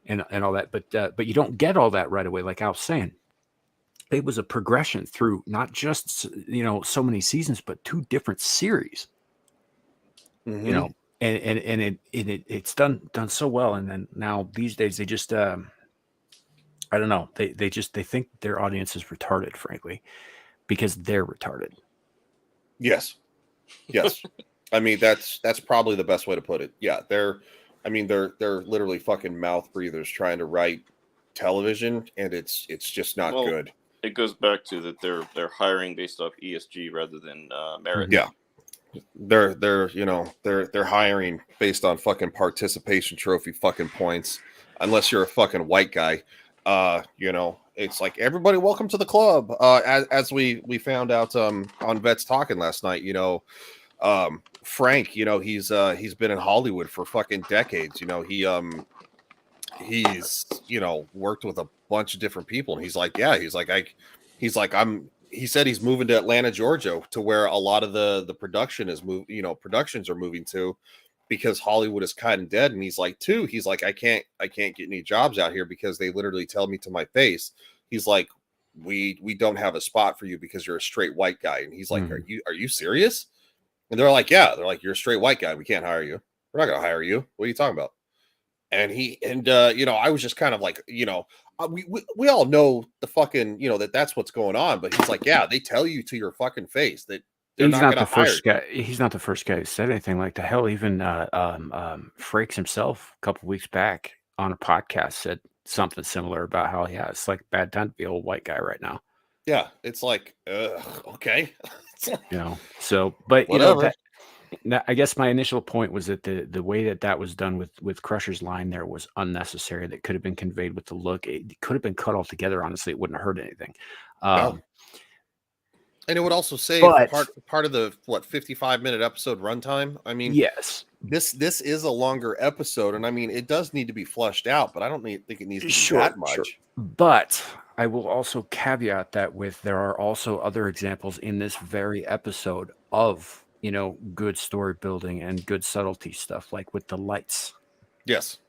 and all that. But you don't get all that right away. Like I was saying, it was a progression through not just so many seasons, but 2 different series. Mhm. And it's done so well. And then now these days they just I don't know, they think their audience is retarded, frankly, because they're retarded. Yes. Yes. I mean, that's probably the best way to put it. Yeah, they're literally fucking mouth breathers trying to write television, and it's just not Well, good. It goes back to that they're hiring based off ESG rather than merit. Yeah. They're hiring based on fucking participation trophy fucking points, unless you're a fucking white guy. It's like, everybody, welcome to the club. As we found out on Vets Talking last night, Frank, he's been in Hollywood for fucking decades. He's worked with a bunch of different people, and he said he's moving to Atlanta, Georgia, to where a lot of the productions are moving to, because Hollywood is kind of dead. And he's like, I can't get any jobs out here because they literally tell me to my face. He's like, we don't have a spot for you because you're a straight white guy. And he's like, are you serious? And they're like, yeah. They're like, you're a straight white guy. We can't hire you. We're not going to hire you. What are you talking about? And I was just kind of like, we all know the fucking, that's what's going on. But he's like, yeah, they tell you to your fucking face that they're He's not not going the to hire first you. guy. He's not the first guy who said anything like that. Hell, even Frakes himself a couple weeks back on a podcast said something similar about how, yeah, it's like bad time to be an old white guy right now. Yeah, it's like, okay. So, but Whatever. I guess my initial point was that the way that was done with Crusher's line there was unnecessary. That could have been conveyed with the look. It could have been cut all together. Honestly, it wouldn't have hurt anything. No. And it would also save part of the 55-minute episode runtime. I mean, yes, this is a longer episode, and I mean, it does need to be fleshed out, but I don't think it needs to be that much. Sure. But I will also caveat that with, there are also other examples in this very episode of good story building and good subtlety stuff, like with the lights. Yes.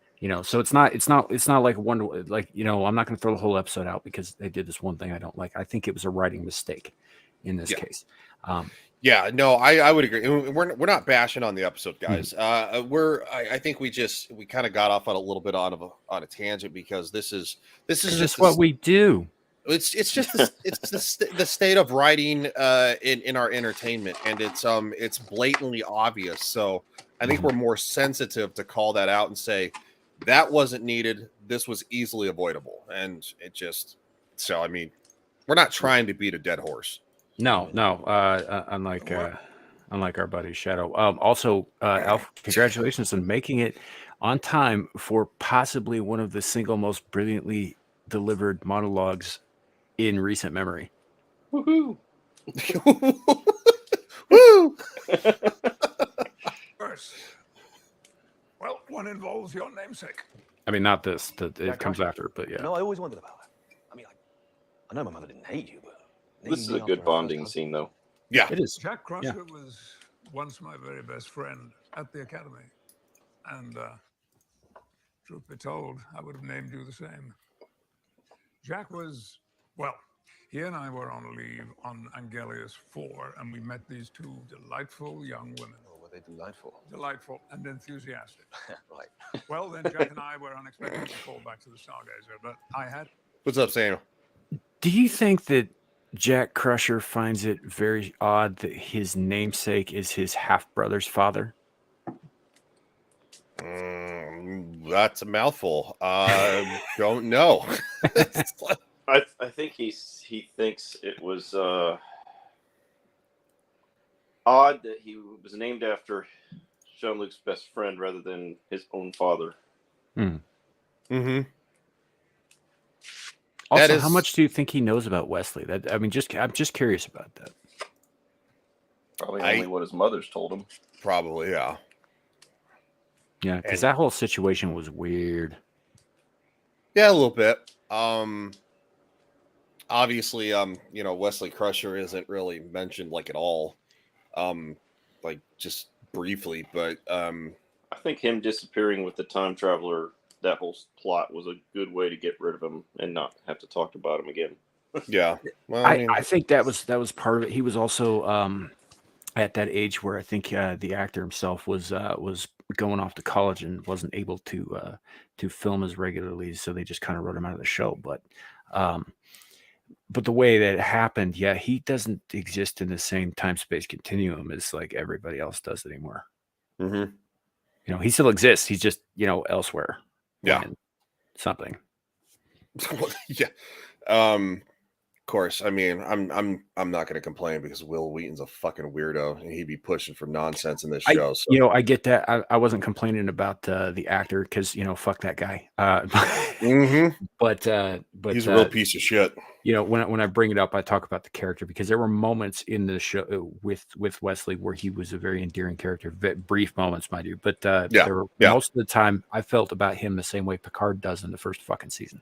So it's not like I'm not going to throw the whole episode out because they did this one thing I don't like. I think it was a writing mistake in this case. Yeah, no, I would agree. We're not bashing on the episode, guys. I think we kind of got off on a little bit on a tangent, because this is just what we do. It's just the state of writing in our entertainment, and it's blatantly obvious. So I think we're more sensitive to call that out and say that wasn't needed. This was easily avoidable, and it just. So I mean, we're not trying to beat a dead horse. No. Unlike our buddy Shadow. Also, Alf, congratulations on making it on time for possibly one of the single most brilliantly delivered monologues in recent memory. Woohoo! Woo! First, well, one involves your namesake. I mean, not this. It comes after, but yeah. No, I always wondered about that. I mean, I know my mother didn't hate you, but This is a good bonding scene, though. Yeah, it is. Jack Crusher was once my very best friend at the academy, and truth be told, I would have named you the same. Jack was, well, he and I were on leave on Angelius 4, and we met these 2 delightful young women. Oh, were they delightful? Delightful and enthusiastic. Right. Well, then Jack and I were unexpectedly called back to the Stargazer, but I had. What's up, Samuel? Do you think that Jack Crusher finds it very odd that his namesake is his half-brother's father? That's a mouthful. Don't know. I think he thinks it was odd that he was named after Jean-Luc's best friend rather than his own father. Mm-hmm. Also, how much do you think he knows about Wesley? I'm just curious about that. Probably only what his mother's told him. Probably, yeah. Yeah, because that whole situation was weird. Yeah, a little bit. Obviously, Wesley Crusher isn't really mentioned like at all. Like just briefly, but I think him disappearing with the time traveler that whole plot was a good way to get rid of him and not have to talk about him again. Yeah. Well, I think that was part of it. He was also at that age where I think the actor himself was going off to college and wasn't able to film as regularly, so they just kind of wrote him out of the show. But the way that it happened, yeah, he doesn't exist in the same time space continuum as like everybody else does anymore. Mm-hmm. You know, he still exists. He's just, you know, elsewhere. Yeah. in something. Yeah. Of course. I mean, I'm not going to complain because Will Wheaton's a fucking weirdo and he'd be pushing for nonsense in this show. So. You know, I get that. I wasn't complaining about the actor because, you know, fuck that guy. Mm-hmm. But he's a real piece of shit. You know, when I bring it up, I talk about the character because there were moments in the show with Wesley where he was a very endearing character. Brief moments, mind you, but most of the time I felt about him the same way Picard does in the first fucking season.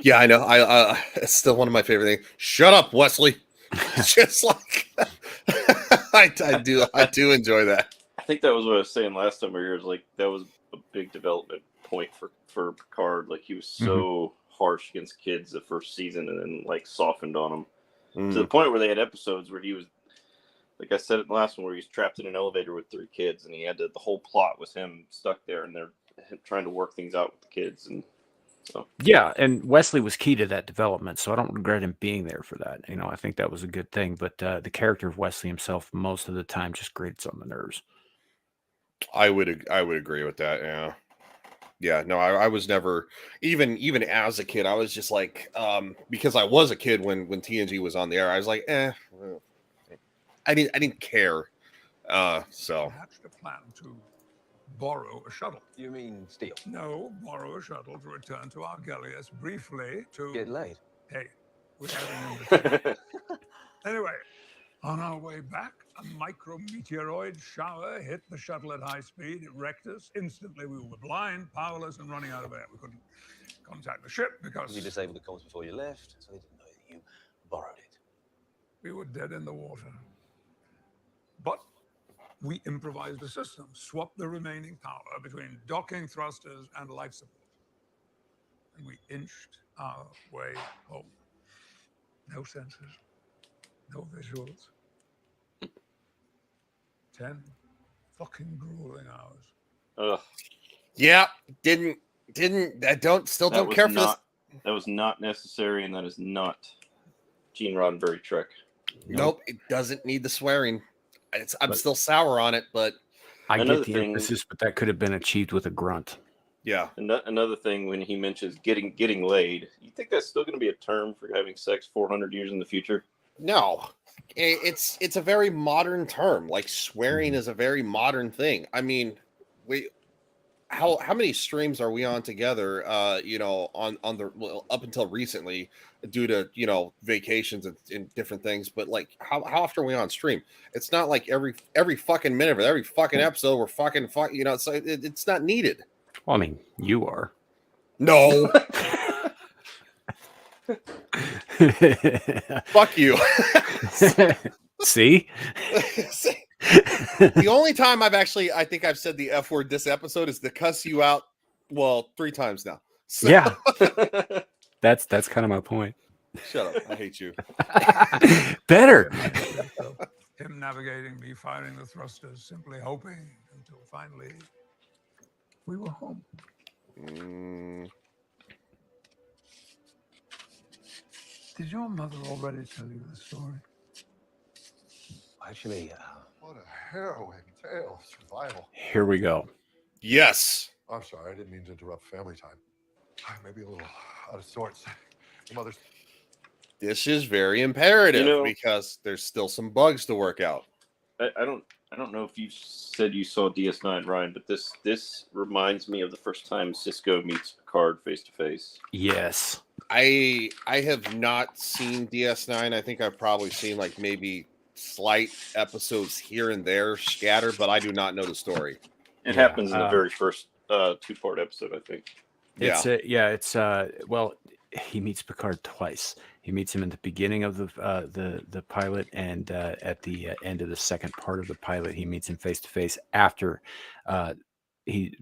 Yeah, I know. It's still one of my favorite things. Shut up, Wesley. Just like I do enjoy that. I think that was what I was saying last time we were here. Like that was a big development point for Picard. Like he was so harsh against kids the first season, and then like softened on them to the point where they had episodes where he was, like I said in the last one, where he's trapped in an elevator with 3 kids, and he had the whole plot was him stuck there, and they're trying to work things out with the kids, and so yeah. And Wesley was key to that development, so I don't regret him being there for that. You know, I think that was a good thing. But the character of Wesley himself, most of the time, just grates on the nerves. I would agree with that. Yeah. Yeah, no, I was never even as a kid. I was just like, because I was a kid when TNG was on the air. I was like, I didn't care. So Hatched a plan to borrow a shuttle. You mean steal? No, borrow a shuttle to return to Argelius briefly to Get laid. Hey, we had an invitation. Anyway, on our way back, a micrometeoroid shower hit the shuttle at high speed. It wrecked us. Instantly, we were blind, powerless, and running out of air. We couldn't contact the ship because You disabled the comms before you left, so they didn't know that you borrowed it. we were dead in the water. But we improvised a system, swapped the remaining power between docking thrusters and life support. And we inched our way home. No sensors, no visuals. 10 fucking grueling hours. ugh. yeah, didn't I don't care for this. That was not necessary, and that is not Gene Roddenberry trick. Nope, it doesn't need the swearing. I'm still sour on it, but I Another get the thing- emphasis, but that could have been achieved with a grunt. yeah. Another thing when he mentions getting laid, you think that's still going to be a term for having sex 400 years in the future? No, it's a very modern term. Like swearing is a very modern thing. I mean, how many streams are we on together? You know, on the up until recently, due to vacations and different things. But like, how often are we on stream? It's not like every fucking minute of every fucking episode we're fucking. So it's not needed. Well, I mean, you are. No. Fuck you. See? The only time I think I've said the F word this episode is to cuss you out. Well, 3 times now. So, Yeah. That's kind of my point. Shut up. I hate you. Better. Him navigating me, firing the thrusters, simply hoping until finally we were home. Did your mother already tell you the story? Actually, What a harrowing tale of survival. Here we go. Yes. I'm sorry, I didn't mean to interrupt family time. Maybe a little out of sorts. Your mother's. This is very imperative because there's still some bugs to work out. I don't know if you said you saw DS9, Ryan, but this reminds me of the first time Cisco meets Picard face to face. Yes. I have not seen DS9. I think I've probably seen like maybe slight episodes here and there scattered, but I do not know the story. It happens in the very first 2-part episode, I think. It's well, he meets Picard twice. He meets him in the beginning of the pilot, and at the end of the second part of the pilot, he meets him face to face after he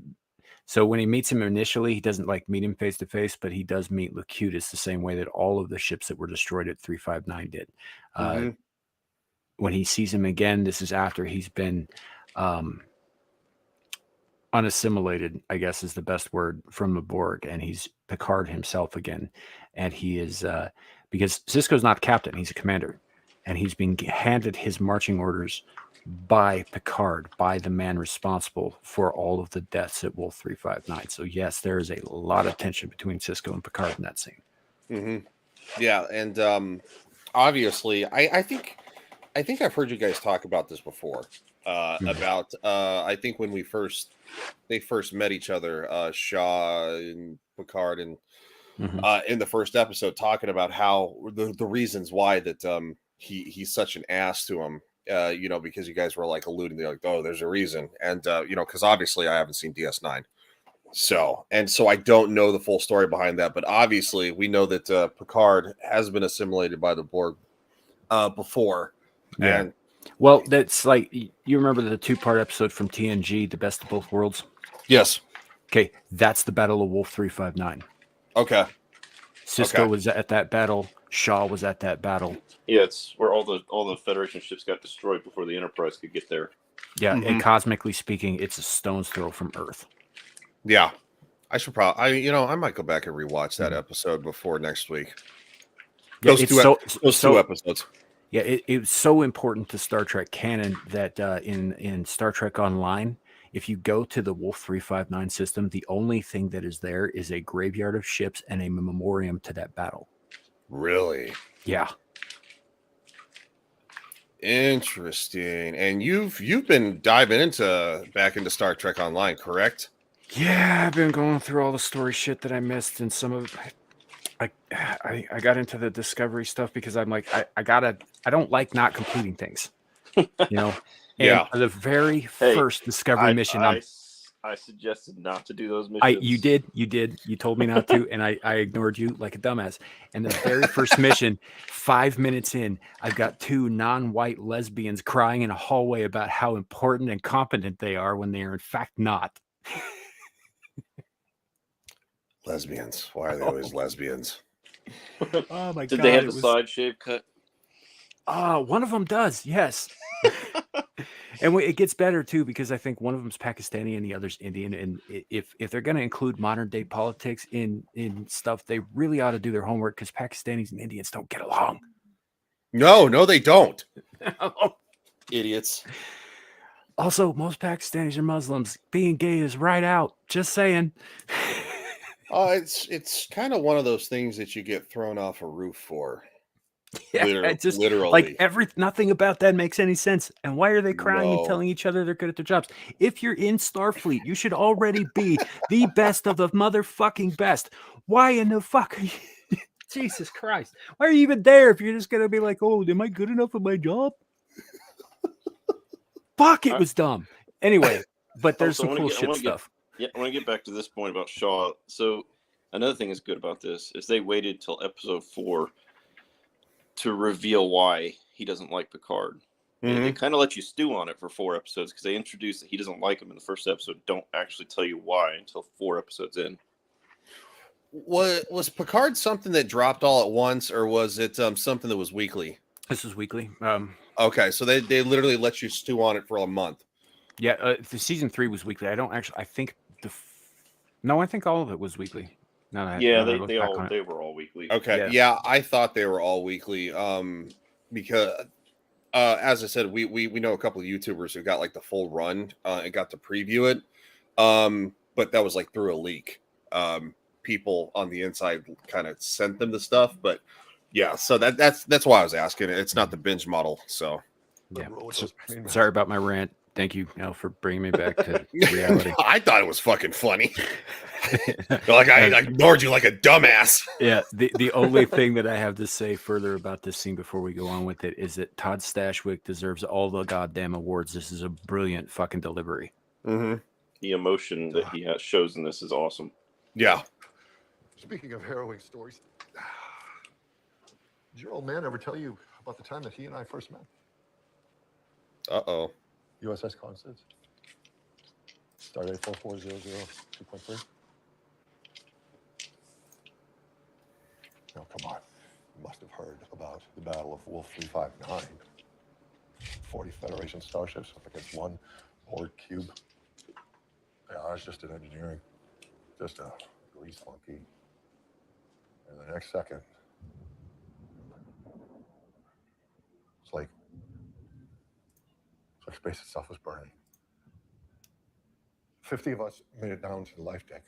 So when he meets him initially, he doesn't like meet him face to face, but he does meet Locutus the same way that all of the ships that were destroyed at 359 did. When he sees him again, this is after he's been unassimilated, I guess is the best word, from the Borg, and he's Picard himself again. And he is because Sisko's not captain, he's a commander, and he's being handed his marching orders by Picard, by the man responsible for all of the deaths at Wolf 359. So yes, there is a lot of tension between Sisko and Picard in that scene. Yeah, and obviously, I think I've heard you guys talk about this before. About I think when they first met each other, Shaw and Picard, and in the first episode, talking about how the reasons why that he's such an ass to him. Because you guys were like alluding to like, oh, there's a reason, and because obviously I haven't seen DS9, so I don't know the full story behind that, but obviously we know that Picard has been assimilated by the Borg before. Yeah. And well, that's like, you remember the 2-part episode from TNG, The Best of Both Worlds? Yes. Okay, that's the Battle of Wolf 359. Okay. Sisko was at that battle. Shaw was at that battle. Yeah, it's where all the Federation ships got destroyed before the Enterprise could get there. Yeah, and cosmically speaking, it's a stone's throw from Earth. Yeah, I should probably, I might go back and rewatch that episode before next week. Yeah, Those two episodes. Yeah, it's so important to Star Trek canon that in Star Trek Online, if you go to the Wolf 359 system, the only thing that is there is a graveyard of ships and a memoriam to that battle. Really? Yeah. Interesting. And you've been diving back into Star Trek Online, correct? Yeah, I've been going through all the story shit that I missed, and some of I got into the Discovery stuff because I'm like, I don't like not completing things, And Yeah. the very first Discovery mission, I suggested not to do those missions. You did. You told me not to, and I ignored you like a dumbass. And the very first mission, 5 minutes in, I've got 2 non-white lesbians crying in a hallway about how important and competent they are when they are in fact not. Lesbians. Why are they always lesbians? Oh my God! Did they have the side shave cut? One of them does. Yes. And it gets better too, because I think one of them's Pakistani and the other's Indian. And if they're going to include modern day politics in stuff, they really ought to do their homework, because Pakistanis and Indians don't get along. No, they don't. Idiots. Also, most Pakistanis are Muslims. Being gay is right out. Just saying. It's kind of one of those things that you get thrown off a roof for. Yeah, literally. Like nothing about that makes any sense. And why are they crying and telling each other they're good at their jobs? If you're in Starfleet, you should already be the best of the motherfucking best. Why in the fuck are you? Jesus Christ. Why are you even there if you're just going to be like, oh, am I good enough at my job? Fuck, it was dumb. Anyway, but there's some cool ship stuff. I want to get back to this point about Shaw. So another thing is good about this is they waited till episode 4 to reveal why he doesn't like Picard. They kind of let you stew on it for 4 episodes, because they introduced that he doesn't like him in the first episode. Don't actually tell you why until 4 episodes in. Was Picard something that dropped all at once, or was it something that was weekly? This was weekly. Okay, so they literally let you stew on it for a month. Yeah, the season 3 was weekly. I think all of it was weekly. They were all weekly. Okay, yeah, I thought they were all weekly. Because as I said, we know a couple of YouTubers who got like the full run and got to preview it. But that was like through a leak. People on the inside kind of sent them the stuff, but yeah, so that's why I was asking. It's not the binge model, so yeah. Sorry about my rant. Thank you, for bringing me back to reality. I thought it was fucking funny. Like I ignored you like a dumbass. Yeah, the only thing that I have to say further about this scene before we go on with it is that Todd Stashwick deserves all the goddamn awards. This is a brilliant fucking delivery. The emotion that he shows in this is awesome. Yeah. Speaking of harrowing stories, did your old man ever tell you about the time that he and I first met? Uh-oh. USS Constance. Stardate 4400 2.3. Now, come on. You must have heard about the Battle of Wolf 359. 40 Federation starships up against one Borg cube. Yeah, it's just an engineering. Just a grease monkey. And the next second, it's like space itself was burning. 50 of us made it down to the life deck.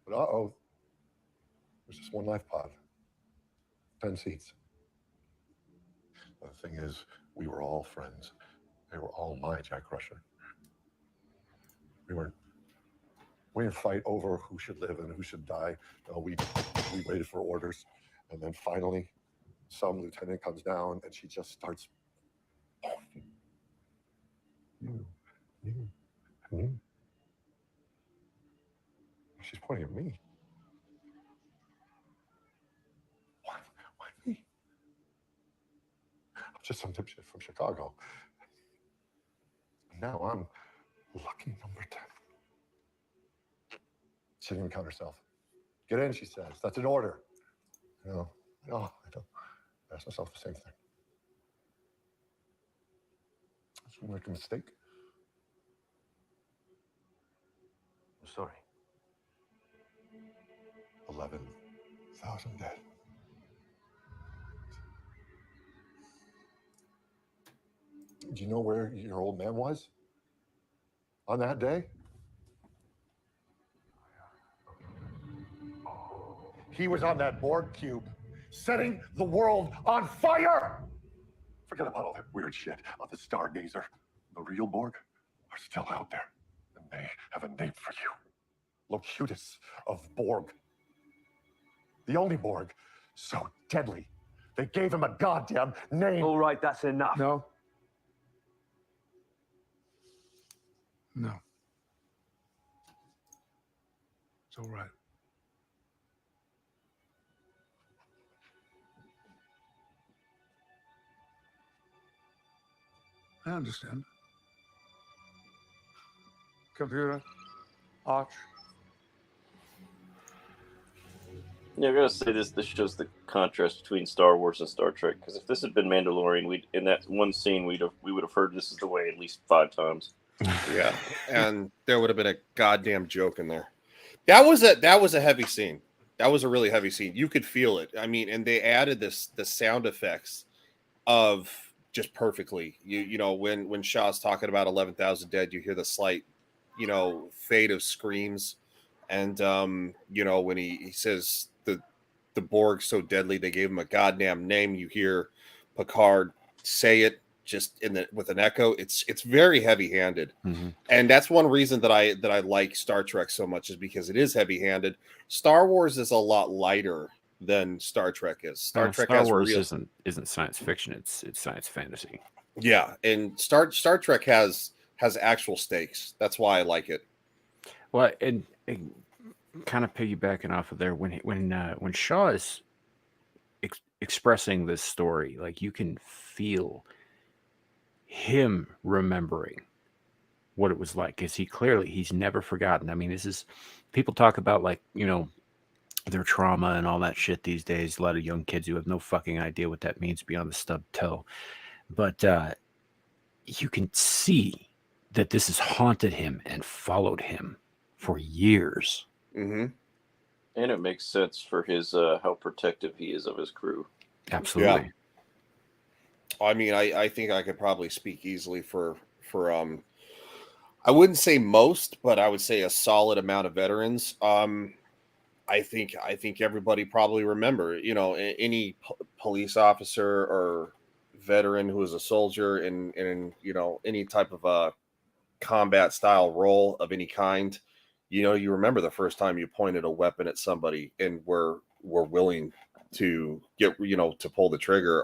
But there's just one life pod. 10 seats. The thing is, we were all friends. They were all my Jack Crusher. We didn't fight over who should live and who should die. No, we waited for orders. And then finally, some lieutenant comes down and she just starts. You. She's pointing at me. Why me? I'm just some dipshit from Chicago. And now I'm lucky number 10. She didn't even count herself. Get in, she says. That's an order. No, I don't. I ask myself the same thing. Did we make a mistake? I'm sorry. 11,000 dead. Do you know where your old man was on that day? He was on that Borg cube, setting the world on fire! Forget about all that weird shit of the Stargazer. The real Borg are still out there, and they have a name for you. Locutus of Borg. The only Borg so deadly, they gave him a goddamn name. All right, that's enough. No. No. It's all right. I understand. Computer, Arch. Yeah, I gotta say this shows the contrast between Star Wars and Star Trek. Because if this had been Mandalorian, in that one scene we would have heard "This is the way" at least 5 times. Yeah, and there would have been a goddamn joke in there. That was a heavy scene. That was a really heavy scene. You could feel it. I mean, and they added the sound effects of just perfectly. You know when Shaw's talking about 11,000 dead, you hear the slight fade of screams, and when he says the Borg so deadly they gave him a goddamn name. You hear Picard say it just with an echo. It's very heavy-handed. Mm-hmm. And that's one reason that I like Star Trek so much, is because it is heavy-handed. Star Wars is a lot lighter than Star Trek is. Star Wars isn't science fiction, it's science fantasy. Yeah, and Star Trek has actual stakes. That's why I like it. Well, and kind of piggybacking off of there, when Shaw is expressing this story, like, you can feel him remembering what it was like, because he's never forgotten. I mean, this is, people talk about, like, their trauma and all that shit these days. A lot of young kids who have no fucking idea what that means beyond the stub toe. But you can see that this has haunted him and followed him for years. Mm-hmm. And it makes sense for his how protective he is of his crew. Absolutely. Yeah. I mean, I think I could probably speak easily for I wouldn't say most, but I would say a solid amount of veterans. I think everybody probably remember, any police officer or veteran who is a soldier in any type of a combat style role of any kind. You remember the first time you pointed a weapon at somebody and were willing to get, to pull the trigger,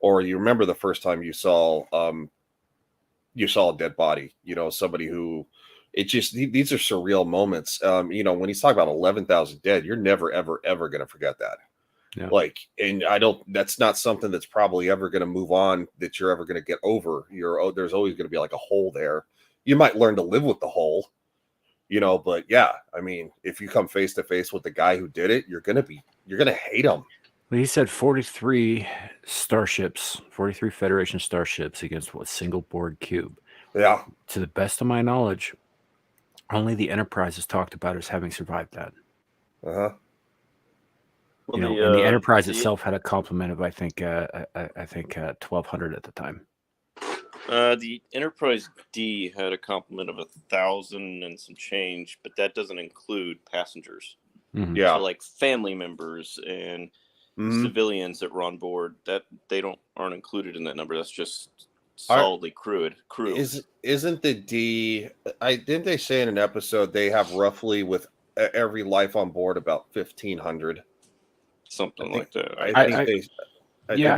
or you remember the first time you saw a dead body, somebody who, these are surreal moments. When he's talking about 11,000 dead, you're never, ever, ever going to forget that. Yeah. And that's not something that's probably ever going to move on, that you're ever going to get over. There's always going to be like a hole there You might learn to live with the hole, but yeah, I mean, if you come face to face with the guy who did it, you're gonna hate him. Well, he said 43 starships, 43 Federation starships against what, single board cube. Yeah. To the best of my knowledge, only the Enterprise is talked about as having survived that. Uh-huh. And the Enterprise itself had a complement of I think 1,200 at the time. The Enterprise D had a complement of 1,000 and some change, but that doesn't include passengers. Mm-hmm. Yeah, so like family members and civilians that were on board, that they aren't included in that number. That's just solidly crew. Isn't the D? Didn't they say in an episode they have roughly with every life on board about 1,500, something like that. I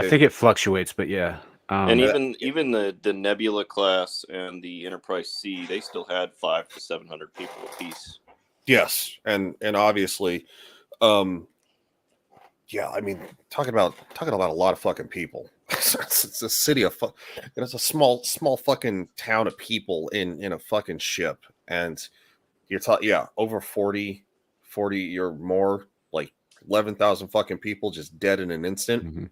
think it fluctuates, but yeah. And even the Nebula class and the Enterprise C, they still had 500 to 700 people apiece. Yes, and obviously, yeah. I mean, talking about a lot of fucking people. It's a city of it's a small fucking town of people in a fucking ship, and you're talking over 40 or more, like 11,000 fucking people just dead in an instant. Mm-hmm.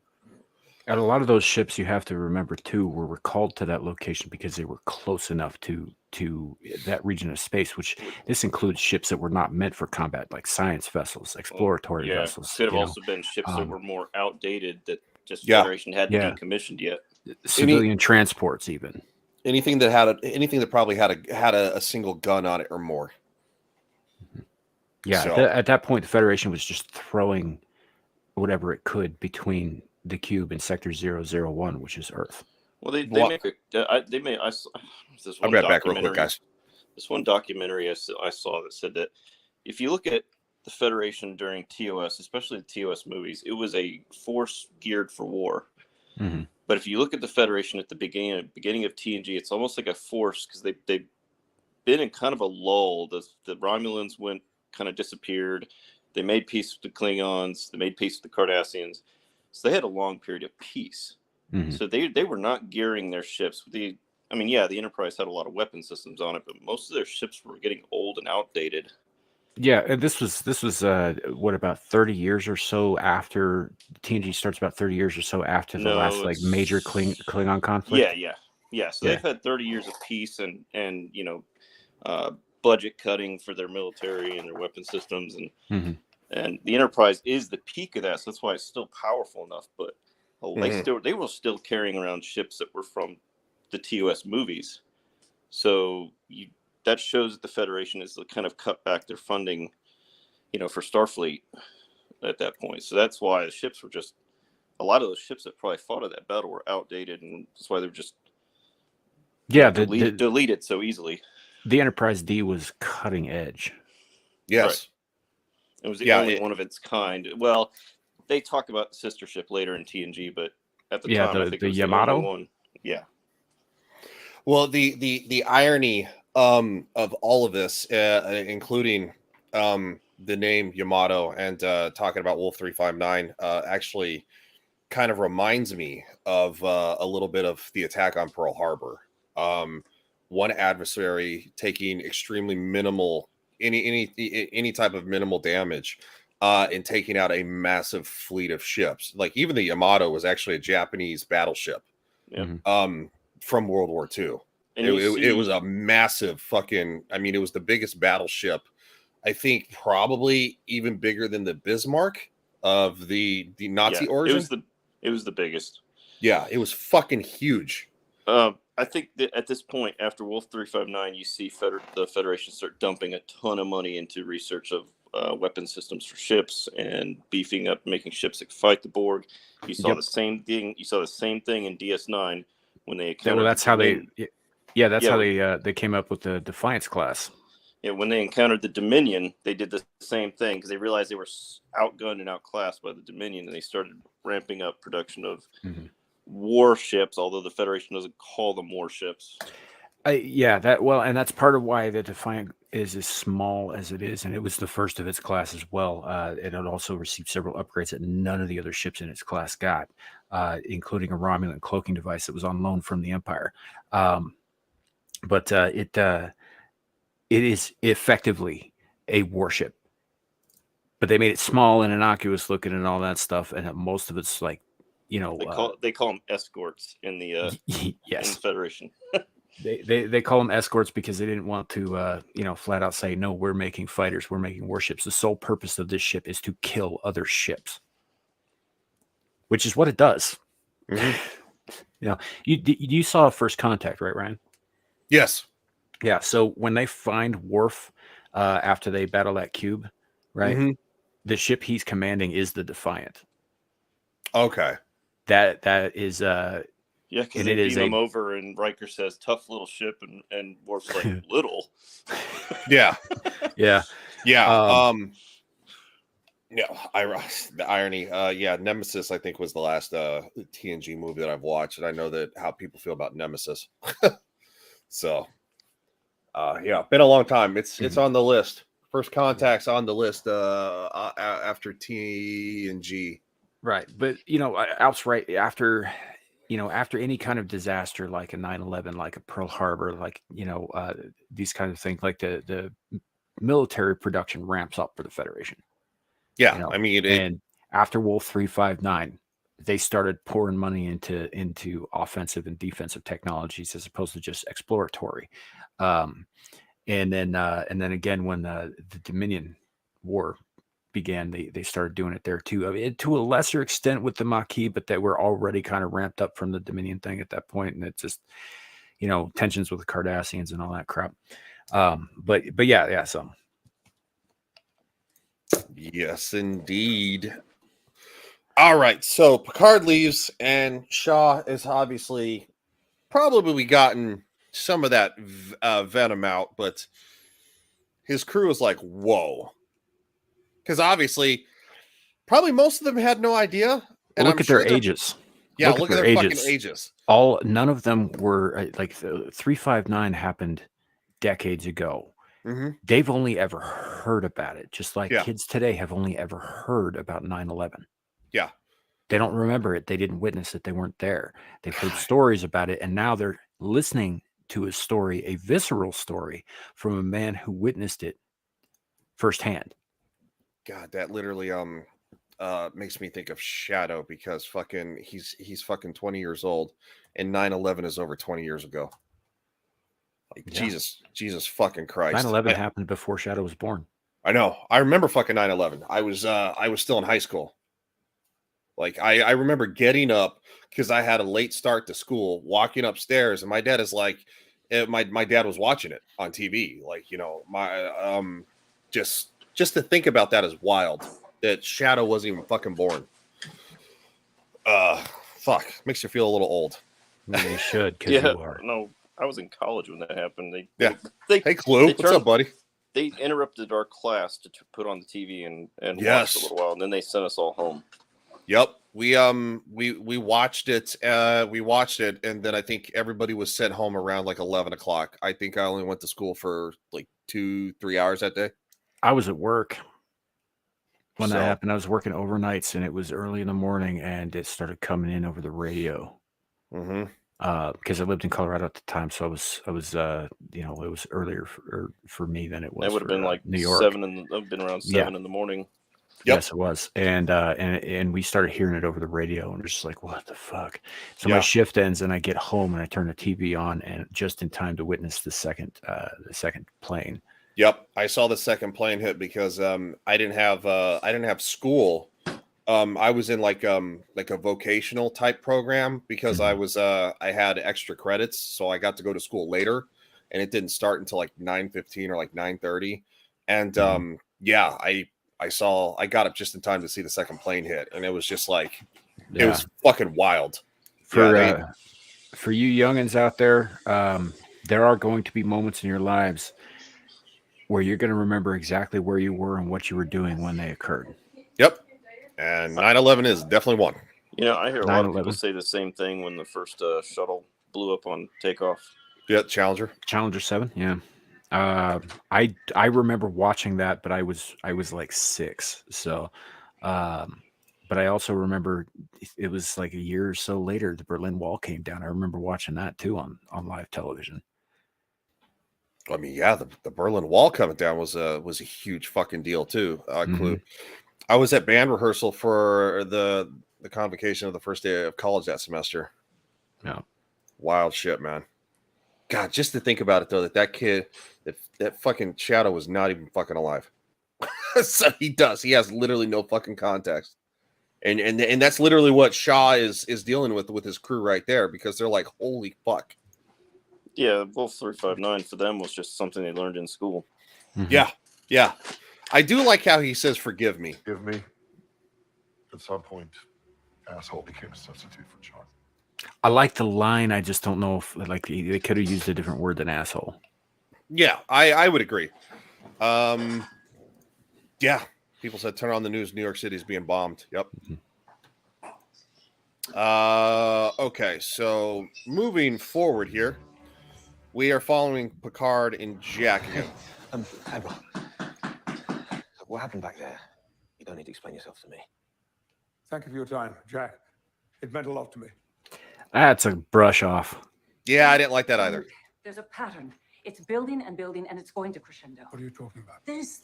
And a lot of those ships, you have to remember too, were recalled to that location because they were close enough to that region of space. Which this includes ships that were not meant for combat, like science vessels, exploratory vessels. Could have also been ships that were more outdated that just Federation hadn't decommissioned yet. Civilian transports, even anything that probably had a single gun on it or more. Yeah, at that point, the Federation was just throwing whatever it could between the cube and Sector 001, which is Earth. Well, they make I'll be right back real quick, guys. This one documentary I saw that said that if you look at the Federation during TOS, especially the TOS movies, it was a force geared for war. Mm-hmm. But if you look at the Federation at the beginning of TNG, it's almost like a force because they've been in kind of a lull. The Romulans kind of disappeared. They made peace with the Klingons. They made peace with the Cardassians. So they had a long period of peace. Mm-hmm. So they were not gearing their ships. The Enterprise had a lot of weapon systems on it, but most of their ships were getting old and outdated. Yeah, and this was what, about 30 years or so after TNG starts? About 30 years or so after the last major Klingon conflict. Yeah. So they've had 30 years of peace and budget cutting for their military and their weapon systems and the Enterprise is the peak of that, so that's why it's still powerful enough. But they were still carrying around ships that were from the TOS movies. So that shows that the Federation is kind of cut back their funding, for Starfleet at that point. So that's why the ships were just a lot of those ships that probably fought at that battle were outdated, and that's why they're just deleted so easily. The Enterprise D was cutting edge. Yes. Right. It was the only one of its kind. Well, they talk about the sister ship later in TNG, but at the time, I think it was Yamato? the only one. Yeah. Well, the irony of all of this, including the name Yamato and talking about Wolf 359, actually kind of reminds me of a little bit of the attack on Pearl Harbor. One adversary taking extremely minimal, any type of minimal damage, and taking out a massive fleet of ships. Like even the Yamato was actually a Japanese battleship, from World War II. And it was a massive fucking. I mean, it was the biggest battleship. I think probably even bigger than the Bismarck of the Nazi origin. It was the biggest. Yeah, it was fucking huge. I think that at this point, after Wolf 359, you see the Federation start dumping a ton of money into research of weapon systems for ships and beefing up, making ships that could fight the Borg. You saw the same thing. You saw the same thing in DS9 when they encountered. That's how they. Yeah, that's how they came up with the Defiance class. Yeah, when they encountered the Dominion, they did the same thing because they realized they were outgunned and outclassed by the Dominion, and they started ramping up production of warships. Although the Federation doesn't call them warships. And that's part of why the Defiant is as small as it is, and it was the first of its class as well. It had also received several upgrades that none of the other ships in its class got, including a Romulan cloaking device that was on loan from the Empire. but it is effectively a warship. But they made it small and innocuous looking and all that stuff, and most of it's like, you know, They call them escorts in the in yes, the Federation. they call them escorts because they didn't want to flat out say, no, we're making fighters, we're making warships. The sole purpose of this ship is to kill other ships, which is what it does. Mm-hmm. You saw First Contact, right, Ryan? Yes. Yeah. So when they find Worf after they battle that cube, right? Mm-hmm. The ship he's commanding is the Defiant. Okay. That is Yeah, because they beam him over, and Riker says, "Tough little ship," and Worf's like, "Little." Yeah. Yeah. Yeah. The irony. Yeah, Nemesis, I think, was the last TNG movie that I've watched, and I know that how people feel about Nemesis. So, yeah, been a long time. It's on the list. First Contact's on the list after TNG. Right, but Alp's right. After any kind of disaster like a 9/11, like a Pearl Harbor, like these kinds of things, like the military production ramps up for the Federation. Yeah, I mean, and after Wolf 359, they started pouring money into offensive and defensive technologies as opposed to just exploratory. And then again, when the Dominion War began, they started doing it there too. I mean, to a lesser extent with the Maquis, but they were already kind of ramped up from the Dominion thing at that point, and it's just tensions with the Cardassians and all that crap. But yeah. So yes, indeed. All right, so Picard leaves, and Shaw is obviously probably gotten some of that venom out, but his crew is like, whoa. Because obviously, probably most of them had no idea. And look at their ages. Yeah, look at their fucking ages. None of them were like 359 happened decades ago. Mm-hmm. They've only ever heard about it, just like Yeah. kids today have only ever heard about 9/11. Yeah. They don't remember it. They didn't witness it. They weren't there. They've heard stories about it, and now they're listening to a story, a visceral story from a man who witnessed it firsthand. God, that literally makes me think of Shadow, because fucking he's fucking 20 years old, and 9/11 is over 20 years ago. Like, Yeah. Jesus fucking Christ. 9/11 happened before Shadow was born. I know. I remember fucking 9/11. I was still in high school. Like, I remember getting up because I had a late start to school, walking upstairs, and my dad is like, my dad was watching it on TV. Like, my just to think about that is wild. That Shadow wasn't even fucking born. Fuck, makes you feel a little old. You should, because Yeah, you are. no, I was in college when that happened. Hey, Clue, what's up, buddy? They interrupted our class to put on the TV and Yes. watch a little while, and then they sent us all home. Yep, we watched it. We watched it, and then I think everybody was sent home around like 11 o'clock. I think I only went to school for like 2-3 hours that day. I was at work when that So- happened. I was working overnights, and it was early in the morning, and it started coming in over the radio. Mm-hmm. Because I lived in Colorado at the time, so I was it was earlier for me than it was. It would have been like New York. I've been around 7 in the morning. Yep. Yes, it was, and we started hearing it over the radio, and we're just like, what the fuck? So my Yeah. shift ends, and I get home, and I turn the TV on, and just in time to witness the second plane. Yep, I saw the second plane hit because I didn't have school. I was in like a vocational type program because I was I had extra credits, so I got to go to school later, and it didn't start until like 9:15 or like 9:30. And yeah, I got up just in time to see the second plane hit, and it was just like it was fucking wild. For you youngins out there, there are going to be moments in your lives where you're going to remember exactly where you were and what you were doing when they occurred. Yep. And 9/11 is definitely one. I hear a lot of people 9/11. say the same thing when the first shuttle blew up on takeoff. Yeah, Challenger 7. Yeah. I remember watching that, but I was like 6. So, but I also remember it was like a year or so later, the Berlin Wall came down. I remember watching that too on live television. I mean, yeah, the Berlin Wall coming down was a huge fucking deal too. Clue. I was at band rehearsal for the convocation of the first day of college that semester. Yeah, wild shit, man. God, just to think about it though, that kid, that fucking Shadow was not even fucking alive. So he has literally no fucking context. And that's literally what Shaw is dealing with his crew right there, because they're like, holy fuck. Yeah, Wolf 359 for them was just something they learned in school. Yeah. I do like how he says, forgive me. Give me. At some point, asshole became a substitute for John. I like the line. I just don't know if like they could have used a different word than asshole. Yeah, I would agree. Yeah. People said, turn on the news. New York City is being bombed. Yep. Okay, so moving forward here, we are following Picard and Jack again. Admiral, what happened back there? You don't need to explain yourself to me. Thank you for your time, Jack. It meant a lot to me. That's a brush off. Yeah, I didn't like that either. There's a pattern. It's building and building, and it's going to crescendo. What are you talking about? This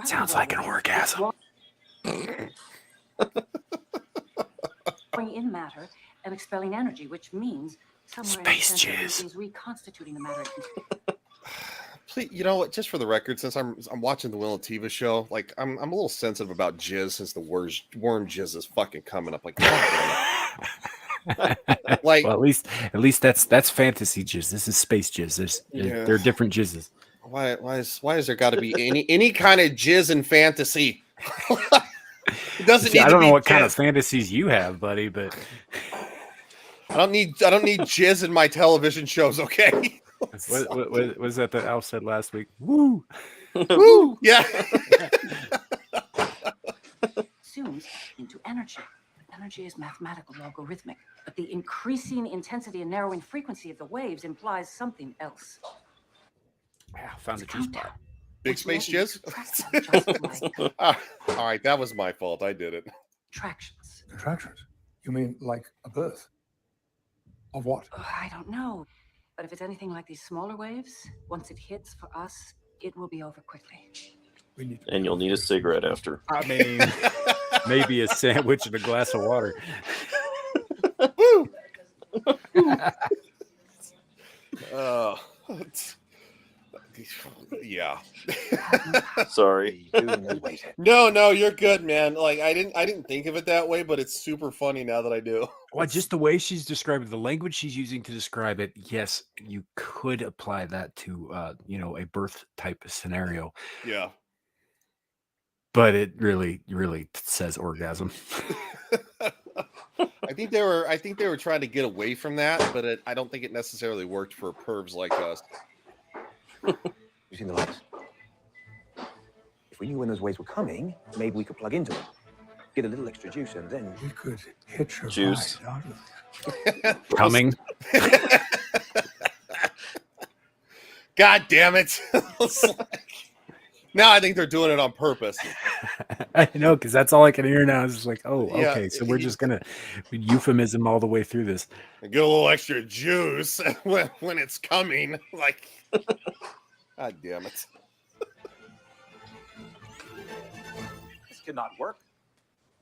Sounds like an orgasm. Going in matter and expelling energy, which means somewhere Space in the center jizz. is reconstituting the matter. Please, you know what? Just for the record, since I'm watching the Will and Tiva show, like I'm a little sensitive about jizz since the worm jizz is fucking coming up. Like, like, well, at least that's fantasy jizz. This is space jizz. There are different jizzes. Why is there got to be any kind of jizz in fantasy? It doesn't need I don't to know be what jizz. kind of fantasies you have, buddy, but I don't need jizz in my television shows. Okay. what was that Alf said last week? Woo, woo, yeah. Zooms into energy. Energy is mathematical, logarithmic, but the increasing intensity and narrowing frequency of the waves implies something else. Yeah, found the juice bar. Big space jizz. All right, that was my fault. I did it. Contractions. Contractions? You mean like a birth? Of what? I don't know. But if it's anything like these smaller waves, once it hits for us, it will be over quickly. And you'll need a cigarette after. I mean, maybe a sandwich and a glass of water. Woo! Yeah. Sorry. No, you're good, man. Like I didn't think of it that way, but it's super funny now that I do. Well, just the way she's describing the language she's using to describe it. Yes, you could apply that to a birth type of scenario. Yeah. But it really says orgasm. I think they were trying to get away from that, but I don't think it necessarily worked for pervs like us. You seen the lights? If we knew when those waves were coming, maybe we could plug into them. Get a little extra juice, and then we could hitch a juice ride out of Coming. God damn it! Now I think they're doing it on purpose. I know, because that's all I can hear now. Is just like, oh, Yeah, okay, so we're just gonna euphemism all the way through this. Get a little extra juice when it's coming. Like, God damn it! This cannot work.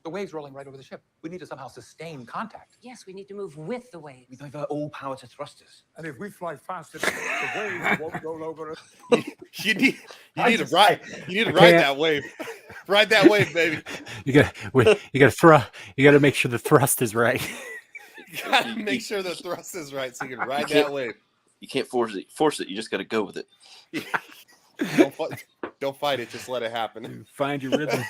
The waves rolling right over the ship. We need to somehow sustain contact. Yes, we need to move with the waves. we divert all power to thrusters. And if we fly fast enough, the waves won't roll over us. You need to ride. You need to ride that wave. Ride that wave, baby. You gotta make sure the thrust is right. You gotta make sure the thrust is right so you can ride that wave. You can't force it. You just got to go with it. Don't fight it. Just let it happen. Find your rhythm.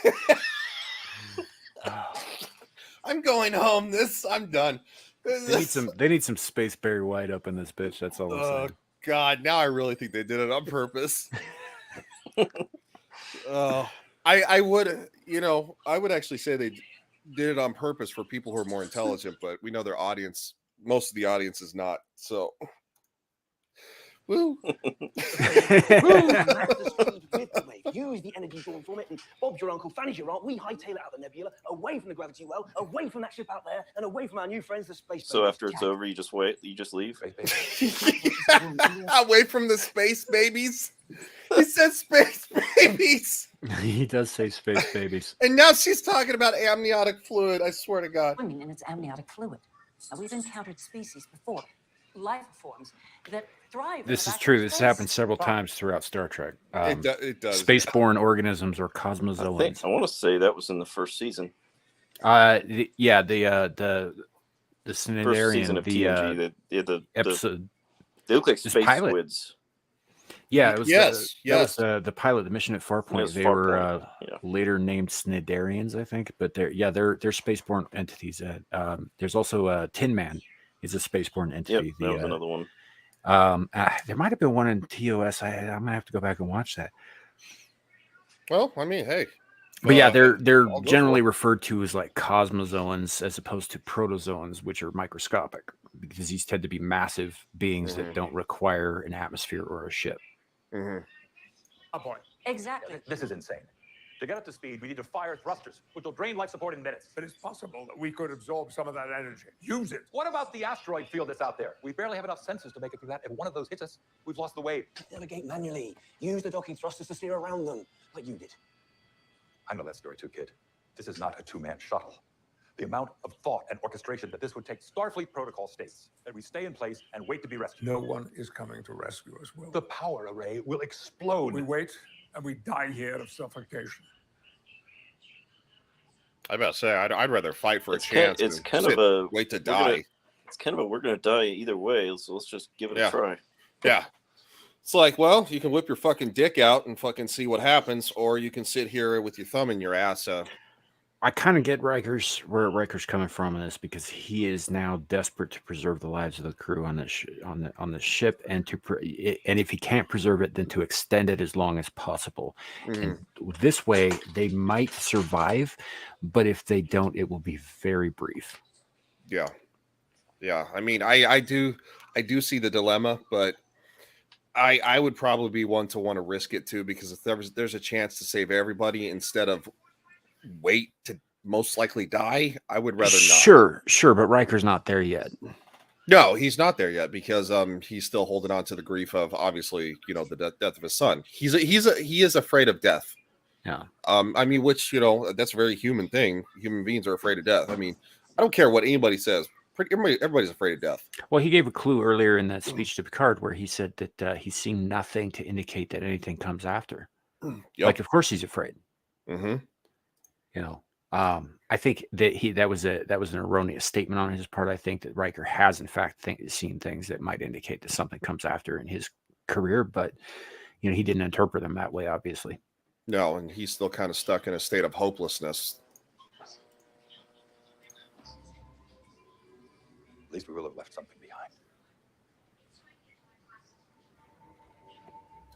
I'm going home. I'm done. They need some Space Barry White up in this bitch. That's all I'm Oh saying. God! Now I really think they did it on purpose. I would actually say they did it on purpose for people who are more intelligent, but we know their audience. Most of the audience is not. So Woo. Master speed with the wave. Use the energy drawn from it, and Bob's your uncle, Fanny's your aunt. We hightail it out of the nebula, away from the gravity well, away from that ship out there, and away from our new friends, the space. So after it's over, you just wait. You just leave. Away from the space babies. He said space babies. He does say space babies. And now she's talking about amniotic fluid. I swear to God. Swimming in its amniotic fluid. Now, we've encountered species before, life forms that thrive. This is true. This happens several times throughout Star Trek. It does. Spaceborne organisms or I cosmozoans. want to say that was in the first season. The First Snidarian, season of TNG. The episode. They look like this space pilot. squids. Yeah, it was Yes, that was the pilot, the mission at Farpoint. was They Farpoint, were yeah. later named Snidarians, I think, but they're spaceborne entities. There's also Tin Man is a spaceborne Yep, entity. that was another one. There might have been one in TOS. I'm gonna have to go back and watch that. Well, I mean, hey. But yeah, they're I'll go generally for it. referred to as like cosmozoans as opposed to protozoans, which are microscopic, because these tend to be massive beings that don't require an atmosphere or a ship. On point. Exactly. This is insane. To get up to speed, we need to fire thrusters, which will drain life support in minutes. But it's possible that we could absorb some of that energy. Use it. What about the asteroid field that's out there? We barely have enough sensors to make it through that. If one of those hits us, we've lost the wave. Navigate manually. Use the docking thrusters to steer around them, like you did. I know that story too, kid. This is not a two-man shuttle. The amount of thought and orchestration that this would take, Starfleet protocol states that we stay in place and wait to be rescued. No one is coming to rescue us, Will. The power array will explode. We wait and we die here of suffocation. I about to say I'd rather fight for It's a chance. It's than kind sit- of a wait to we're gonna- die. It's kind of a we're gonna die either way. So let's just give it Yeah. a try. Yeah. It's like, well, you can whip your fucking dick out and fucking see what happens, or you can sit here with your thumb in your ass. I kind of get where Riker's coming from in this, because he is now desperate to preserve the lives of the crew on this on the ship, and and if he can't preserve it, then to extend it as long as possible. And this way, they might survive, but if they don't, it will be very brief. Yeah. Yeah. I mean, I do see the dilemma, but I would probably be one to want to risk it too, because if there's a chance to save everybody instead of wait to most likely die, I would rather not. Sure, but Riker's not there yet. No, he's not there yet, because he's still holding on to the grief of, obviously, the death of his son. He is afraid of death. Yeah. I mean, which, that's a very human thing. Human beings are afraid of death. I mean, I don't care what anybody says. Everybody's afraid of death. Well, he gave a clue earlier in that speech to Picard where he said that he's seen nothing to indicate that anything comes after. Yep. Like, of course he's afraid. Mm-hmm. I think that was an erroneous statement on his part. I think that Riker has, in fact, seen things that might indicate that something comes after in his career, but he didn't interpret them that way, obviously. No, and he's still kind of stuck in a state of hopelessness. At least we will have left something behind.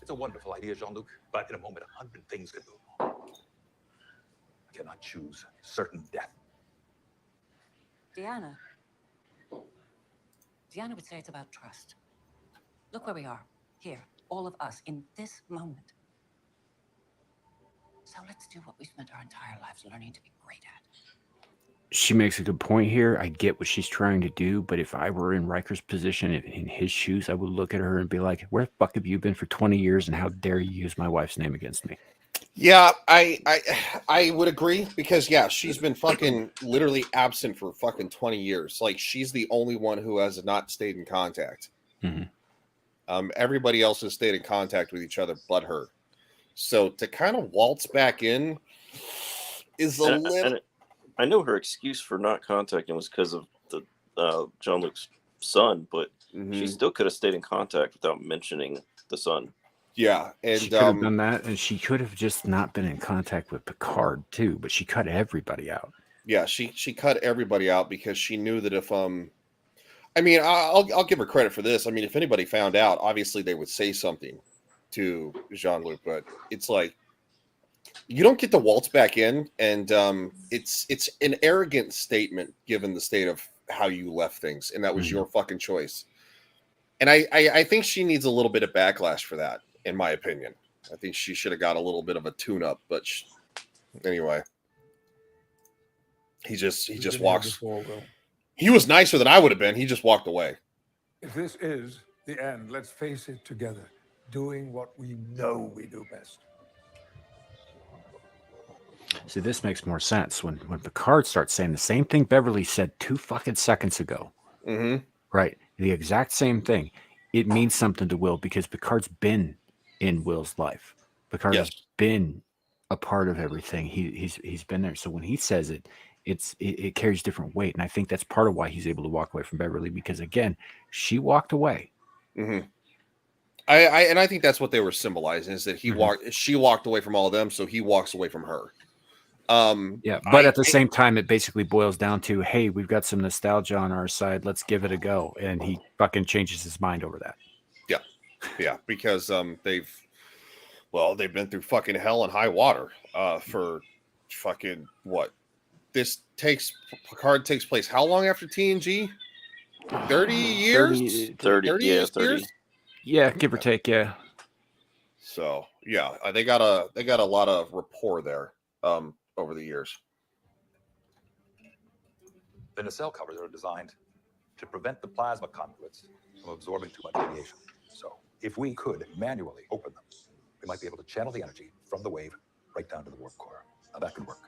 It's a wonderful idea, Jean-Luc, but in a moment, 100 things could go wrong. I cannot choose certain death. Deanna would say it's about trust. Look where we are, here, all of us, in this moment. So let's do what we spent our entire lives learning to be great at. She makes a good point here. I get what she's trying to do, but if I were in Riker's position, in his shoes, I would look at her and be like, where the fuck have you been for 20 years, and how dare you use my wife's name against me? Yeah, I would agree, because she's been fucking literally absent for fucking 20 years. Like, she's the only one who has not stayed in contact. Mm-hmm. Everybody else has stayed in contact with each other but her. So to kind of waltz back in is a little. I know her excuse for not contacting was because of the Jean-Luc's son, but she still could have stayed in contact without mentioning the son. Yeah, and she could have done that, and she could have just not been in contact with Picard too. But she cut everybody out. Yeah, she cut everybody out because she knew that if I mean, I'll give her credit for this. I mean, if anybody found out, obviously they would say something to Jean-Luc, but it's like, you don't get to waltz back in, and it's an arrogant statement given the state of how you left things, and that was your fucking choice. And I think she needs a little bit of backlash for that, in my opinion. I think she should have got a little bit of a tune-up, but anyway, he just We've been here walks. before, Will. He was nicer than I would have been. He just walked away. If this is the end, let's face it together, doing what we know we do best. See, this makes more sense when Picard starts saying the same thing Beverly said 2 fucking seconds ago. Mm-hmm. Right, the exact same thing. It means something to Will because Picard's been in Will's life. Picard has been a part of everything. He's been there. So when he says it, it carries different weight, and I think that's part of why he's able to walk away from Beverly because again, she walked away. Mm-hmm. I think that's what they were symbolizing is that she walked away from all of them, so he walks away from her. Yeah, but at the same time, it basically boils down to, hey, we've got some nostalgia on our side. Let's give it a go. And he fucking changes his mind over that. Yeah, because they've been through fucking hell and high water for fucking what? Picard takes place how long after TNG? 30 years? 30 years? Yeah, give or take, yeah. So yeah, they got a lot of rapport there over the years. The nacelle covers are designed to prevent the plasma conduits from absorbing too much radiation. So if we could manually open them, we might be able to channel the energy from the wave right down to the warp core. Now that could work.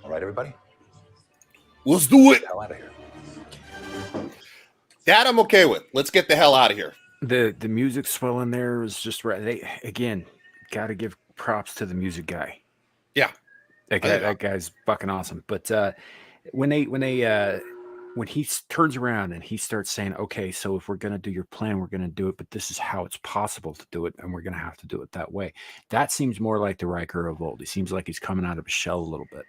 All right, everybody? Let's do it. Get the hell out of here. That I'm okay with. Let's get the hell out of here. The music swelling there is just right. They again got to give props to the music guy. Yeah, that guy's fucking awesome. But when he turns around and he starts saying, "Okay, so if we're gonna do your plan, we're gonna do it, but this is how it's possible to do it, and we're gonna have to do it that way." That seems more like the Riker of old. He seems like he's coming out of a shell a little bit.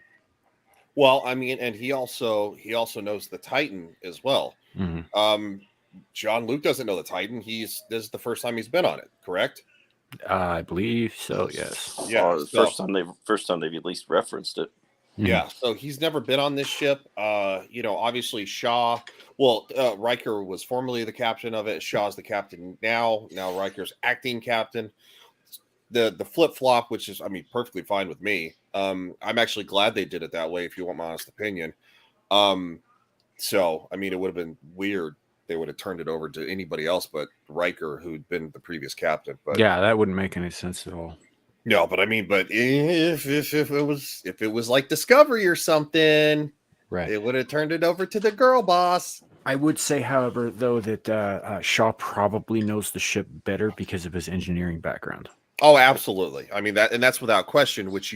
Well, I mean, and he also knows the Titan as well. Mm-hmm. Jean-Luc doesn't know the Titan. This is the first time he's been on it, correct? I believe so. Yes. Yeah. First time they've at least referenced it. Yeah. So he's never been on this ship. Obviously Shaw. Well, Riker was formerly the captain of it. Shaw's the captain now. Now Riker's acting captain. The flip flop, which is, I mean, perfectly fine with me. I'm actually glad they did it that way. If you want my honest opinion. So I mean, it would have been weird. They would have turned it over to anybody else but Riker, who'd been the previous captain. But yeah, that wouldn't make any sense at all. No, but I mean, if it was like Discovery or something, right, it would have turned it over to the girl boss. I would say, however, though, that Shaw probably knows the ship better because of his engineering background. Oh, absolutely. I mean that's without question, which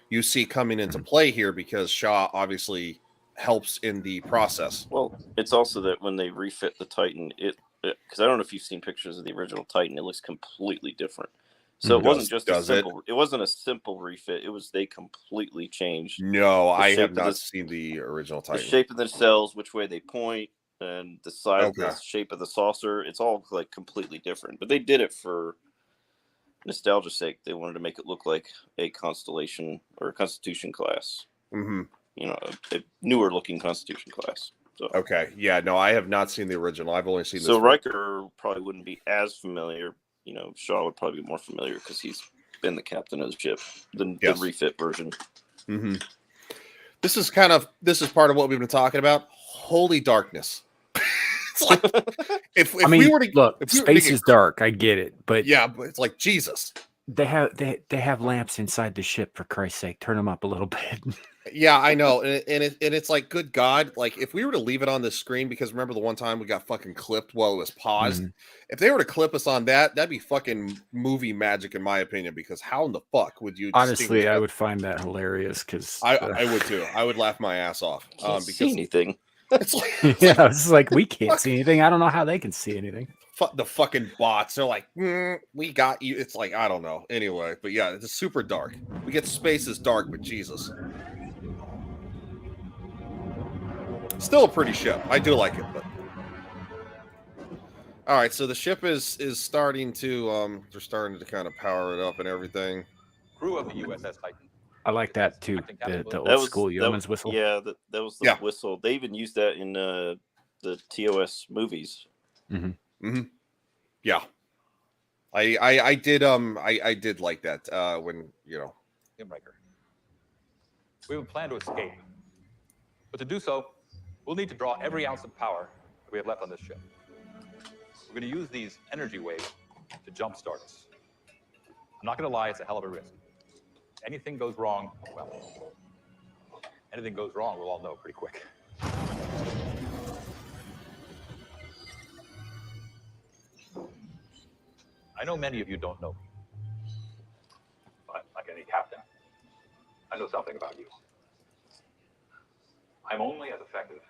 you see coming into play here because Shaw obviously helps in the process. Well, it's also that when they refit the Titan, because I don't know if you've seen pictures of the original Titan, it looks completely different. So it wasn't just a simple. It wasn't a simple refit. It was they completely changed. No, I have not seen the original Titan. The shape of the cells, which way they point, and the size, the shape of the saucer. It's all like completely different. But they did it for nostalgia's sake. They wanted to make it look like a Constellation or a Constitution class. Mm-hmm. A newer looking Constitution class. So okay, yeah, no, I have not seen the original. I've only seen this. So Riker probably wouldn't be as familiar. Shaw would probably be more familiar because he's been the captain of the ship, the refit version. Mm-hmm. This is part of what we've been talking about. Holy darkness! It's like if we were to look, space is dark. I get it, but yeah, but it's like Jesus. They have lamps inside the ship, for Christ's sake. Turn them up a little bit. Yeah, I know, and it's like, good God, like if we were to leave it on the screen, because remember the one time we got fucking clipped while it was paused. Mm-hmm. If they were to clip us on that'd be fucking movie magic in my opinion. Because how in the fuck would you? Honestly, I would find that hilarious because I would too. I would laugh my ass off. Because see anything. It's like, it's like we can't see anything. I don't know how they can see anything. The fucking bots, they're like, we got you. It's like, I don't know. Anyway, but yeah, it's super dark. We get space is dark, but Jesus. Still a pretty ship. I do like it, but all right. So the ship is starting to they're starting to kind of power it up and everything. Crew of the USS Titan. I like that too. The old school yeoman's whistle. Yeah, that was the whistle. They even used that in the the TOS movies. Yeah, I did like that when Riker. We would plan to escape, but to do so, we'll need to draw every ounce of power that we have left on this ship. We're going to use these energy waves to jumpstart us. I'm not going to lie, it's a hell of a risk. Anything goes wrong, well, anything goes wrong, we'll all know pretty quick. I know many of you don't know me, but like any captain, I know something about you. I'm only as effective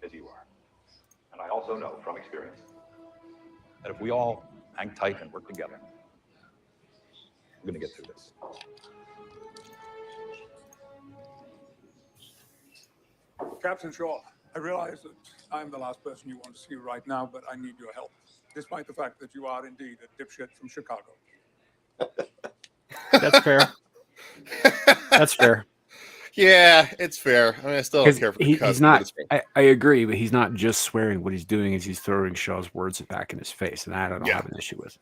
as you are. And I also know from experience that if we all hang tight and work together, we're going to get through this. Captain Shaw, I realize that I'm the last person you want to see right now, but I need your help, despite the fact that you are indeed a dipshit from Chicago. That's fair. That's fair. Yeah, it's fair. I mean, I still don't care for the he's cuss, not. but it's fair. I agree, but he's not just swearing. What he's doing is he's throwing Shaw's words back in his face, and I don't have an issue with.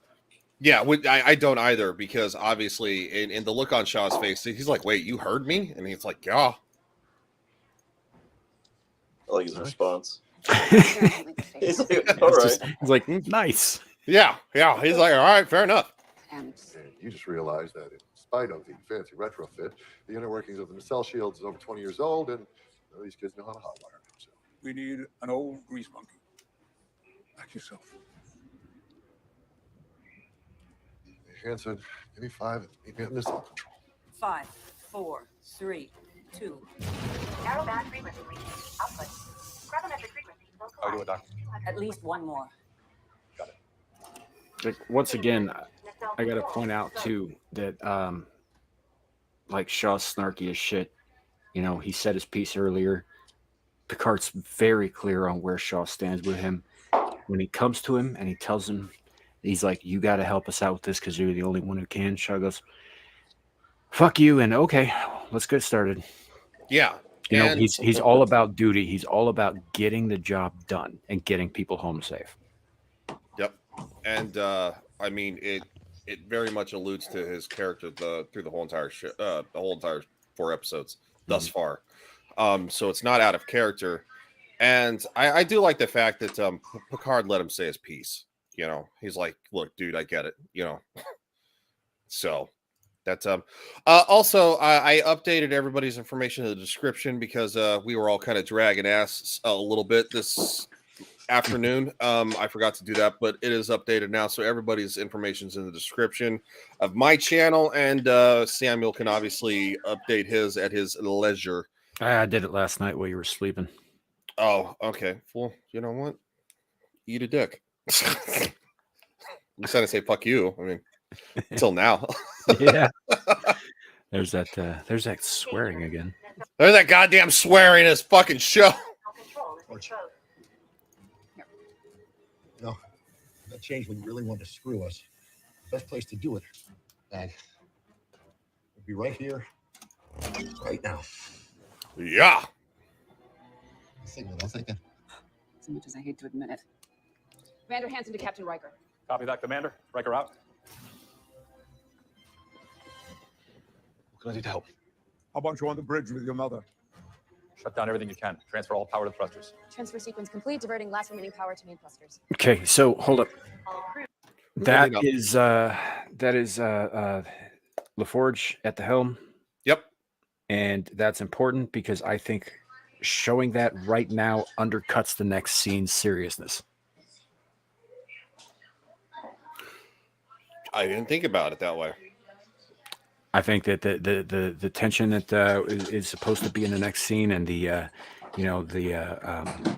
Yeah, I don't either, because obviously in the look on Shaw's face, he's like, "Wait, you heard me?" And he's like, "Yeah." I like his response. He's like, all right. He's like, nice. Yeah. He's like, all right, fair enough. And you just realized that in spite of the fancy retrofit, the inner workings of the nacelle shields is over 20 years old, and these kids know how to hotwire them. So. We need an old grease monkey, like yourself. Hanson, give me 5 and meet me at missile control. 5, 4, 3, 2. Narrow band frequency reading. Output. Gravimetric frequency How do it, Doc? At least one more. Like, once again, I got to point out too that like Shaw's snarky as shit. You know, he said his piece earlier. Picard's very clear on where Shaw stands with him. When he comes to him and he tells him, he's like, "You got to help us out with this because you're the only one who can." Shaw goes, "Fuck you," and okay, let's get started. Yeah. You know, he's all about duty. He's all about getting the job done and getting people home safe. Yep. And I mean, it very much alludes to his character through the whole entire the whole entire 4 episodes thus far. So it's not out of character. And I do like the fact that Picard let him say his piece. You know, he's like, "Look, dude, I get it." You know, so that's also I updated everybody's information in the description because we were all kind of dragging ass a little bit this afternoon. I forgot to do that, but it is updated now, so everybody's information's in the description of my channel, and Samuel can obviously update his at his leisure. I did it last night while you were sleeping. Oh, okay. Well, you know what? Eat a dick. I'm trying to say fuck you. I mean, until now. Yeah. There's that swearing again. There's that goddamn swearing in this fucking show. No, that changed when you really wanted to screw us. Best place to do it, Dad, would be right here, right now. Yeah. I think what I'm thinking. As much as I hate to admit it. Commander Hansen to Captain Riker. Copy that, Commander. Riker out. What can I do to help? How about you on the bridge with your mother? Shut down everything you can. Transfer all power to the thrusters. Transfer sequence complete, diverting last remaining power to main thrusters. Okay, so hold up. That is LaForge at the helm. Yep. And that's important because I think showing that right now undercuts the next scene's seriousness. I didn't think about it that way. I think that the tension that is supposed to be in the next scene and the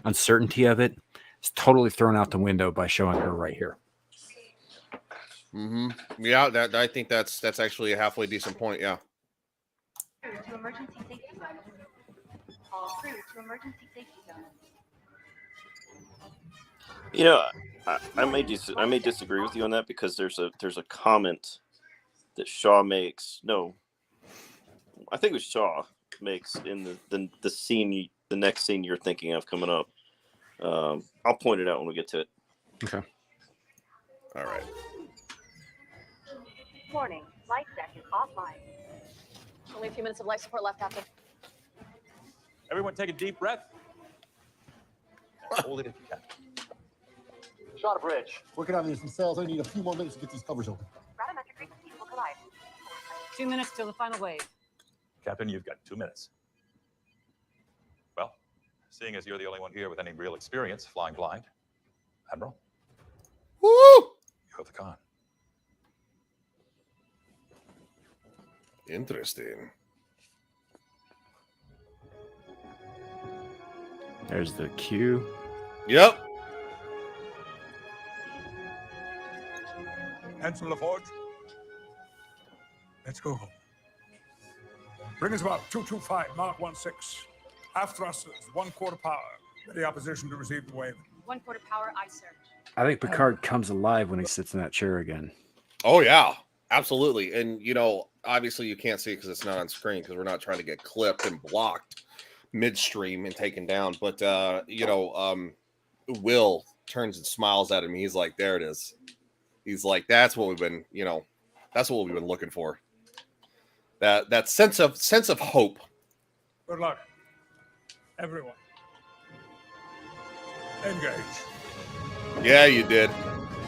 uncertainty of it is totally thrown out the window by showing her right here. Mm-hmm. Yeah, I think that's actually a halfway decent point. Yeah. To emergency safety zone. All crew to emergency safety zone. You know, I may disagree with you on that because there's a comment that Shaw makes. No, I think it was Shaw makes in the scene, the next scene you're thinking of coming up. I'll point it out when we get to it. Okay. All right. Warning, light deck is offline. Only a few minutes of life support left, Captain. Everyone take a deep breath. Hold it if you can. Shot a bridge. Working on these cells. I need a few more minutes to get these covers open. Gravimetric frequencies will collide. 2 minutes till the final wave. Captain, you've got 2 minutes. Well, seeing as you're the only one here with any real experience flying blind, Admiral, Woo! you have the con. Interesting. There's the cue. Yep. Ensign LaForge, let's go home. Bring us about 225 Mark 16. Half thrusters, 1/4 power. Ready opposition to receive the wave. 1/4 power, aye, sir. I think Picard comes alive when he sits in that chair again. Oh yeah, absolutely. And obviously you can't see it because it's not on screen because we're not trying to get clipped and blocked midstream and taken down. But Will turns and smiles at him. He's like, "There it is." He's like, "That's what we've been, that's what we've been looking for." That sense of hope. Good luck, everyone. Engage. Yeah, you did.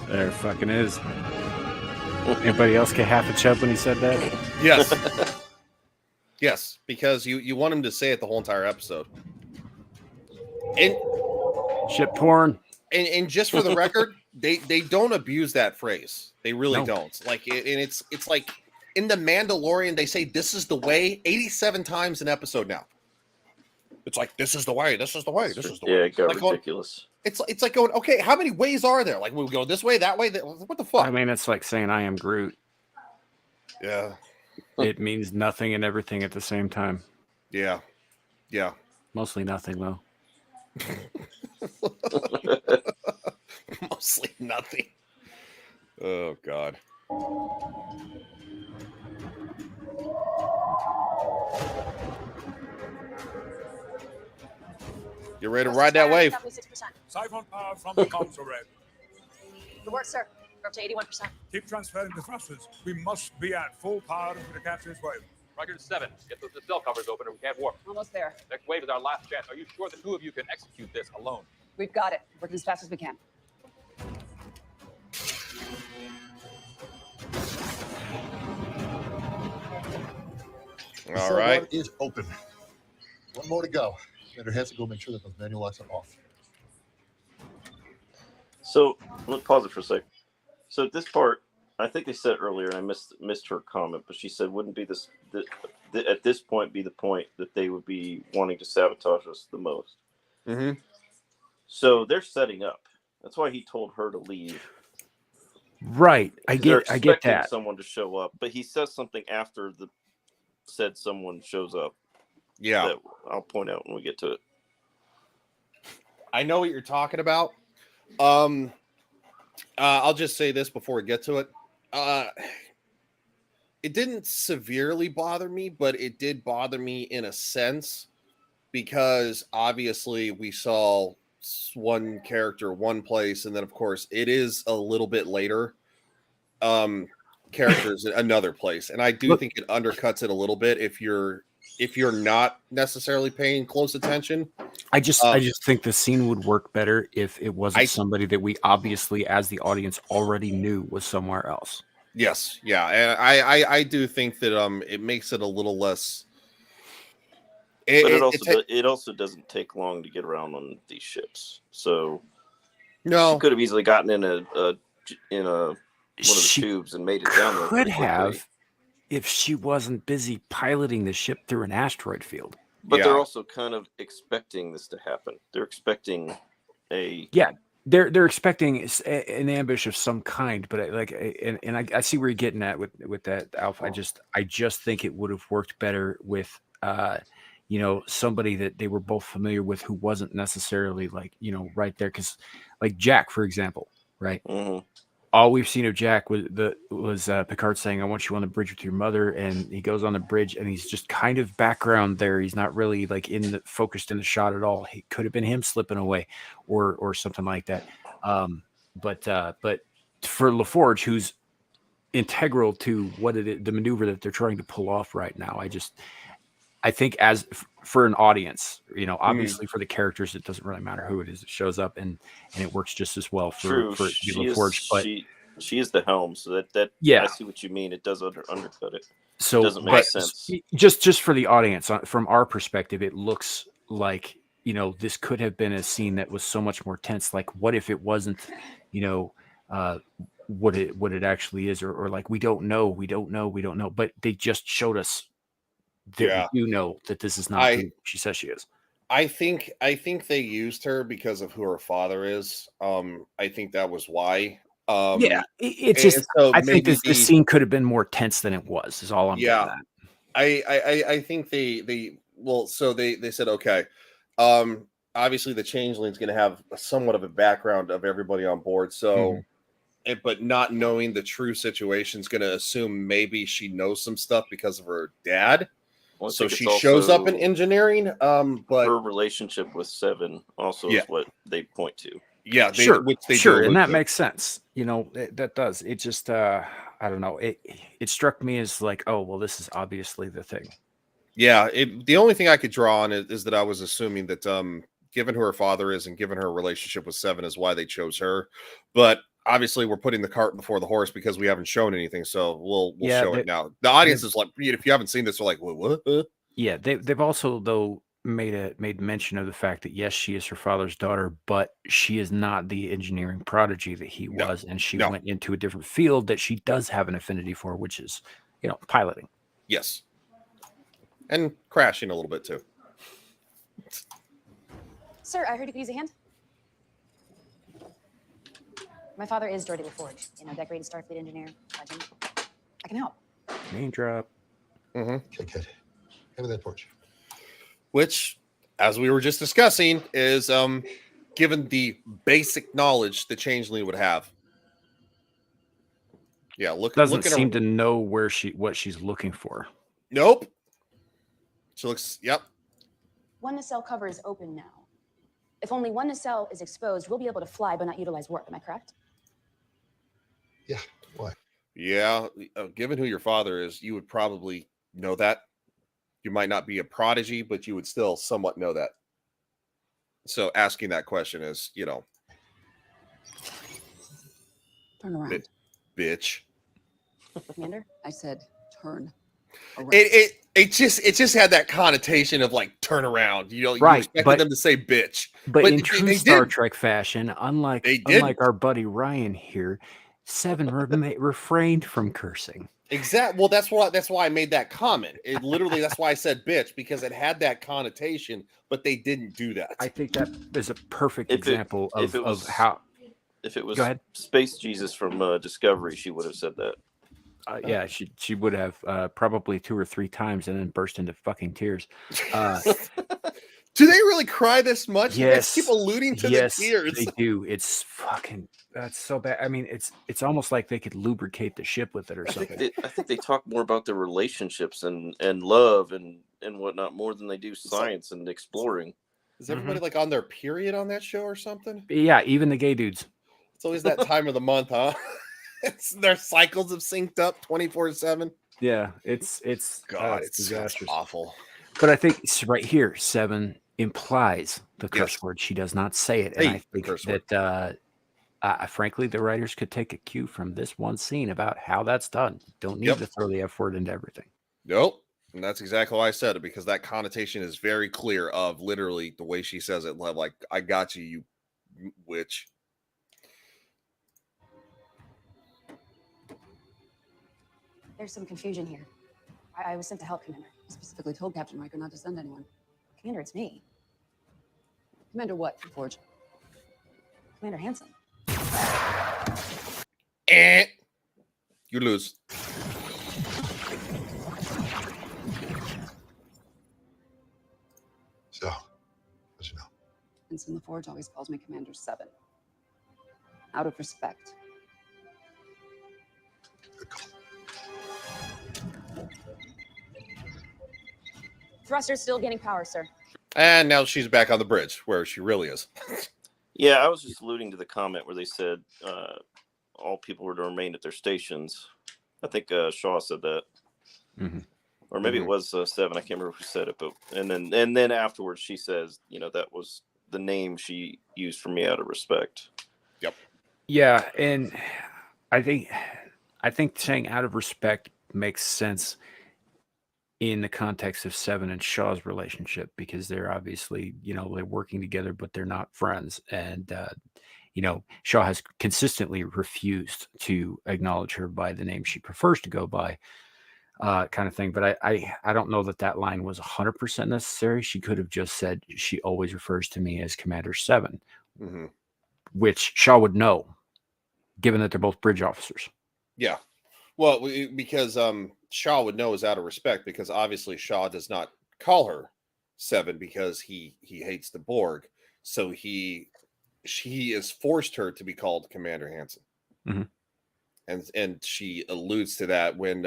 There fucking is. Anybody else get half a chub when he said that? Yes. Yes, because you want him to say it the whole entire episode. And shit porn. And just for the record, they don't abuse that phrase. They really No. don't. Like and it's like in The Mandalorian, they say this is the way 87 times an episode now. It's like this is the way, this is the way, this is the way. Yeah, it got like ridiculous. It's like going, okay, how many ways are there? Like we go this way, that way, what the fuck? I mean, it's like saying I am Groot. Yeah. It means nothing and everything at the same time. Yeah. Yeah. Mostly nothing, though. Mostly nothing. Oh God. You ready to ride that wave? 76%. Siphon power from the console red. Good work, sir. We're up to 81%. Keep transferring the thrusters. We must be at full power to catch this wave. Record 7. Get the cell covers open or we can't warp. Almost there. Next wave is our last chance. Are you sure the two of you can execute this alone? We've got it. Working as fast as we can. The All cell right. door is open. One more to go. Commander has to go make sure that those manual locks are off. So let's pause it for a sec. So at this part, I think they said earlier, and I missed her comment, but she said, "Wouldn't be this at this point be the point that they would be wanting to sabotage us the most?" Mm-hmm. So they're setting up. That's why he told her to leave. Right. I They're get expecting that. someone to show up, but he says something after the said someone shows up. Yeah. That I'll point out when we get to it. I know what you're talking about. I'll just say this before we get to it. It didn't severely bother me, but it did bother me in a sense because obviously we saw one character one place, and then of course it is a little bit later. Characters another place, and I do think it undercuts it a little bit if you're not necessarily paying close attention. I just think the scene would work better if it wasn't somebody that we obviously, as the audience, already knew was somewhere else. Yes, yeah, and I do think that it makes it a little less. But it also doesn't take long to get around on these ships. So no, she could have easily gotten in a one of the tubes and made it down there. Could pretty quickly. have, if she wasn't busy piloting the ship through an asteroid field. But they're also kind of expecting this to happen. They're expecting they're expecting an ambush of some kind. But I see where you're getting at with that, Alpha. I just think it would have worked better with somebody that they were both familiar with who wasn't necessarily right there, because like Jack, for example, right? Mm-hmm. all we've seen of Jack was Picard saying, "I want you on the bridge with your mother," and he goes on the bridge, and he's just kind of background there. He's not really like focused in the shot at all. He could have been him slipping away, or something like that. But for LaForge, who's integral to the maneuver that they're trying to pull off right now, I think for an audience, obviously for the characters, it doesn't really matter who it is that shows up, and it works just as well for True. it to be She is, LaForge. But she is the helm, so that Yeah. I see what you mean. It does undercut it. so It doesn't make but sense. just for the audience, from our perspective, it looks like this could have been a scene that was so much more tense. Like, what if it wasn't what it actually is, or like we don't know, but they just showed us that we do know that this is not who she says she is. I think they used her because of who her father is. I think that was why. It's just so I think maybe this scene could have been more tense than it was. Is all I'm getting at. I think they said, okay, obviously the changeling's going to have somewhat of a background of everybody on board, so but not knowing the true situation is going to assume maybe she knows some stuff because of her dad. Well, I So think she it's shows up also in engineering, but her relationship with Seven also is what they point to. Yeah, sure, and that to. makes sense. That does. It just I don't know. It struck me as like, oh well, this is obviously the thing. Yeah, the only thing I could draw on is that I was assuming that given who her father is and given her relationship with Seven is why they chose her. But obviously we're putting the cart before the horse because we haven't shown anything, so we'll show it now. The audience is like, if you haven't seen this, they're like, what? Yeah, they've also though made mention of the fact that yes, she is her father's daughter, but she is not the engineering prodigy that he was, and she went into a different field that she does have an affinity for, which is piloting. Yes, and crashing a little bit too. Sir, I heard you could use a hand. My father is Geordie LaForge, decorated Starfleet engineer, legend. I can help. Name drop. Okay, kid. Hand me that torch. Which, as we were just discussing, is given the basic knowledge the changeling would have. Yeah, Doesn't seem to know what she's looking for. Nope. She looks. Yep. One nacelle cover is open now. If only one nacelle is exposed, we'll be able to fly but not utilize warp. Am I correct? Yeah. Why? Yeah. Given who your father is, you would probably know that. You might not be a prodigy, but you would still somewhat know that. So asking that question is, Turn around. Bitch. Commander, I said turn around. It just had that connotation of like turn around. You expected them to say bitch. But in true Star Trek fashion, unlike our buddy Ryan here, Seven refrained from cursing. Exactly. Well, that's why I made that comment. It literally, that's why I said bitch, because it had that connotation, but they didn't do that. I think that is a perfect example of how. If it was Go ahead. Space Jesus from Discovery, she would have said that. Yeah, she would have probably 2 or 3 times and then burst into fucking tears. Do they really cry this much? Yes. You guys keep alluding to the tears. They do. It's fucking. That's so bad. I mean, it's almost like they could lubricate the ship with it or something. I think they talk more about their relationships and love and whatnot more than they do science and exploring. Is everybody like on their period on that show or something? Yeah, even the gay dudes. It's always that time of the month, huh? Their cycles have synced up 24/7. Yeah, it's God, it's disastrous. Awful. But I think right here, Seven implies the curse word. She does not say it, and I think that frankly, the writers could take a cue from this one scene about how that's done. Don't need to throw the F word into everything. Nope. And that's exactly why I said it, because that connotation is very clear of literally the way she says it. Like, I got you, you witch. There's some confusion here. I was sent to help, Commander. I specifically told Captain Riker not to send anyone. Commander, it's me. Commander what, Forge? Commander Hansen. You lose. So, what you know? Ensign LaForge always calls me Commander 7. Out of respect. Thruster's still gaining power, sir. And now she's back on the bridge where she really is. Yeah, I was just alluding to the comment where they said all people were to remain at their stations. I think Shaw said that, or maybe it was Seven. I can't remember who said it, but and then afterwards she says, that was the name she used for me out of respect. Yep. Yeah, and I think saying out of respect makes sense in the context of Seven and Shaw's relationship, because they're obviously, they're working together, but they're not friends. And, Shaw has consistently refused to acknowledge her by the name she prefers to go by, kind of thing. But I don't know that line was 100% necessary. She could have just said she always refers to me as Commander Seven, which Shaw would know, given that they're both bridge officers. Yeah. Well, because Shaw would know is out of respect, because obviously Shaw does not call her Seven because he hates the Borg. So she has forced her to be called Commander Hansen. And she alludes to that when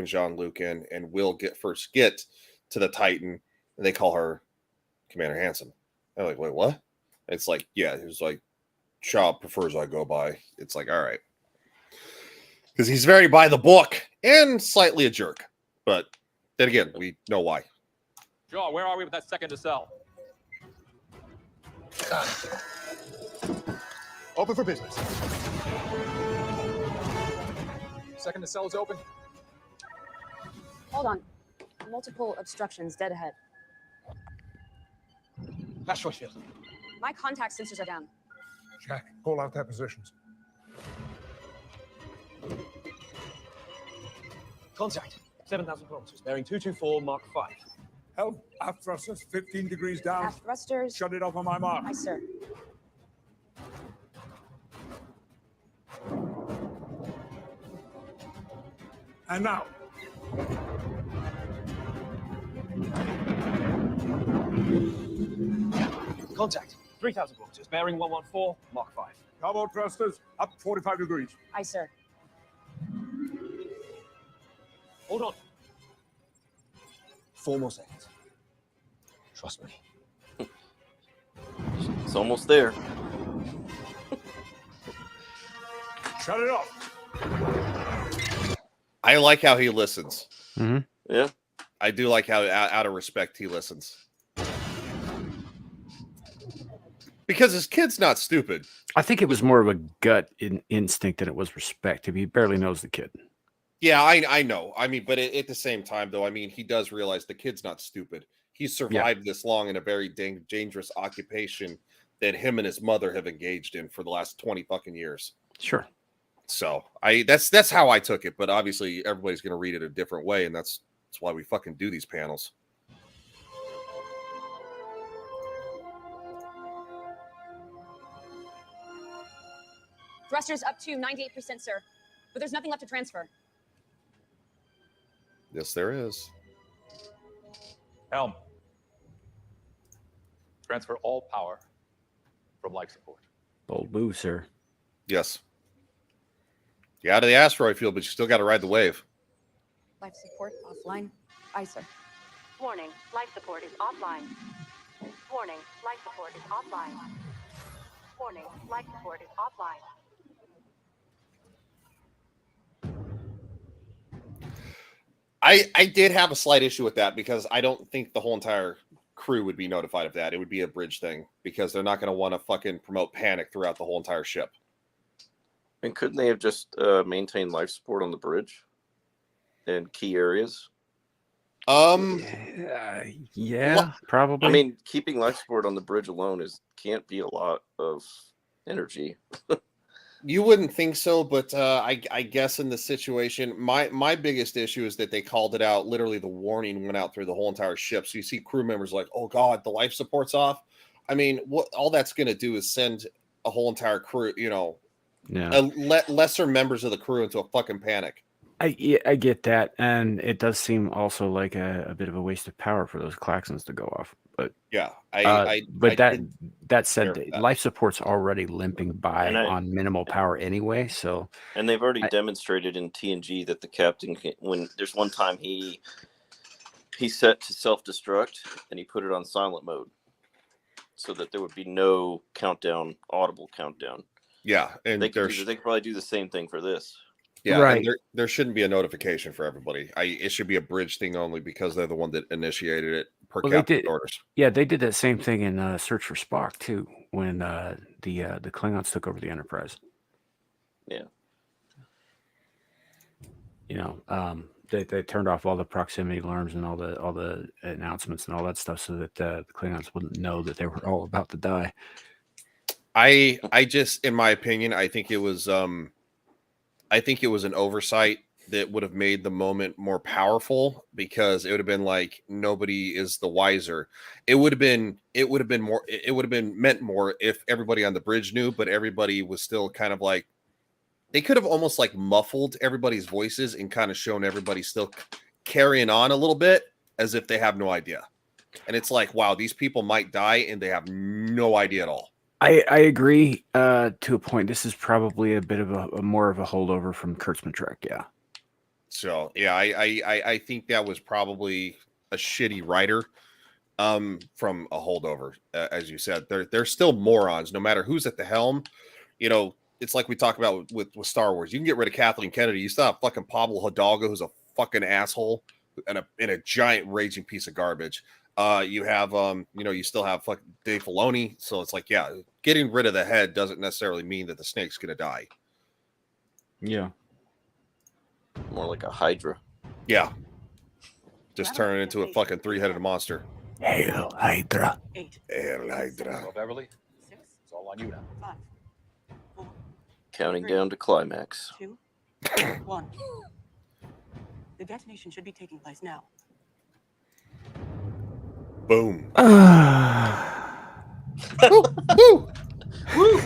Jean-Luc and Will first get to the Titan, and they call her Commander Hansen. I'm like, wait, what? It's like, yeah, it was like Shaw prefers I go by. It's like, all right. Because he's very by the book and slightly a jerk. But then again, we know why. Shaw, where are we with that second to sell? Open for business. Second to cell is open. Hold on. Multiple obstructions dead ahead. Asteroid field. My contact sensors are down. Jack, call out their positions. Contact. 7,000 kilometers. Bearing 224, Mark 5. Help. Aft thrusters 15 degrees down. Aft thrusters. Shut it off on my mark. Aye, sir. And now. Contact. 3,000 kilometers. Bearing 114, Mark 5. Starboard thrusters up 45 degrees. Aye, sir. Hold on. 4 more seconds. Trust me. It's almost there. Shut it off. I like how he listens. Yeah. I do like how out of respect he listens. Because his kid's not stupid. I think it was more of a gut instinct than it was respect. He barely knows the kid. Yeah, I know. I mean, but at the same time, though, I mean, he does realize the kid's not stupid. He's survived this long in a very dangerous occupation that him and his mother have engaged in for the last 20 fucking years. Sure. So that's how I took it. But obviously, everybody's going to read it a different way, and that's why we fucking do these panels. Thrusters up to 98%, sir. But there's nothing left to transfer. Yes, there is. Helm. Transfer all power from life support. Bold move, sir. Yes. You're out of the asteroid field, but you still got to ride the wave. Life support offline. Aye, sir. Warning, life support is offline. Warning, life support is offline. Warning, life support is offline. I did have a slight issue with that because I don't think the whole entire crew would be notified of that. It would be a bridge thing because they're not going to want to fucking promote panic throughout the whole entire ship. And couldn't they have just maintained life support on the bridge in key areas? Yeah, probably. I mean, keeping life support on the bridge alone can't be a lot of energy. You wouldn't think so, but I guess in the situation, my biggest issue is that they called it out. Literally, the warning went out through the whole entire ship. So you see crew members like, "Oh God, the life support's off." I mean, what all that's going to do is send a whole entire crew, lesser members of the crew into a fucking panic. I get that, and it does seem also like a bit of a waste of power for those klaxons to go off. But yeah, but that said, care for that. life support's already limping by And on minimal power anyway. So And they've already demonstrated in TNG that the captain can, when there's one time he set to self-destruct and he put it on silent mode so that there would be no audible countdown. Yeah, and they could probably do the same thing for this. Yeah, Right. and there shouldn't be a notification for everybody. It should be a bridge thing only because they're the one that initiated it per Well, they captain did. orders. Yeah, they did that same thing in Search for Spock too, when the Klingons took over the Enterprise. Yeah. You know, they turned off all the proximity alarms and all the announcements and all that stuff, so that the Klingons wouldn't know that they were all about to die. I just, in my opinion, I think it was an oversight that would have made the moment more powerful, because it would have been like nobody is the wiser. It would have been meant more if everybody on the bridge knew, but everybody was still kind of like, they could have almost like muffled everybody's voices and kind of shown everybody still carrying on a little bit as if they have no idea. And it's like, wow, these people might die and they have no idea at all. I agree to a point. This is probably a bit of a more of a holdover from Kurtzman Trek, yeah. So yeah, I think that was probably a shitty writer from a holdover. As you said, they're still morons, no matter who's at the helm. You know, it's like we talk about with Star Wars. You can get rid of Kathleen Kennedy. You still have fucking Pablo Hidalgo, who's a fucking asshole and a giant raging piece of garbage. You have you still have fucking Dave Filoni. So it's like, yeah, getting rid of the head doesn't necessarily mean that the snake's gonna die. Yeah. More like a Hydra. Yeah. Just turn it into a fucking 3-headed monster. Hail Hydra. Hail Hydra. Well, Beverly, it's all on you now. Counting down to climax. 2, 1. The detonation should be taking place now. Boom. Woo! Woo! Woo!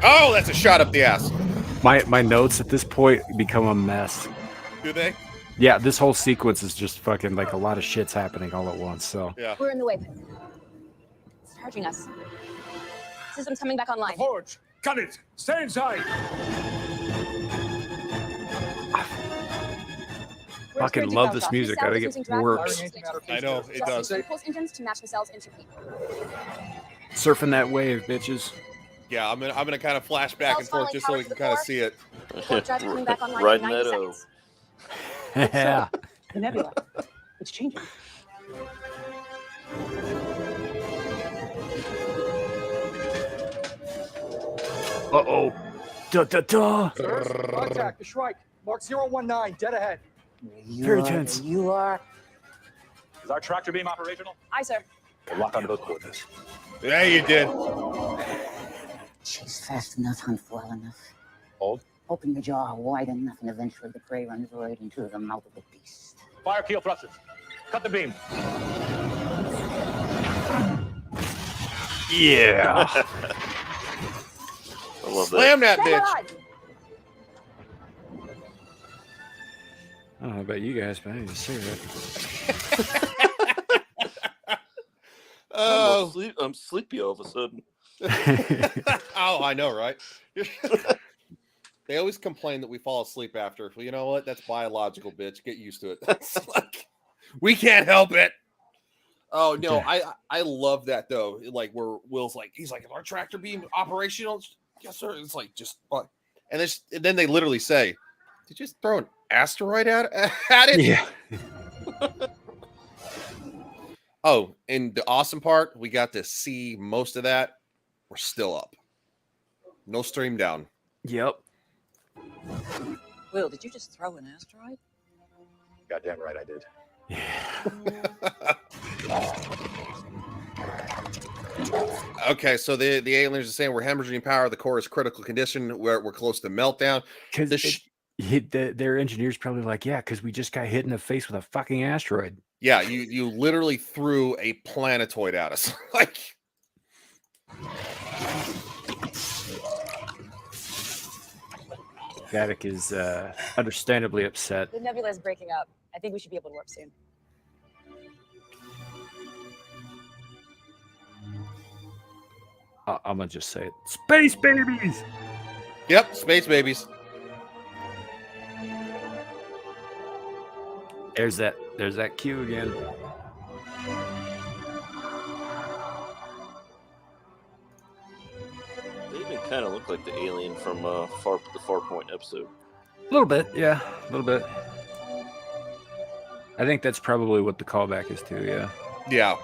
Oh, that's a shot up the ass. My notes at this point become a mess. Do they? Yeah, this whole sequence is just fucking like a lot of shit's happening all at once. So yeah, We're in the waypoint. It's charging us. System's coming back online. Forge, cut it. Stay inside. fucking love this music. I think it works. I know it does. Pulse engines to match the cell's entropy. Surfing that wave, bitches. Yeah, I'm gonna kind of flash back and forth just so we can kind of see it. Coming back online Riding in 90 that O. seconds. Yeah. The nebula. It's changing. Uh-oh. Da-da-da. Contact the Shrike. Mark 019, dead ahead. Very tense. You are. Is our tractor beam operational? Aye, sir. We'll lock onto those coordinates. Yeah, you did. She's fast enough, hunt well enough. Hold. Open your jaw wide enough, and eventually the prey runs right into the mouth of the beast. Fire keel thrusters. Cut the beam. Yeah. I love Slam that Stand bitch. alive. I don't know about you guys, but I need a cigarette. Oh, I'm sleepy all of a sudden. oh, I know, right? They always complain that we fall asleep after. Well, you know what? That's biological, bitch. Get used to it. That's like, we can't help it. Oh no, I love that though. Like where Will's like, he's like, is our tractor beam operational? Yes, sir. It's like just fuck. And then they literally say, did you just throw an asteroid at it? Yeah. Oh, and the awesome part, we got to see most of that. We're still up. No stream down. Yep. Will, did you just throw an asteroid? Goddamn right I did. Okay, so the aliens are saying we're hemorrhaging power. The core is critical condition. We're close to meltdown. Because their engineer's probably like, yeah, because we just got hit in the face with a fucking asteroid. Yeah, you literally threw a planetoid at us. Like, Gaddock is understandably upset. The nebula is breaking up. I think we should be able to warp soon. I'm gonna just say it. Space babies. Yep, space babies. There's that cue again. They even kind of look like the alien from the Farpoint episode. A little bit, yeah, a little bit. I think that's probably what the callback is to. Yeah. Yeah.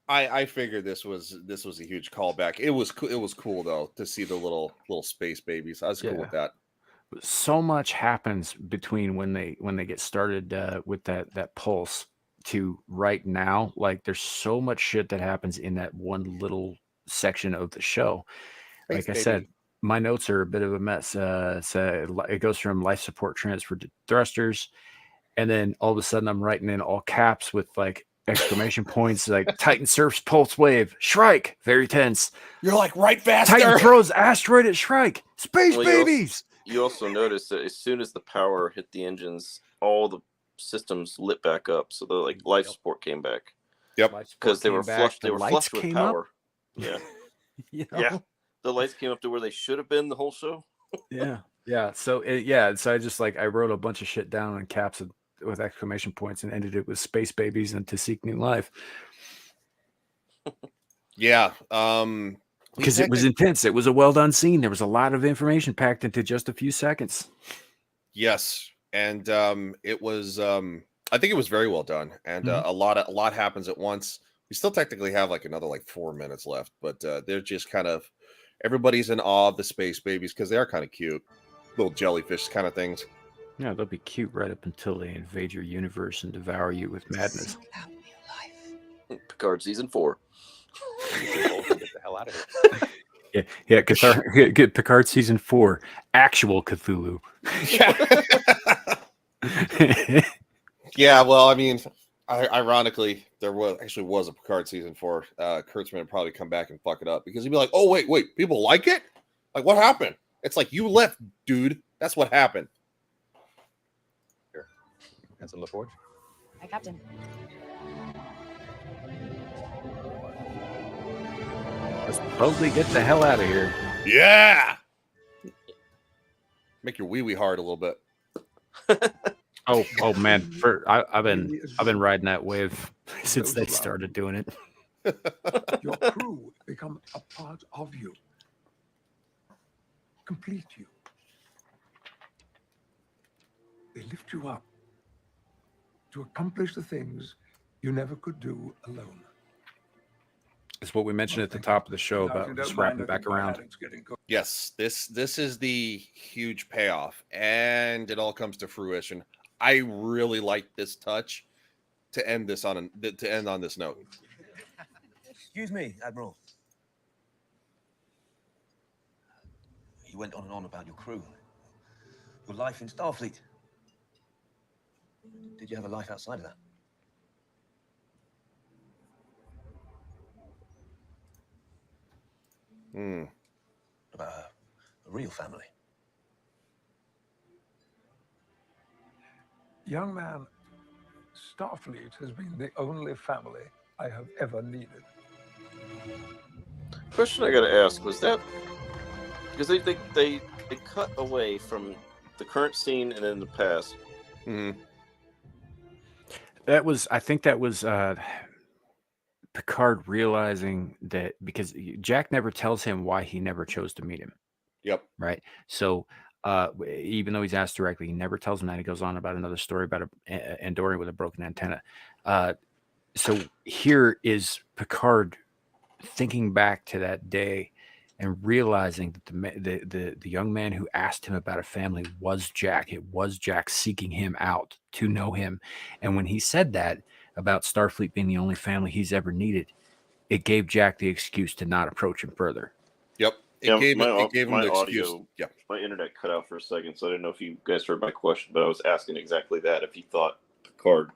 I figured this was a huge callback. It was cool though to see the little space babies. I was cool with that. So much happens between when they get started with that pulse to right now. Like there's so much shit that happens in that one little section of the show. Thanks, Like I said, baby. my notes are a bit of a mess. So it goes from life support transfer to thrusters, and then all of a sudden I'm writing in all caps with like exclamation points like Titan surfs pulse wave, Shrike, very tense. You're like, right faster. Titan throws asteroid at Shrike. Space Well, babies. You also notice that as soon as the power hit the engines, all the systems lit back up. So the like life support came back. Yep. Because they came were back, flushed. the They were lights flushed with came up. power. Yeah. You know? Yeah. The lights came up to where they should have been the whole show. Yeah. So so I just I wrote a bunch of shit down in caps with exclamation points and ended it with space babies and to seek new life. Yeah. Because it was intense. It was a well done scene. There was a lot of information packed into just a few seconds. Yes, and it was. I think it was very well done, and a lot happens at once. We still technically have like another 4 minutes left, but they're just kind of everybody's in awe of the space babies because they are kind of cute, little jellyfish kind of things. Yeah, they'll be cute right up until they invade your universe and devour you with madness. Picard season 4. Get the hell out of here. Yeah. Picard season 4, actual Cthulhu. Yeah, well, I mean, ironically, there was a Picard season 4. Kurtzman would probably come back and fuck it up because he'd be like, "Oh wait, people like it? Like, what happened?" It's like you left, dude. That's what happened. Here, and some LaForge. Hi, Captain. Let's boldly get the hell out of here. Yeah. Make your wee hard a little bit. Oh man, I've been riding that wave since they started doing it. Your crew become a part of you, complete you. They lift you up to accomplish the things you never could do alone. It's what we mentioned at the top of the show about just wrapping back around. Yes, this is the huge payoff, and it all comes to fruition. I really like this touch to end on this note. Excuse me, Admiral. You went on and on about your crew, your life in Starfleet. Did you have a life outside of that? About a real family? Young man, Starfleet has been the only family I have ever needed. Question I gotta ask was that because they cut away from the current scene and in the past. I think that was Picard realizing that because Jack never tells him why he never chose to meet him. Yep. Right. So even though he's asked directly, he never tells him that. He goes on about another story about an Andorian with a broken antenna. So here is Picard thinking back to that day and realizing that the young man who asked him about a family was Jack. It was Jack seeking him out to know him. And when he said that about Starfleet being the only family he's ever needed, it gave Jack the excuse to not approach him further. Yep. It gave him the excuse. Audio, yeah. My internet cut out for a second, so I didn't know if you guys heard my question, but I was asking exactly that. If he thought Picard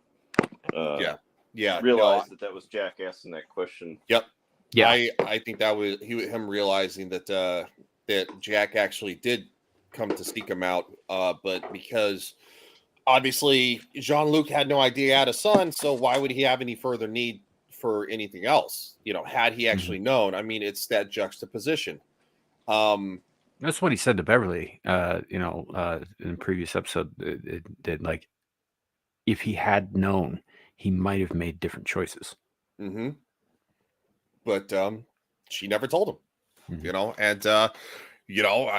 realized that was Jack asking that question. Yep. Yeah. I think that was him realizing that that Jack actually did come to seek him out, but because obviously Jean-Luc had no idea he had a son, so why would he have any further need for anything else? Had he actually known? I mean, it's that juxtaposition. That's what he said to Beverly, in the previous episode. It did, like, if he had known, he might have made different choices. Mm-hmm. But she never told him, and I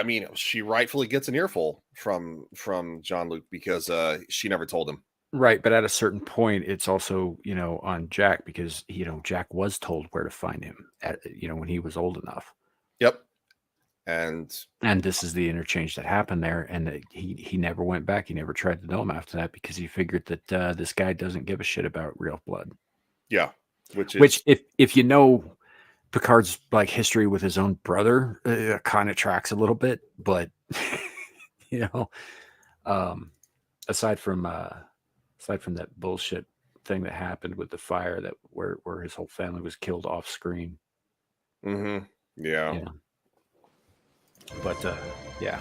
mean, she rightfully gets an earful from Jean-Luc because she never told him. Right, but at a certain point, it's also on Jack, because Jack was told where to find him when he was old enough. Yep. And this is the interchange that happened there, and he never went back. He never tried to know him after that because he figured that this guy doesn't give a shit about real blood. Yeah, which if you know Picard's like history with his own brother, kind of tracks a little bit, but aside from that bullshit thing that happened with the fire where his whole family was killed off screen. Mm-hmm. Yeah. But yeah.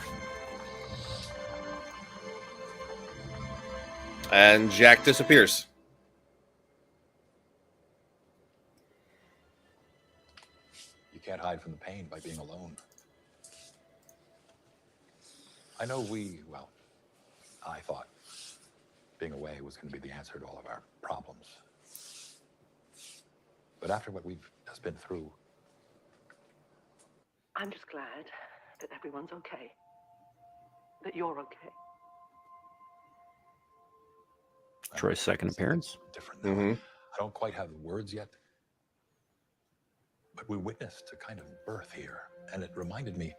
And Jack disappears. You can't hide from the pain by being alone. I know I thought being away was going to be the answer to all of our problems. But after what we've just been through, I'm just glad that everyone's okay. That you're okay. Troy's second appearance. Different now. Mm-hmm. I don't quite have the words yet, but we witnessed a kind of birth here, and it reminded me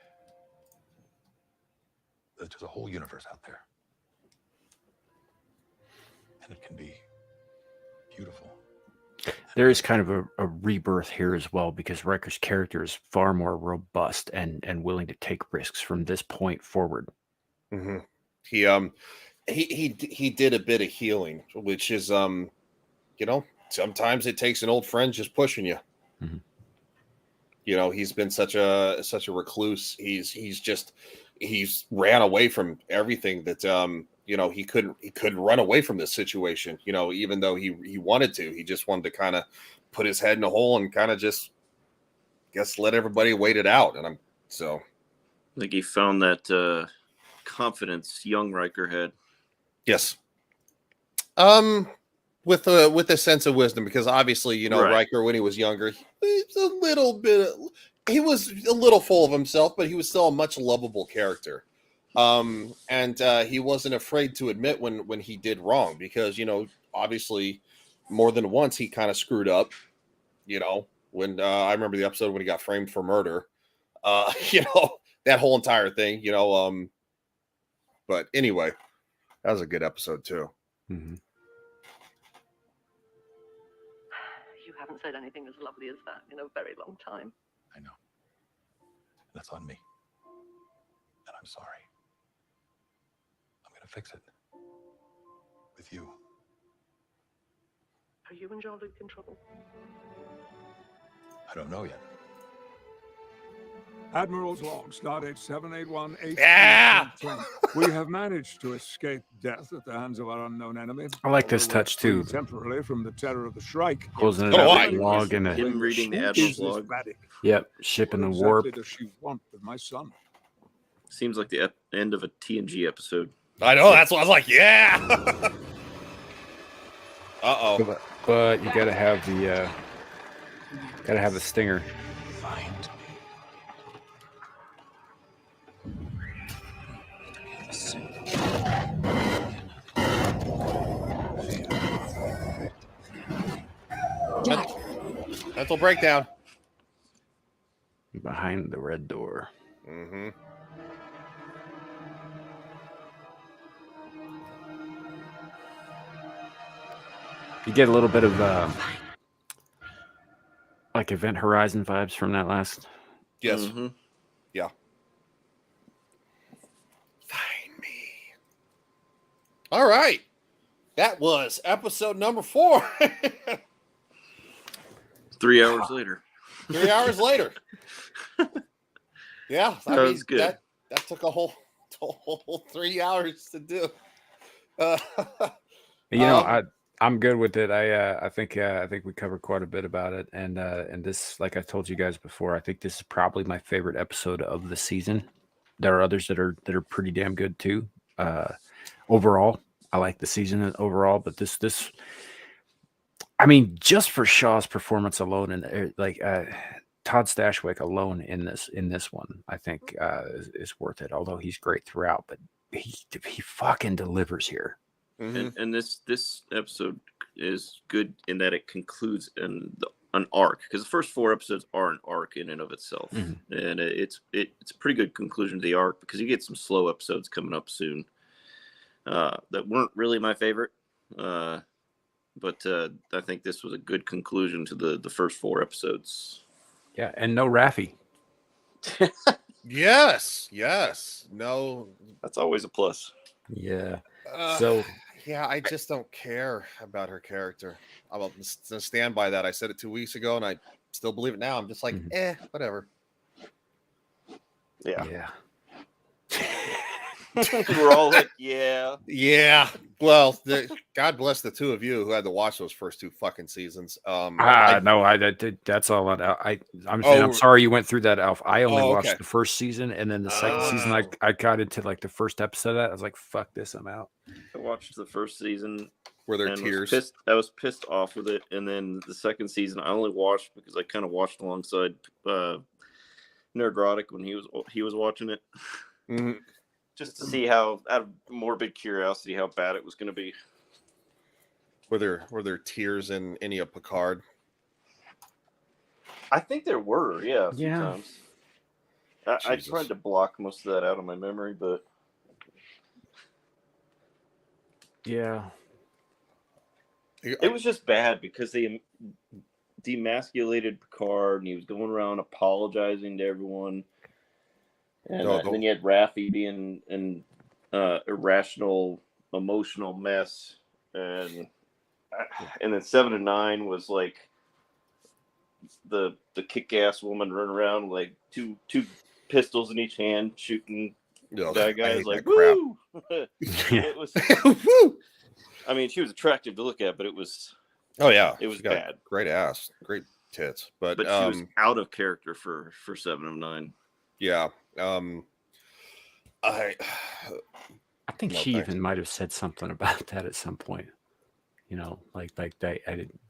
that there's a whole universe out there, and it can be beautiful. There is kind of a rebirth here as well, because Riker's character is far more robust and willing to take risks from this point forward. Mm-hmm. He did a bit of healing, which is sometimes it takes an old friend just pushing you. Mm-hmm. He's been such a recluse. He's ran away from everything that he couldn't run away from this situation, even though he wanted to. He just wanted to kind of put his head in a hole and kind of just let everybody wait it out. And I think he found that confidence young Riker had. Yes. With a sense of wisdom, because obviously, right. Riker, when he was younger, he was a little full of himself, but he was still a much lovable character. And he wasn't afraid to admit when he did wrong, because, obviously more than once he kind of screwed up, when I remember the episode when he got framed for murder, that whole entire thing, but anyway, that was a good episode too. Mm-hmm. You haven't said anything as lovely as that in a very long time. I know. That's on me. And I'm sorry. I'm going to fix it. With you. Are you and Jean-Luc in trouble? I don't know yet. Admiral's log, stardate 781H. Yeah! We have managed to escape death at the hands of our unknown enemy. I like this touch too. Temporarily from the terror of the Shrike. Closing it out with log and him reading the Admiral's log. Yep, shipping the warp. What exactly does she want with my son? Seems like the end of a TNG episode. I know, that's what I was like, yeah! Uh-oh. But you gotta have the stinger. Find Jack. Mental breakdown. Behind the red door. Mm-hmm. You get a little bit of like Event Horizon vibes from that last. Yes. Mm-hmm. Yeah. Find me. All right. That was episode number 4. 3 hours later. 3 hours later. Yeah, I That mean was good. that took a whole 3 hours to do. I'm good with it. I think we covered quite a bit about it, and this, like I told you guys before, I think this is probably my favorite episode of the season. There are others that are pretty damn good too. Overall, I like the season overall, but this, I mean, just for Shaw's performance alone, and Todd Stashwick alone in this one, I think is worth it. Although he's great throughout, but he fucking delivers here. And this episode is good in that it concludes an arc, because the first 4 episodes are an arc in and of itself, and it's a pretty good conclusion to the arc, because you get some slow episodes coming up soon that weren't really my favorite, but I think this was a good conclusion to the first 4 episodes. Yeah, and no Raffi. Yes. No, that's always a plus. Yeah. Yeah, I just don't care about her character. I'm going to stand by that. I said it 2 weeks ago, and I still believe it now. I'm just like, whatever. Yeah. We're all like, yeah. Yeah. Well, God bless the 2 of you who had to watch those first 2 fucking seasons. That's all. I'm sorry you went through that, Alf. I only watched the first season, and then the second season, I got into like the first episode of that. I was like, "Fuck this, I'm out." I watched the first season. Were there tears? I was pissed off with it, and then the second season I only watched because I kind of watched alongside Nerdrotic when he was watching it. Mm-hmm. Just to see how, out of morbid curiosity, how bad it was going to be. Were there tears in any of Picard? I think there were, a few Yeah. times. I tried to block most of that out of my memory, but yeah, it was just bad because they demasculated Picard, and he was going around apologizing to everyone. And then you had Raffi being an irrational, emotional mess, and then 7 and 9 was like the kick-ass woman running around like two pistols in each hand, shooting bad guys. Like, woo! It was. I mean, she was attractive to look at, but it was. Oh yeah, it was she got bad. Great ass, great tits, but she was out of character for 7 of 9. Yeah. I think she even might have said something about that at some point. You know, like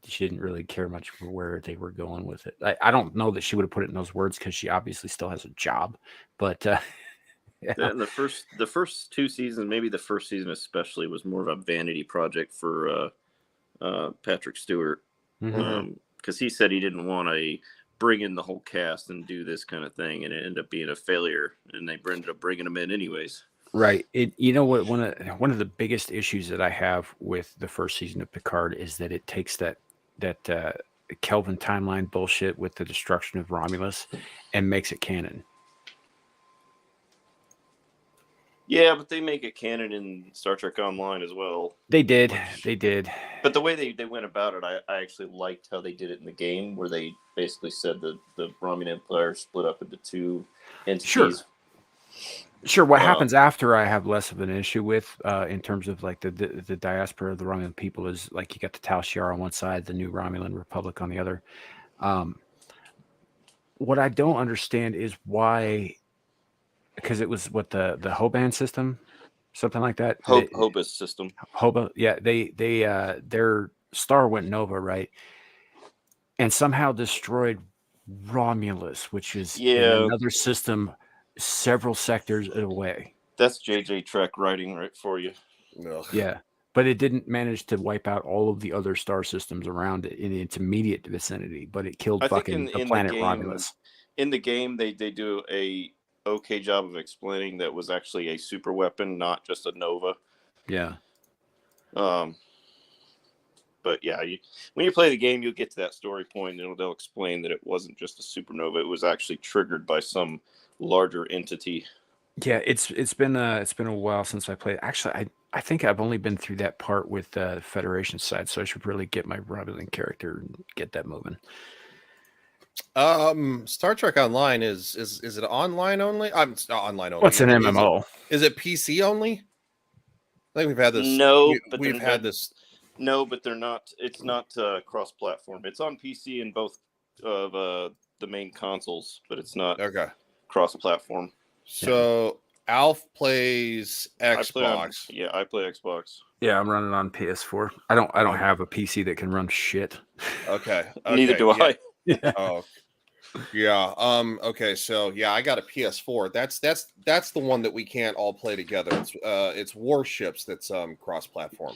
she didn't really care much for where they were going with it. I don't know that she would have put it in those words, because she obviously still has a job. But And the first 2 seasons, maybe the first season especially, was more of a vanity project for Patrick Stewart, because he said he didn't want to bring in the whole cast and do this kind of thing, and it ended up being a failure, and they ended up bringing him in anyways. Right. You know what? One of the biggest issues that I have with the first season of Picard is that it takes that Kelvin timeline bullshit with the destruction of Romulus and makes it canon. Yeah, but they make it canon in Star Trek Online as well. They did. But the way they went about it, I actually liked how they did it in the game, where they basically said that the Romulan Empire split up into 2 entities. Sure. What happens after, I have less of an issue with, in terms of like the diaspora of the Romulan people, is like you got the Tal Shiar on one side, the new Romulan Republic on the other. What I don't understand is why, because it was what the Hoban system, something like that. Hobus system. Hoba, yeah. Their star went nova, right, and somehow destroyed Romulus, which is in another system several sectors away. That's JJ Trek writing right for you. No. Yeah, but it didn't manage to wipe out all of the other star systems around it in its immediate vicinity. But it killed fucking the planet Romulus. In the game, they do a okay job of explaining that was actually a super weapon, not just a nova. Yeah. But yeah, when you play the game, you'll get to that story point, and they'll explain that it wasn't just a supernova; it was actually triggered by some larger entity. Yeah, it's been a while since I played. Actually, I think I've only been through that part with the Federation side, so I should really get my Romulan character and get that moving. Star Trek Online is it online only? I'm online only. What's an Is it- MMO? Is it PC only? I think we've had this. No, but we've had this. No, but they're not. It's not cross-platform. It's on PC and both of the main consoles, but it's not cross-platform. So Alf plays Xbox. I play Xbox. Yeah, I'm running on PS4. I don't have a PC that can run shit. Okay. Neither do I. Yeah. Oh. Yeah. Okay. So yeah, I got a PS4. That's the one that we can't all play together. It's Warships that's cross-platform.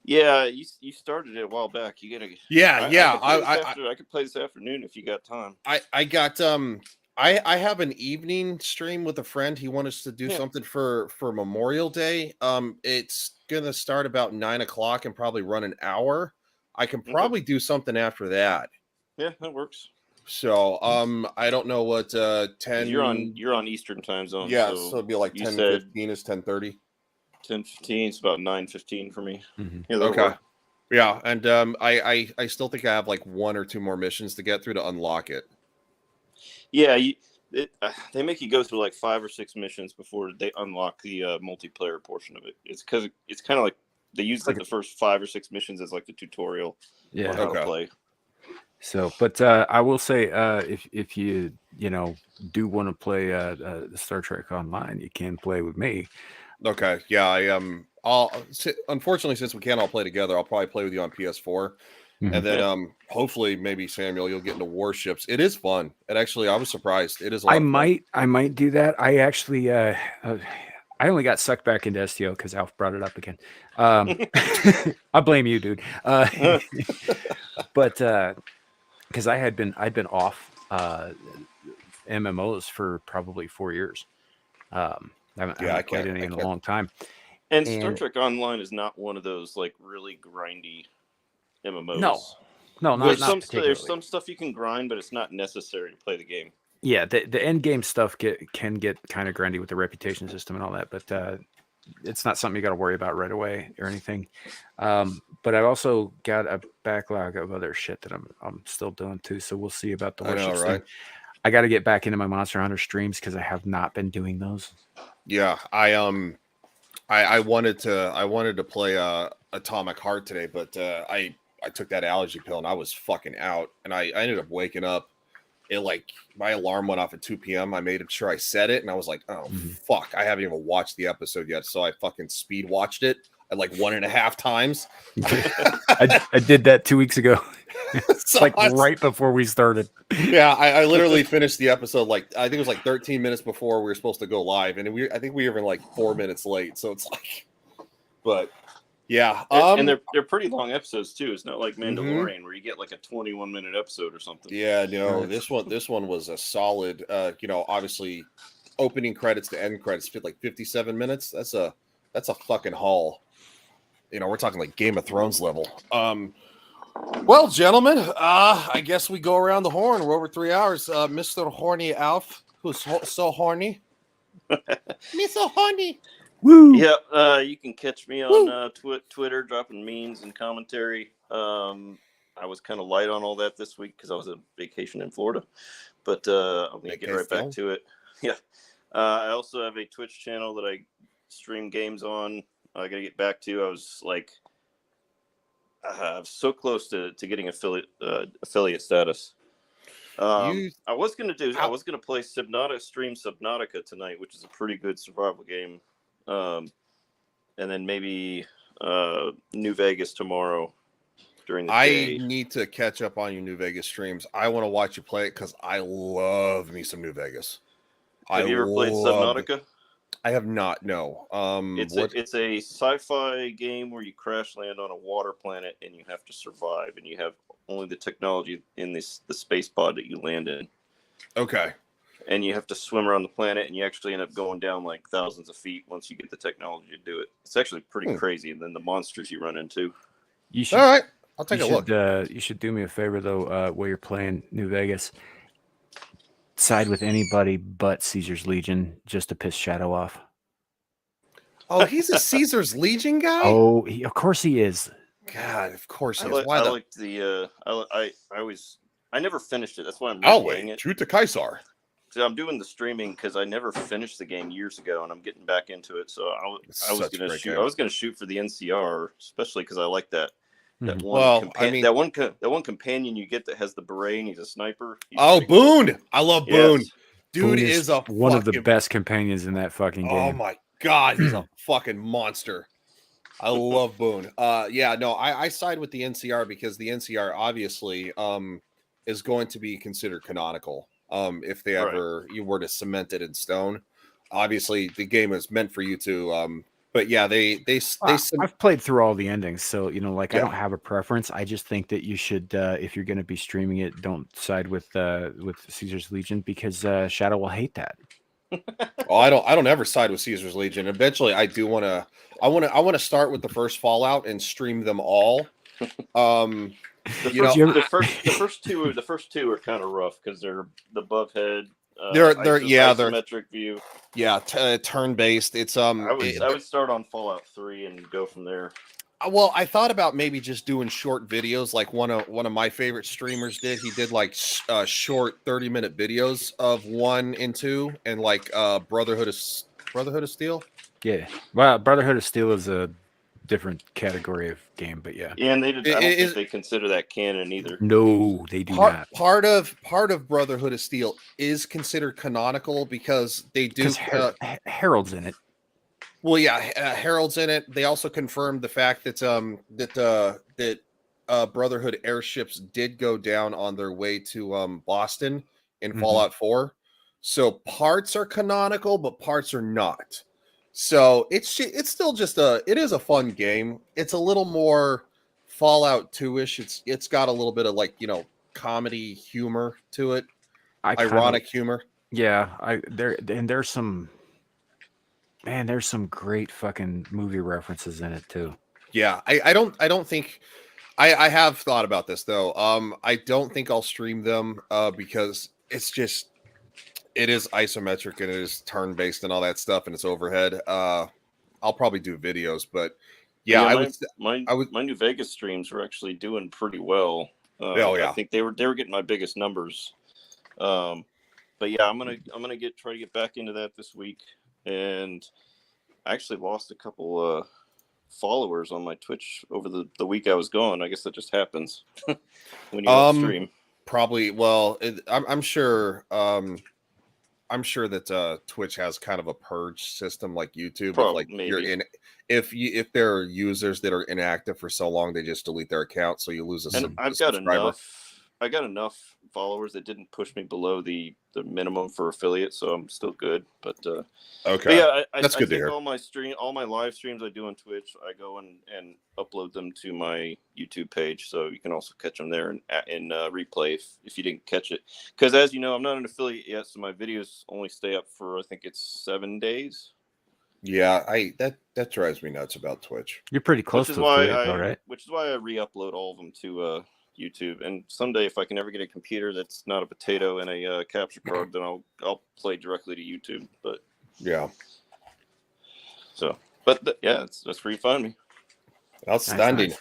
Yeah, you started it a while back. You gotta. Yeah. I could play this afternoon if you got time. I got I have an evening stream with a friend. He wanted us to do something for Memorial Day. It's gonna start about 9 o'clock and probably run an hour. I can probably do something after that. Yeah, that works. So I don't know what 10 You're on Eastern time zone. Yeah, so it'd be like 10:15 is 10:30. 10:15. It's about 9:15 for me. Mm-hmm. Yeah, that'll Okay. work. Yeah, and I still think I have like 1 or 2 more missions to get through to unlock it. Yeah, they make you go through like 5 or 6 missions before they unlock the multiplayer portion of it. It's because it's kind of like they use like the first 5 or 6 missions as like the tutorial on how to play. So, but I will say, if you do want to play the Star Trek Online, you can play with me. Okay, yeah, unfortunately, since we can't all play together, I'll probably play with you on PS4, and then hopefully maybe Samuel, you'll get into Warships. It is fun. And actually, I was surprised. It is. A lot of fun. I might do that. I actually I only got sucked back into STO because Alf brought it up again. I blame you, dude. But because I'd been off MMOs for probably 4 years. I haven't played any in a long time. And Star Trek Online is not one of those like really grindy MMOs. No, not there's some stuff you can grind, but it's not necessary to play the game. Yeah, the end game stuff can get kind of grindy with the reputation system and all that, but it's not something you got to worry about right away or anything. But I've also got a backlog of other shit that I'm still doing too. So we'll see about the Warships thing. I got to get back into my Monster Hunter streams because I have not been doing those. Yeah, I wanted to play Atomic Heart today, but I took that allergy pill and I was fucking out, and I ended up waking up. It like my alarm went off at 2 p.m. I made sure I set it, and I was like, oh fuck, I haven't even watched the episode yet, so I fucking speed watched it at like 1.5 times. I did that 2 weeks ago. So like right before we started. Yeah, I literally finished the episode like I think it was like 13 minutes before we were supposed to go live, and I think we were like 4 minutes late. So it's like, but yeah, and they're pretty long episodes too. It's not like Mandalorian where you get like a 21-minute episode or something. Yeah, no, this one was a solid. Obviously, opening credits to end credits fit like 57 minutes. That's a fucking haul. We're talking like Game of Thrones level. Well, gentlemen, I guess we go around the horn. We're over 3 hours. Mr. Horny Alf, who's so horny. Me so horny. Woo! Yeah, you can catch me on Twitter, dropping memes and commentary. I was kind of light on all that this week because I was on vacation in Florida, but I'm gonna get right back to it. Yeah, I also have a Twitch channel that I stream games on. I gotta get back to. I was like, so close to getting affiliate status. I was gonna play Subnautica tonight, which is a pretty good survival game. And then maybe New Vegas tomorrow during the day. I need to catch up on your New Vegas streams. I want to watch you play it because I love me some New Vegas. Have you ever played Subnautica? I have not. No. It's a sci-fi game where you crash land on a water planet and you have to survive, and you have only the technology in the space pod that you land in. Okay. And you have to swim around the planet, and you actually end up going down like thousands of feet once you get the technology to do it. It's actually pretty crazy, and then the monsters you run into. You should, all right, I'll take a look. You should do me a favor though, while you're playing New Vegas. Side with anybody but Caesar's Legion just to piss Shadow off. Oh, he's a Caesar's Legion guy? Oh, of course he is. God, of course he is. I always I never finished it. That's why I'm Oh replaying wait, it. true to Kaisar. So I'm doing the streaming because I never finished the game years ago, and I'm getting back into it. So I was gonna shoot. I was gonna shoot for the NCR, especially because I like that one. Well, I mean, that one companion you get that has the beret and he's a sniper. He's oh, pretty cool. Boone! I love Yes. Boone. Dude is a one of the fucking- best companions in that fucking game. Oh my god, he's a fucking monster. I love Boone. Yeah, no, I side with the NCR because the NCR obviously is going to be considered canonical. If they ever you were to cement it in stone. Obviously, the game is meant for you to but yeah, I've played through all the endings, so you know, like I Yeah. don't have a preference. I just think that you should, if you're going to be streaming it, don't side with Caesar's Legion because Shadow will hate that. Oh, I don't ever side with Caesar's Legion. Eventually, I want to start with the first Fallout and stream them all. The first two are kind of rough because they're the above head. They're isometric view. Yeah, turn based. It's I would start on Fallout 3 and go from there. Well, I thought about maybe just doing short videos like one of my favorite streamers did. He did like short 30-minute videos of 1 and 2 and like Brotherhood of Steel. Yeah, well, Brotherhood of Steel is a different category of game, but yeah. Yeah, and I don't think they consider that canon either. No, they do not. Part of Brotherhood of Steel is considered canonical because they do Harold's in it. Well, yeah, Harold's in it. They also confirmed the fact that Brotherhood airships did go down on their way to Boston in Fallout 4. So parts are canonical, but parts are not. So it's still just it is a fun game. It's a little more Fallout 2-ish. It's got a little bit of like, you know, comedy humor to it. Ironic humor. Yeah, there's some great fucking movie references in it too. Yeah, I don't think I have thought about this though. I don't think I'll stream them because it is isometric and it is turn based and all that stuff and it's overhead. I'll probably do videos, but yeah, my New Vegas streams were actually doing pretty well. Yeah. I think they were getting my biggest numbers. But yeah, I'm gonna try to get back into that this week. And I actually lost a couple followers on my Twitch over the week I was gone. I guess that just happens when you don't stream. Probably. Well, I'm sure. I'm sure that Twitch has kind of a purge system like YouTube. Probably, like you're in, if there are users that are inactive for so long, they just delete their account, so you lose a. And I've got enough followers that didn't push me below the minimum for affiliate, so I'm still good. But okay, but yeah, that's good to hear. All my live streams I do on Twitch, I go and upload them to my YouTube page, so you can also catch them there and replay if you didn't catch it. Because as you know, I'm not an affiliate yet, so my videos only stay up for I think it's 7 days. Yeah, that drives me nuts about Twitch. You're pretty close to affiliate, all right? Which is why I re-upload all of them to YouTube. And someday, if I can ever get a computer that's not a potato and a capture card, then I'll play directly to YouTube. But yeah. So, but yeah, that's where you find me. Outstanding,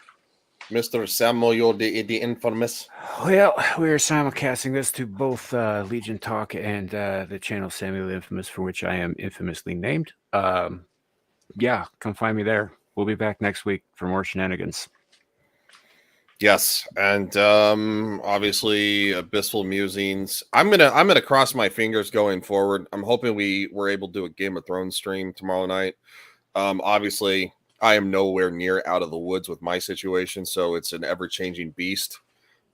Mr. Samuel the infamous. Well, we're simulcasting this to both Legion Talk and the channel Samuel the Infamous, for which I am infamously named. Yeah, come find me there. We'll be back next week for more shenanigans. Yes, and obviously Abyssal Musings. I'm gonna cross my fingers going forward. I'm hoping we were able to do a Game of Thrones stream tomorrow night. Obviously, I am nowhere near out of the woods with my situation, so it's an ever-changing beast.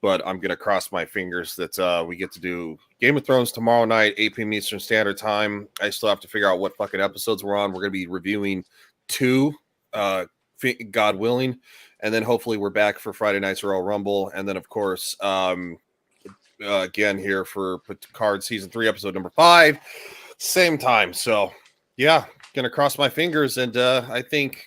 But I'm gonna cross my fingers that we get to do Game of Thrones tomorrow night, 8 p.m. Eastern Standard Time. I still have to figure out what fucking episodes we're on. We're gonna be reviewing 2, God willing. And then hopefully we're back for Friday Night's Royal Rumble. And then, of course, again here for Picard Season 3, Episode number 5. Same time. So, yeah, going to cross my fingers. And I think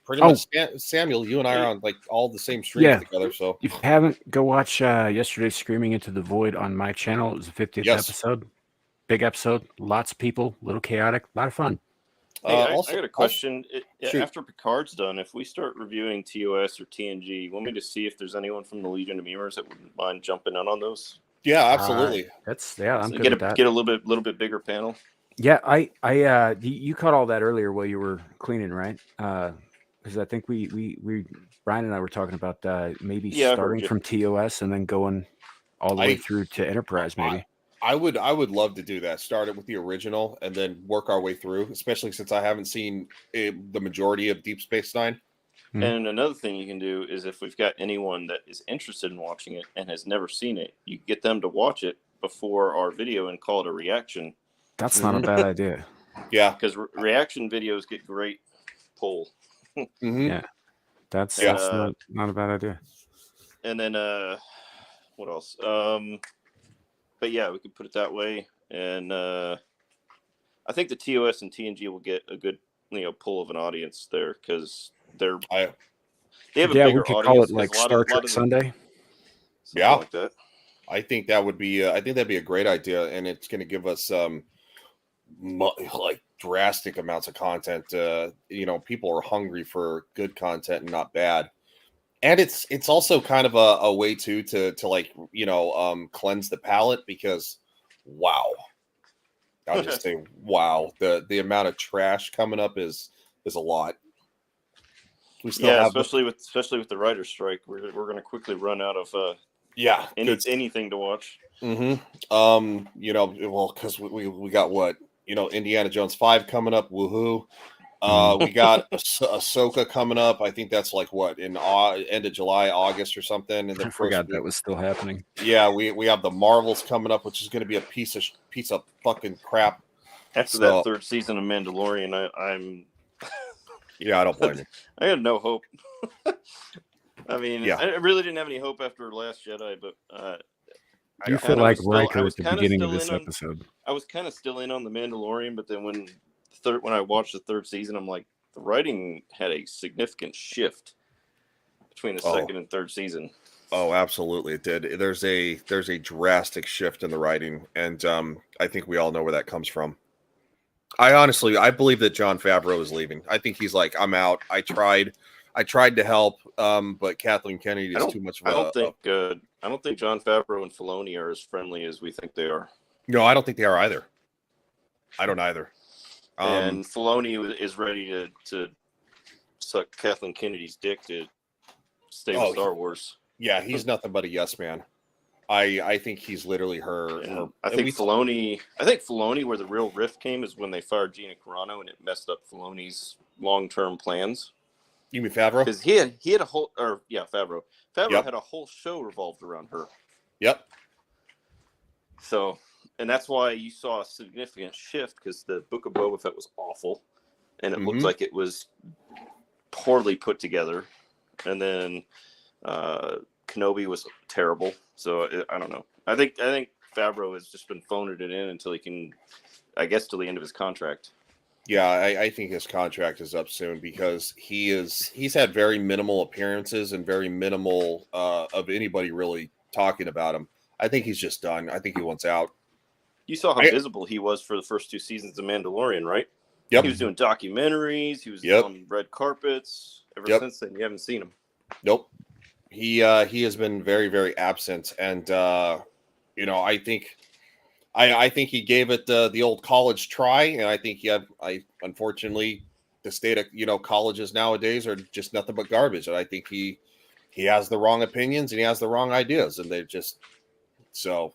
pretty much, Samuel, you and I are on like all the same streams together. So, if you haven't, go watch yesterday's Screaming Into the Void on my channel. It was the 50th episode. Big episode. Lots of people. A little chaotic. A lot of fun. Hey, Also, I got a question. shoot. After Picard's done, if we start reviewing TOS or TNG, you want me to see if there's anyone from the Legion of Memers that wouldn't mind jumping in on those? Yeah, absolutely. I'm good Get with that. get a little bit bigger panel. Yeah, you caught all that earlier while you were cleaning, right? Because I think we Brian and I were talking about maybe Yeah, I heard starting you. from TOS and then going all the way through to Enterprise, maybe. I would love to do that. Start it with the original and then work our way through, especially since I haven't seen the majority of Deep Space Nine. And another thing you can do is if we've got anyone that is interested in watching it and has never seen it, you get them to watch it before our video and call it a reaction. That's not a bad idea. Yeah, because reaction videos get great pull. Yeah, that's not a bad idea. And then what else? But yeah, we could put it that way. And I think the TOS and TNG will get a good pull of an audience there because they have a bigger we could audience. call it like 'cause a lot Star of Trek the- Sunday. Yeah, like that. I think that would be. I think that'd be a great idea, and it's going to give us like drastic amounts of content. People are hungry for good content and not bad. And it's also kind of a way to cleanse the palate because wow. I'll just say wow. The amount of trash coming up is a lot. We still have especially with the writer's strike, we're going to quickly run out of anything to watch. Because we got what Indiana Jones 5 coming up. Woohoo! We got Ahsoka coming up. I think that's like what in end of July, August or something. And then I forgot that was still happening. Yeah, we have the Marvels coming up, which is going to be a piece of fucking crap. After that third season of Mandalorian, I'm yeah, I don't blame you. I had no hope. I mean, Yeah. I really didn't have any hope after Last Jedi, but You feel like Riker at the beginning of this episode. I was kind of still in on the Mandalorian, but then when I watched the third season, I'm like, the writing had a significant shift between the second and third season. Oh, absolutely, it did. There's a drastic shift in the writing, and I think we all know where that comes from. I believe that Jon Favreau is leaving. I think he's like, I'm out. I tried to help, but Kathleen Kennedy is too much of I don't think Jon Favreau and Filoni are as friendly as we think they are. No, I don't think they are either. I don't either. And Filoni is ready to suck Kathleen Kennedy's dick to stay with Star Wars. Yeah, he's nothing but a yes man. I think he's literally her. I think Filoni, where the real rift came, is when they fired Gina Carano, and it messed up Filoni's long-term plans. You mean Favreau? Because he had a whole, Favreau. Favreau had a whole show revolved around her. Yep. So, and that's why you saw a significant shift, because the Book of Boba Fett was awful, and it looked like it was poorly put together, and then Kenobi was terrible. So I don't know. I think Favreau has just been phoning it in until he can, I guess, till the end of his contract. Yeah, I think his contract is up soon because he's had very minimal appearances and very minimal of anybody really talking about him. I think he's just done. I think he wants out. You saw how visible he was for the first 2 seasons of Mandalorian, right? Yep. He was doing documentaries. He was on red carpets. Ever since then, you haven't seen him. Nope. He has been very, very absent, and I think he gave it the old college try, and I think unfortunately the state of colleges nowadays are just nothing but garbage, and I think he has the wrong opinions and he has the wrong ideas, and they're just so.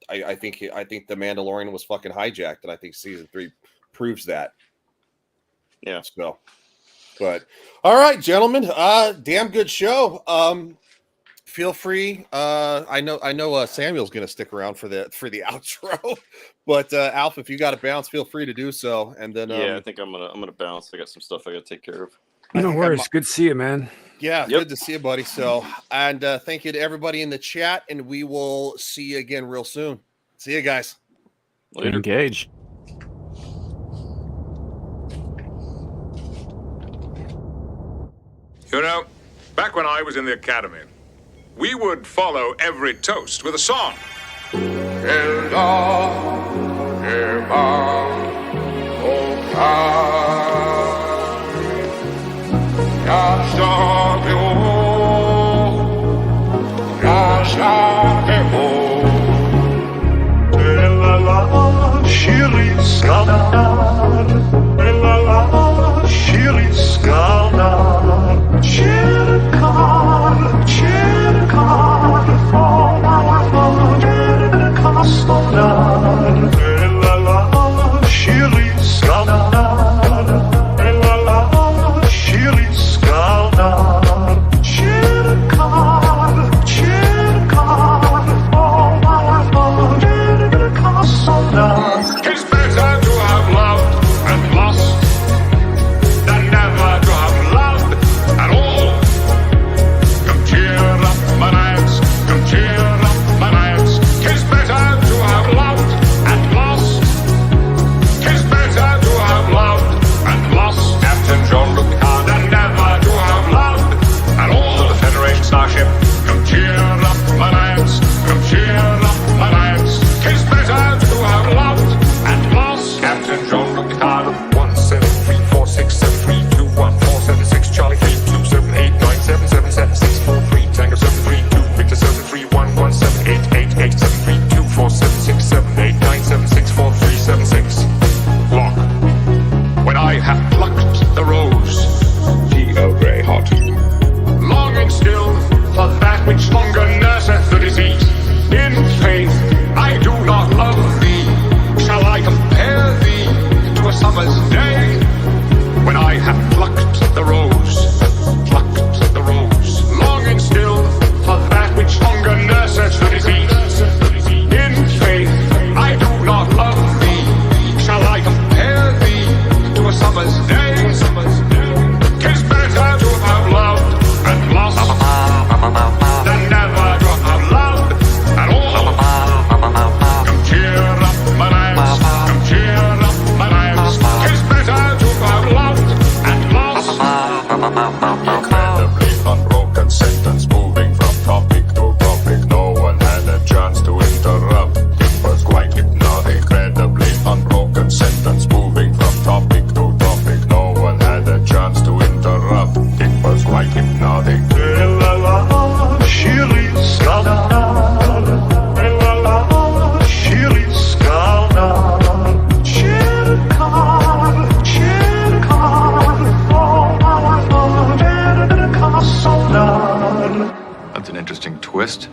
I think the Mandalorian was fucking hijacked, and I think season 3 proves that. Yeah. So. But all right, gentlemen, damn good show. Feel free. I know Samuel's gonna stick around for the outro, but Alf, if you got to bounce, feel free to do so. And then I think I'm gonna bounce. I got some stuff I got to take care of. No worries. Good to see you, man. Yeah, good to see you, buddy. So, and thank you to everybody in the chat, and we will see you again real soon. See you guys. Later. Engage. You know, back when I was in the academy, we would follow every toast with a song. And That's an interesting twist.